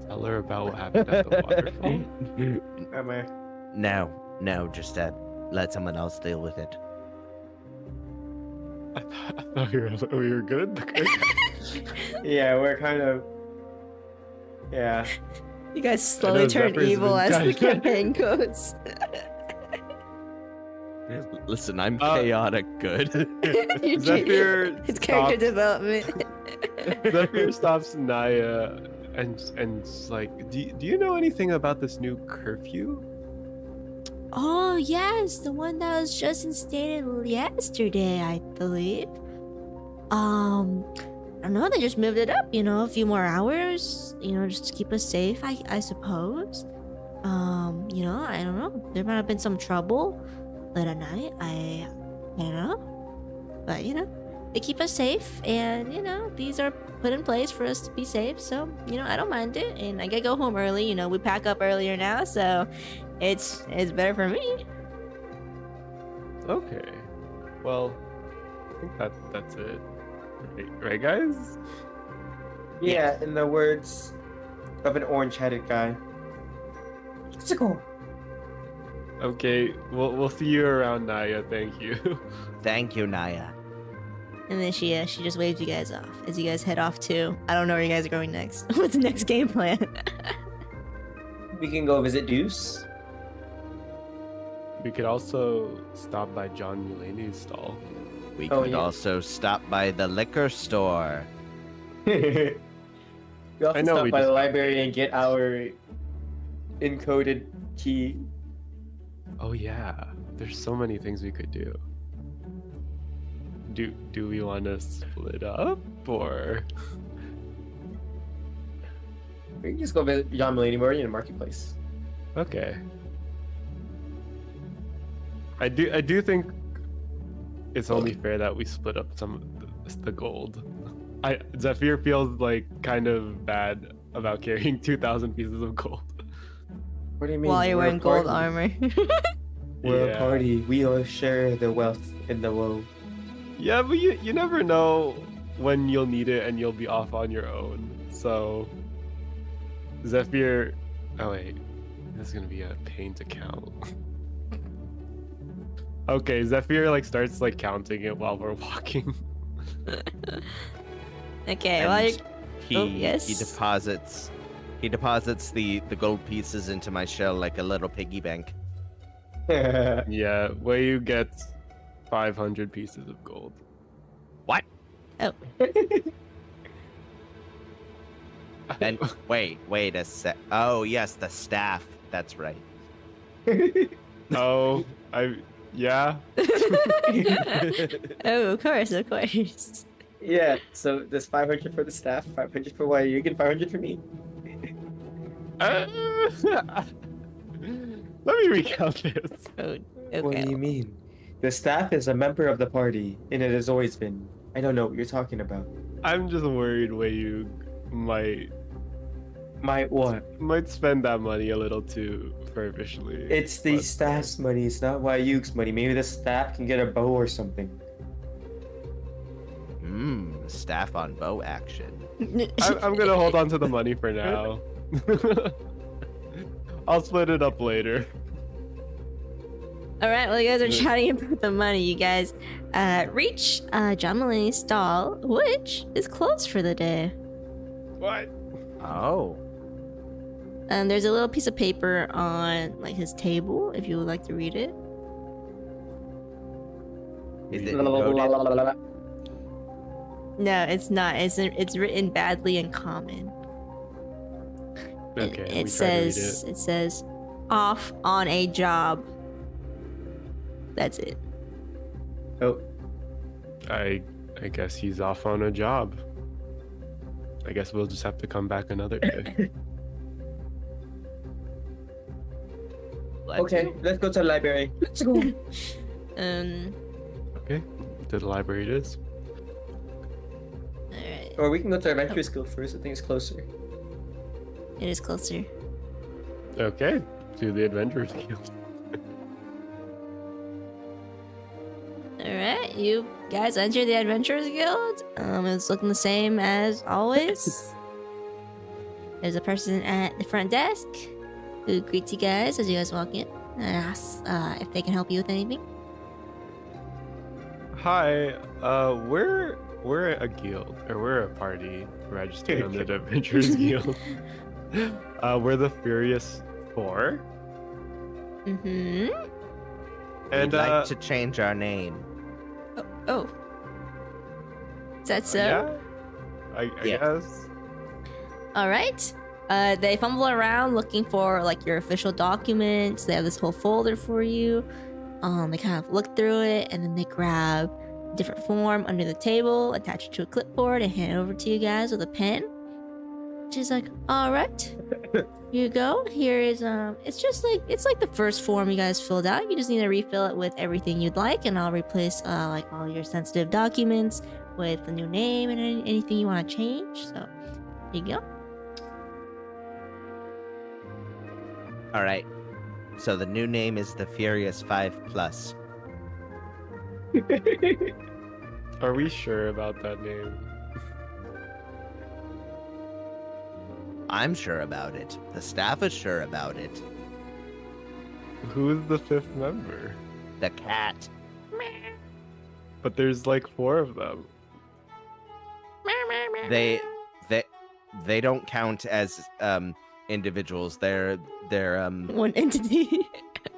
tell her about what happened at the waterfall? Am I? No, just let someone else deal with it. I thought we were good. Yeah, we're kind of. Yeah. You guys I slowly know turn Zephyr's evil been as the kind- campaign goes. Listen, I'm Uh, chaotic good. Zephyr It's character stops, development. Zephyr stops Naya and is like, do you know anything about this new curfew? Oh yes, the one that was just instated yesterday, I believe. I don't know, they just moved it up, you know, a few more hours, you know, just to keep us safe, I suppose. You know, I don't know. There might have been some trouble late at night. I don't know. But you know, they keep us safe, and you know, these are put in place for us to be safe, so you know, I don't mind it. And I gotta go home early, you know, we pack up earlier now, so it's better for me. Okay. Well, I think that's it. Right, guys? Yeah, in the words of an orange-headed guy. Let's go. Okay, we'll see you around, Naya. Thank you. Thank you, Naya. And then she just waves you guys off as you guys head off to, I don't know where you guys are going next. What's the next game plan? We can go visit Deuce. We could also stop by John Mulaney's stall. We Oh, could yeah. also stop by the liquor store. We also I know, stop we by the just- library and get our encoded key. Oh yeah, there's so many things we could do. Do we want to split up or? We can just go visit John Mulaney. We're already in the marketplace. Okay. I do think it's only fair that we split up some of the gold. Zephyr feels like kind of bad about carrying 2,000 pieces of gold. What do you mean? While you're We're a wearing gold party. armor. We're Yeah. a party. We all share the wealth and the woe. Yeah, but you never know when you'll need it and you'll be off on your own. So Zephyr, oh wait, this is gonna be a pain to count. Okay, Zephyr like starts like counting it while we're walking. Okay, well, And he Oh, yes. he deposits the gold pieces into my shell like a little piggy bank. Yeah, where you get 500 pieces of gold. And wait a sec. Oh yes, the staff. That's right. Oh, yeah. oh, of course. Yeah, so there's 500 for the staff, 500 for why you get 500 for me. Let me recount this. Oh, What do okay. you mean? The staff is a member of the party, and it has always been. I don't know what you're talking about. I'm just worried where you might My what? Might spend that money a little too fervishly. It's the but- staff's money. It's not Wayu's money. Maybe the staff can get a bow or something. Staff on bow action. I'm gonna hold on to the money for now. I'll split it up later. All right, well, you guys are chatting about the money. You guys reach John Mulaney's stall, which is closed for the day. What? Oh. There's a little piece of paper on like his table, if you would like to read it. Is it encoded? No, it's not. It's written badly in common. Okay. It says off on a job. That's it. Oh, I guess he's off on a job. I guess we'll just have to come back another day. okay. Let's go to the library. Let's go. Okay. To the library it is. Alright. Or we can go to Adventurers Guild first. I think it's closer. It is closer. Okay. To the Adventurers Guild. Alright, you guys enter the Adventurers Guild. It's looking the same as always. There's a person at the front desk who greets you guys as you guys walk in and asks if they can help you with anything. Hi. We're a guild, or we're a party registered on the Adventurers Guild. We're the Furious Four. Mm-hmm. And We'd like to change our name. Oh. Is that so? yeah, I Yeah. guess. All right. They fumble around looking for like your official documents. They have this whole folder for you. They kind of look through it and then they grab a different form under the table, attach it to a clipboard, and hand it over to you guys with a pen. She's like, "All right, here you go. Here is it's like the first form you guys filled out. You just need to refill it with everything you'd like, and I'll replace like all your sensitive documents with the new name and anything you want to change. So here you go." All right. So the new name is the Furious 5+. Are we sure about that name? I'm sure about it. The staff is sure about it. Who's the fifth member? The cat. But there's like 4 of them. They don't count as individuals. They're One entity.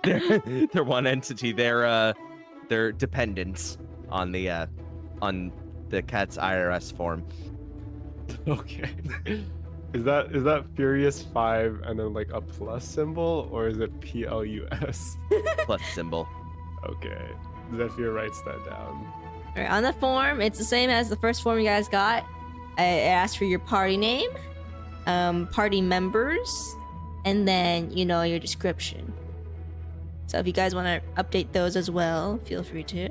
they're one entity. They're dependents on the cat's IRS form. Okay. Is that Furious 5 and then like a plus symbol, or is it PLUS? Plus symbol. Okay. Zephyr writes that down. Alright, on the form, it's the same as the first form you guys got. It asks for your party name, party members, and then, your description. So if you guys want to update those as well, feel free to.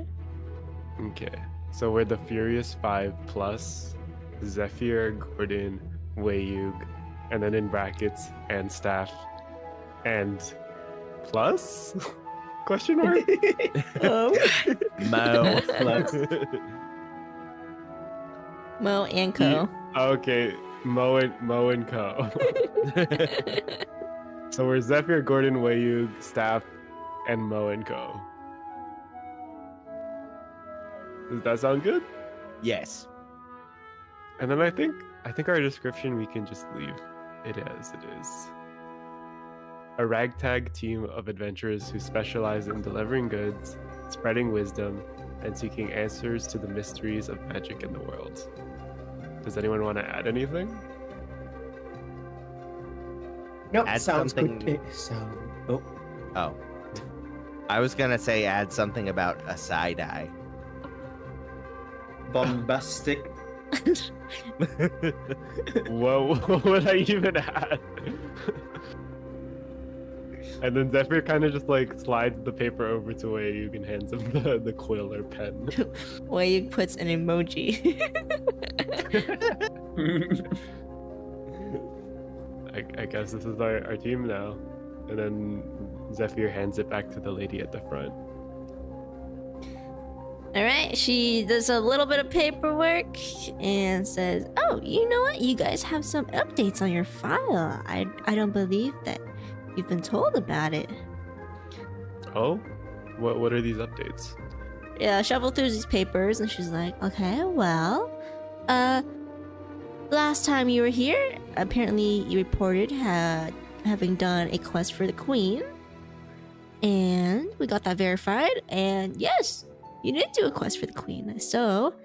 Okay. So we're the Furious 5 plus Zephyr, Gordon, Wayug, and then in brackets, and staff, and plus? Question mark? Oh. Mo. Mo and Co. Okay, Mo and Co. So we're Zephyr, Gordon, Wayug, staff, and Mo and Co. Does that sound good? Yes. And then I think our description we can just leave it as it is. A ragtag team of adventurers who specialize in delivering goods, spreading wisdom, and seeking answers to the mysteries of magic in the world. Does anyone want to add anything? Nope, Add sounds something- good. Oh, Oh. I was gonna say add something about a side eye. bombastic. What would I even add? And then Zephyr kind of just like slides the paper over to Wayug and hands him the quill or pen. Wayug puts an emoji. I guess this is our team now. And then Zephyr hands it back to the lady at the front. Alright, she does a little bit of paperwork and says, oh, you know what? You guys have some updates on your file. I don't believe that you've been told about it. Oh? What are these updates? Yeah, shuffle through these papers and she's like, okay, well, last time you were here, apparently you reported having done a quest for the queen. And we got that verified, and yes, you did do a quest for the queen. So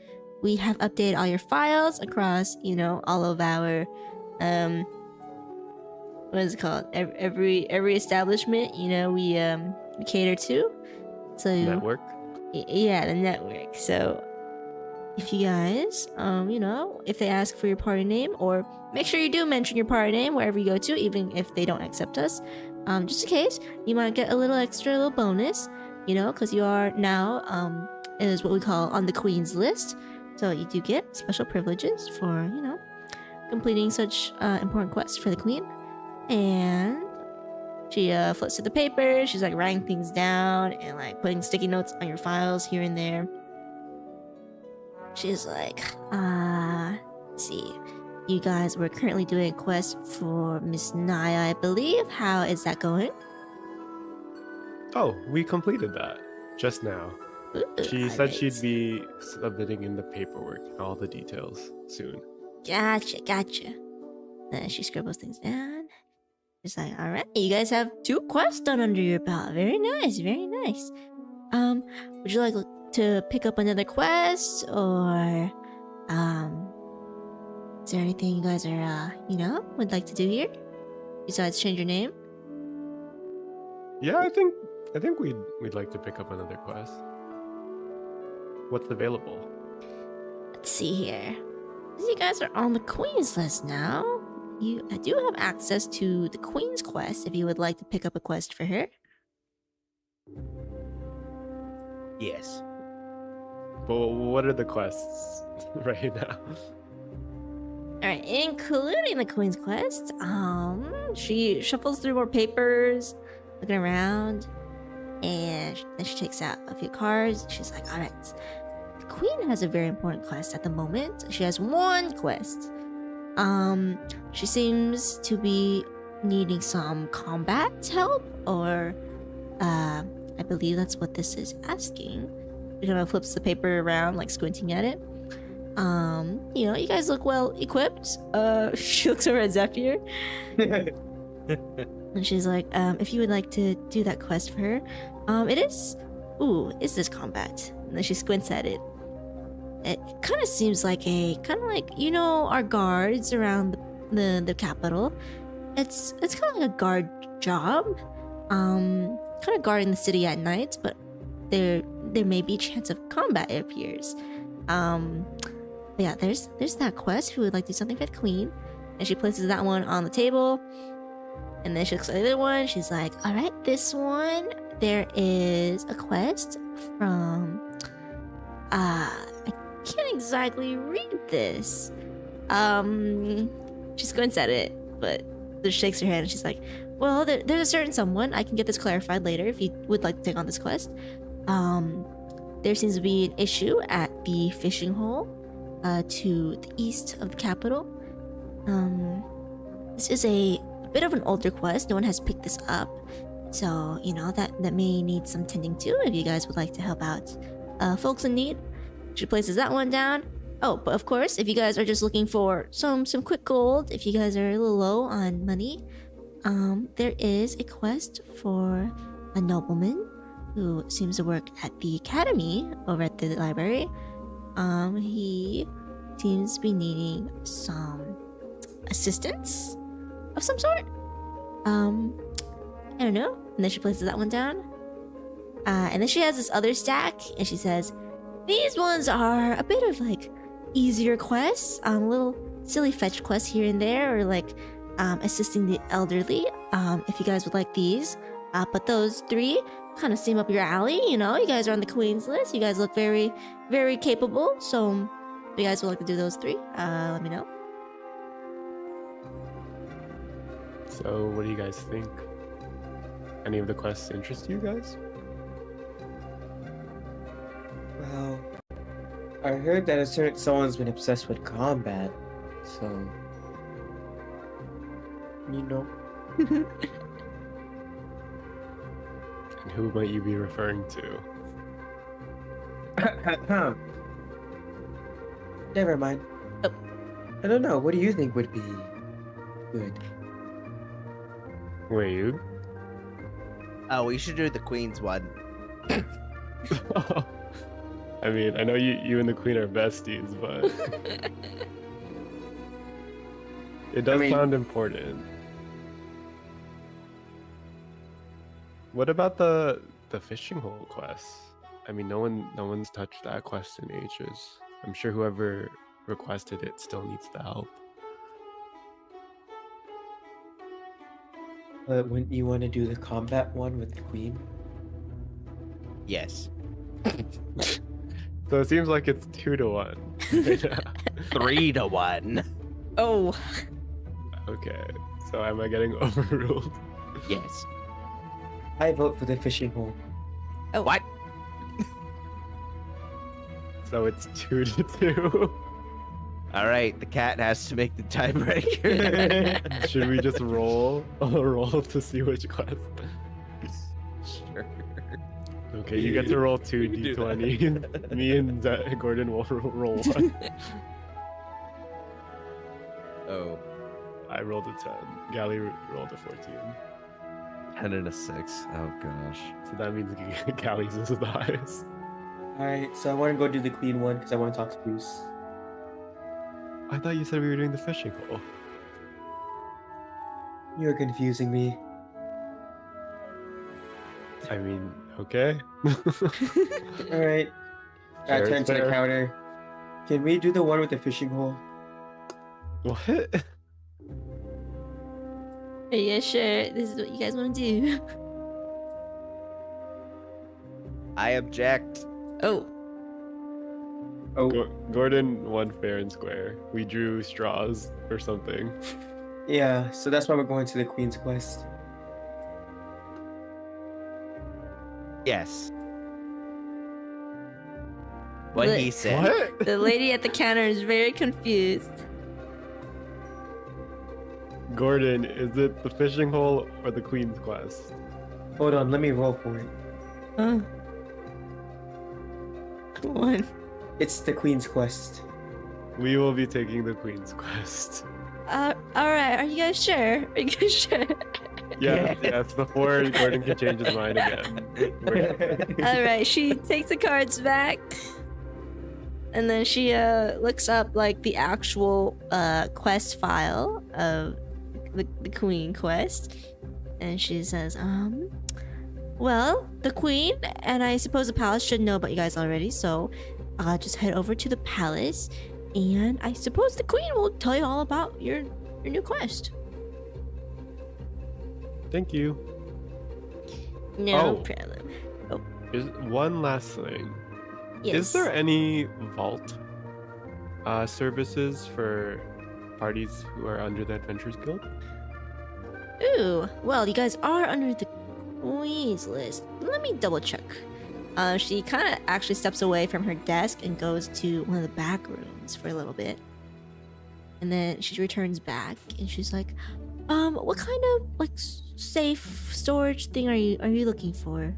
we have updated all your files across, you know, all of our what is it called? Every establishment, you know, we cater to. So Network? Yeah, the network. So if you guys, you know, if they ask for your party name, or make sure you do mention your party name wherever you go to, even if they don't accept us, just in case, you might get a little extra little bonus, you know, because you are now, is what we call on the Queen's list. So you do get special privileges for, you know, completing such important quests for the Queen. And she flips to the paper, she's like writing things down and like putting sticky notes on your files here and there. She's like, let's see. You guys were currently doing a quest for Miss Naya, I believe. How is that going? Oh, we completed that just now. Ooh, She said she'd alright. be submitting in the paperwork and all the details soon. Gotcha. Then she scribbles things down. She's like, alright, you guys have 2 quests done under your belt. Very nice. Would you like to pick up another quest, or is there anything you guys are you know, would like to do here besides change your name? Yeah, I think we'd like to pick up another quest. What's available? Let's see here. Since you guys are on the Queen's list now, you do have access to the Queen's quest if you would like to pick up a quest for her. Yes. But what are the quests right now? Alright, including the Queen's quest, she shuffles through more papers, looking around, and then she takes out a few cards. She's like, alright, the Queen has a very important quest at the moment. She has 1 quest. She seems to be needing some combat help, or I believe that's what this is asking. She kind of flips the paper around, like squinting at it. You know, you guys look well equipped. She looks over at Zephyr, and she's like, if you would like to do that quest for her, is this combat? And then she squints at it. It kind of seems like you know, our guards around the capital. It's kind of like a guard job, kind of guarding the city at night, but there may be a chance of combat, it appears. But yeah, there's that quest. Who would like to do something for the Queen? And she places that one on the table, and then she looks at the other one. She's like, all right, this one, there is a quest from I can't exactly read this. She squints at it, but just shakes her head, and she's like, well, there's a certain someone. I can get this clarified later if you would like to take on this quest. There seems to be an issue at the fishing hole to the east of the capital. This is a bit of an older quest. No one has picked this up, so you know that may need some tending to if you guys would like to help out folks in need. She places that one down. Oh, but of course, if you guys are just looking for some quick gold, if you guys are a little low on money, there is a quest for a nobleman who seems to work at the academy over at the library. He seems to be needing some assistance of some sort. I don't know. And then she places that one down. And then she has this other stack, and she says, these ones are a bit of like easier quests, little silly fetch quests here and there, or like assisting the elderly, if you guys would like these. But those 3 kind of seem up your alley, you know. You guys are on the Queen's list. You guys look very, very capable. So if you guys would like to do those 3, let me know. So, what do you guys think? Any of the quests interest you guys? Well, I heard that a certain someone's been obsessed with combat, so you know. And who might you be referring to? Never mind. Oh. I don't know. What do you think would be good? Wait, you? Oh, we should do the Queen's one. I mean, I know you and the Queen are besties, but it does sound important. What about the fishing hole quest? I mean, no one's touched that quest in ages. I'm sure whoever requested it still needs the help. Wouldn't you want to do the combat one with the queen? Yes. So it seems like it's 2-1. 3-1. Oh. Okay, so am I getting overruled? Yes. I vote for the fishing hole. Oh. What? So it's 2-2. All right, the cat has to make the tiebreaker. Should we just roll to see which quest? Sure. Okay, you get to roll 2 can do d20. Me and Gordon will roll 1. Oh, I rolled a 10. Gally rolled a 14. 10 and a 6. Oh gosh. So that means Gally's is the highest. Alright, so I want to go do the queen one because I want to talk to Bruce. I thought you said we were doing the fishing hole. You're confusing me. I mean, okay. Alright. I Fair turn is to the fair. counter. Can we do the one with the fishing hole? What? Yeah, sure. This is what you guys want to do. I object. Oh. Oh, Gordon won fair and square. We drew straws or something. yeah, so that's why we're going to the queen's quest. yes. What Look. he said. What? The lady at the counter is very confused. Gordon, is it the fishing hole or the Queen's quest? Hold on, let me roll for it. Come on. It's the queen's quest. We will be taking the Queen's quest. Alright, are you guys sure? Are you guys sure? Yeah, yes, before Gordon can change his mind again. Alright, she takes the cards back. And then she looks up like the actual quest file of the Queen quest. And she says, well, the Queen and I suppose the palace should know about you guys already, so just head over to the palace and I suppose the Queen will tell you all about your new quest. Thank you. No Oh. problem. Is one last thing. Yes. Is there any vault services for parties who are under the Adventurers Guild? Ooh, well, you guys are under the Queen's list. Let me double check. She kind of actually steps away from her desk and goes to one of the back rooms for a little bit. And then she returns back and she's like, what kind of like safe storage thing are you looking for?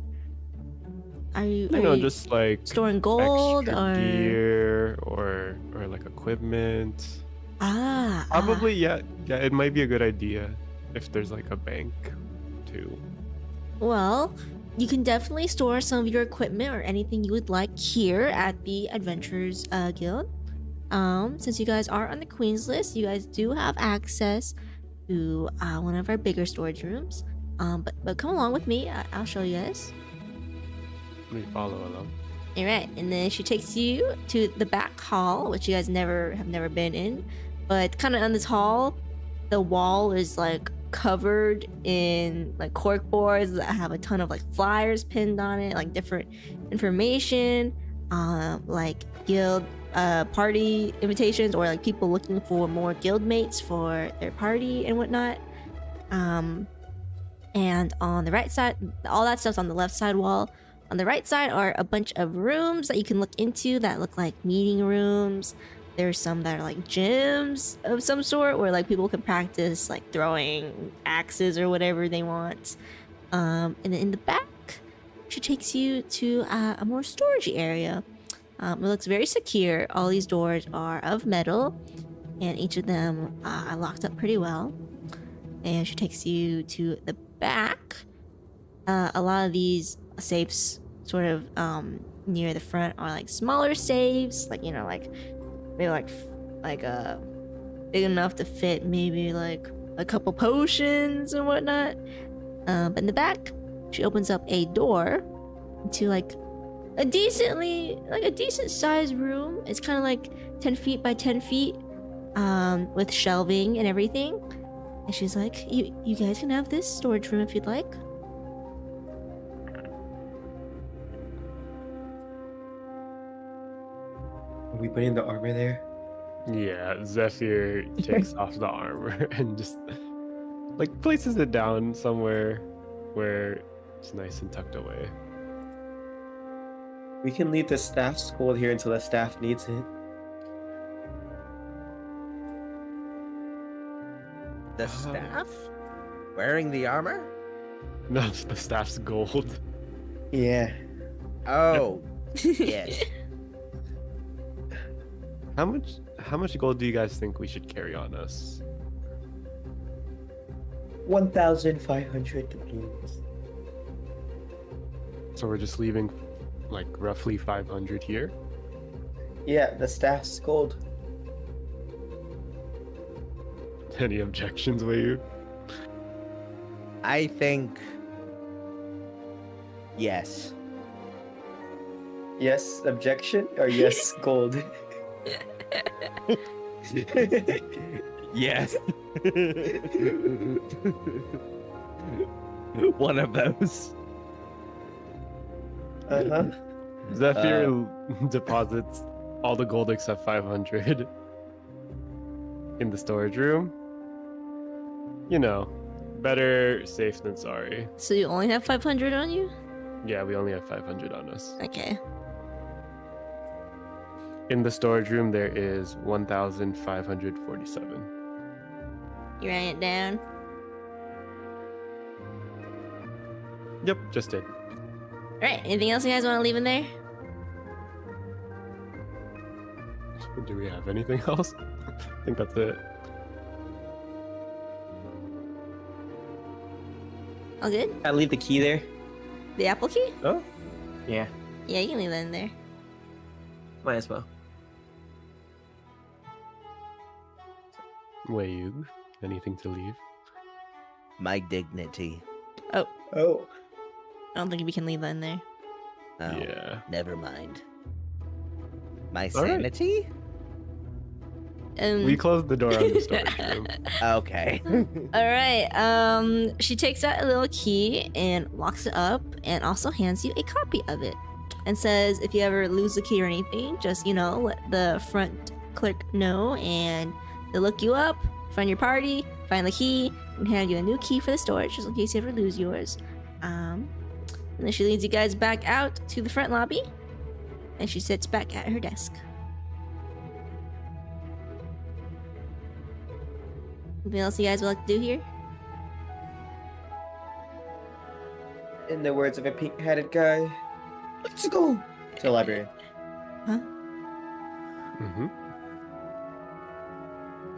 Are you Just like storing gold extra or gear or like equipment. Probably. Yeah, it might be a good idea if there's like a bank too. Well, you can definitely store some of your equipment or anything you would like here at the Adventurers Guild. Since you guys are on the Queen's list, you guys do have access to one of our bigger storage rooms. But come along with me. I'll show you guys. Let me follow along. All right, and then she takes you to the back hall, which you guys have never been in. But kind of on this hall, the wall is like covered in like cork boards that have a ton of like flyers pinned on it, like different information, like guild party invitations or like people looking for more guild mates for their party and whatnot. And on the right side, all that stuff's on the left side wall. On the right side are a bunch of rooms that you can look into that look like meeting rooms. There's some that are like gyms of some sort where like people can practice like throwing axes or whatever they want. And then in the back, she takes you to a more storagey area. It looks very secure. All these doors are of metal, and each of them are locked up pretty well. And she takes you to the back. A lot of these safes sort of near the front are like smaller safes, like, you know, like maybe like big enough to fit maybe like a couple potions and whatnot. But in the back, she opens up a door to like a decent sized room. It's kind of like 10 feet by 10 feet, with shelving and everything. And she's like, you guys can have this storage room if you'd like. Are we putting the armor there? Yeah, Zephyr takes off the armor and just like places it down somewhere where it's nice and tucked away. We can leave the staff school here until the staff needs it. The staff? Wearing the armor? No, the staff's gold. Yeah. Oh, yes. How much gold do you guys think we should carry on us? 1,500 doubloons. So we're just leaving like roughly 500 here? Yeah, the staff's gold. Any objections, Wayu? I think yes. Yes, objection, or yes, gold? Yes. One of those. Uh-huh. Zephyr deposits all the gold except 500 in the storage room. You know, better safe than sorry. So you only have 500 on you? Yeah, we only have 500 on us. Okay. In the storage room, there is 1,547. You writing it down? Yep, just did. Alright, anything else you guys want to leave in there? Do we have anything else? I think that's it. All good? I leave the key there. The apple key? Oh, Yeah, Yeah, you can leave that in there. might as well. Wayu, anything to leave? My dignity. Oh, I don't think we can leave that in there. Oh, Yeah. never mind. My All right. sanity? We closed the door on the storage room. Okay. Alright, she takes out a little key and locks it up and also hands you a copy of it. And says if you ever lose the key or anything, just, you know, let the front clerk know and they'll look you up, find your party, find the key, and hand you a new key for the storage just in case you ever lose yours. And then she leads you guys back out to the front lobby and she sits back at her desk. Anything else you guys would like to do here? in the words of a pink-headed guy, let's go to the library. Mm-hmm.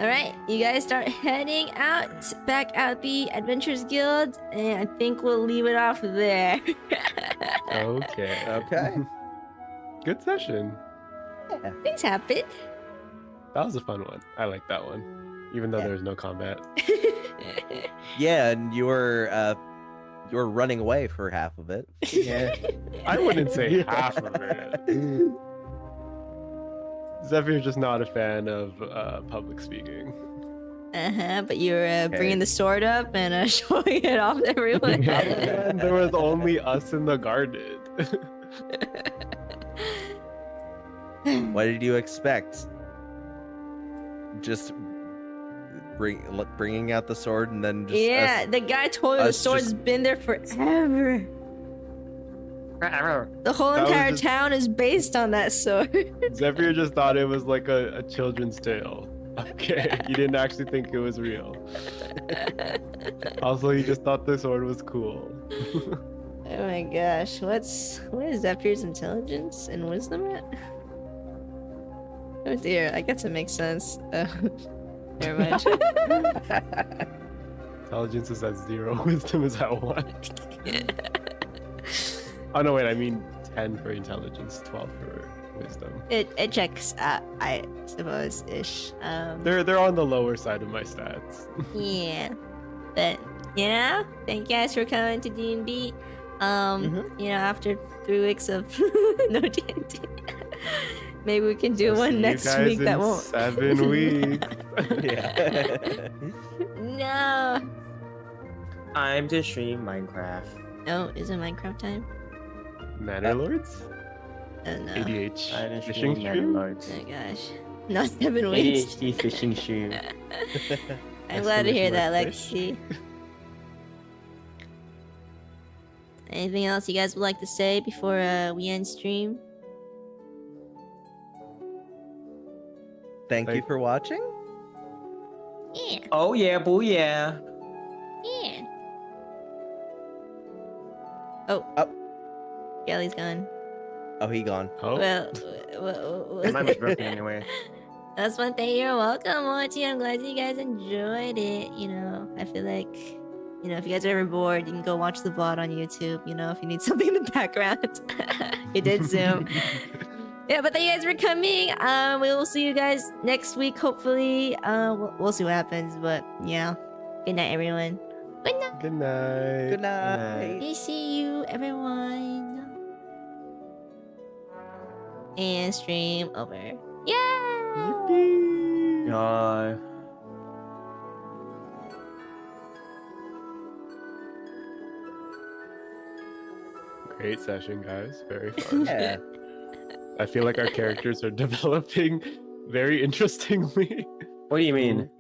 Alright, you guys start heading out, back out the Adventurers Guild, and I think we'll leave it off there. Okay. Okay. Good session. Things happen. That was a fun one. I like that one. Even though there was no combat. Yeah, and you were running away for half of it. Yeah. I wouldn't say half of it. Zephyr's just not a fan of public speaking. But you're bringing the sword up and showing it off to everyone. And there was only us in the garden. What did you expect? Just bringing out the sword and then just Yeah, us- the guy told me the us sword's just- been there forever. The whole That was entire just- town is based on that sword. Zephyr just thought it was like a children's tale. Okay, he didn't actually think it was real. Also, he just thought the sword was cool. Oh my gosh, what is Zephyr's intelligence and wisdom at? Oh dear, I guess it makes sense. Never mind. Intelligence is at 0, wisdom is at 1. Oh no, wait, I mean 10 for intelligence, 12 for wisdom. It checks, I suppose, ish. They're on the lower side of my stats. Yeah, but you know, thank you guys for coming to D&B. You know, after 3 weeks of no D&D, maybe we can do I'll see one you next guys week that in won't. 7 weeks. Yeah. No. Time to stream Minecraft. Oh, is it Minecraft time? Manor Lords? Oh no. ADH Time to fishing stream stream? Lords. Oh gosh. Not 7 weeks. ADHD fishing stream. I'm glad to hear that, Exclamation Lexi. Anything else you guys would like to say before we end stream? Thank you for watching. Yeah, Oh yeah, booyah. yeah. Oh. Kelly's gone. Oh, he gone. Oh, Well, Mine was broken anyway. that's one thing. You're welcome, Monty. I'm glad you guys enjoyed it. You know, I feel like, you know, if you guys are ever bored, you can go watch the VOD on YouTube. You know, if you need something in the background. It did zoom. Yeah, but thank you guys for coming. We will see you guys next week, hopefully. We'll see what happens, but yeah. Good night, everyone. Good night. good night. Good night. We see you, everyone. And stream over. Yeah. Yippee! Great session, guys. Very fun. Yeah. I feel like our characters are developing very interestingly. What do you mean?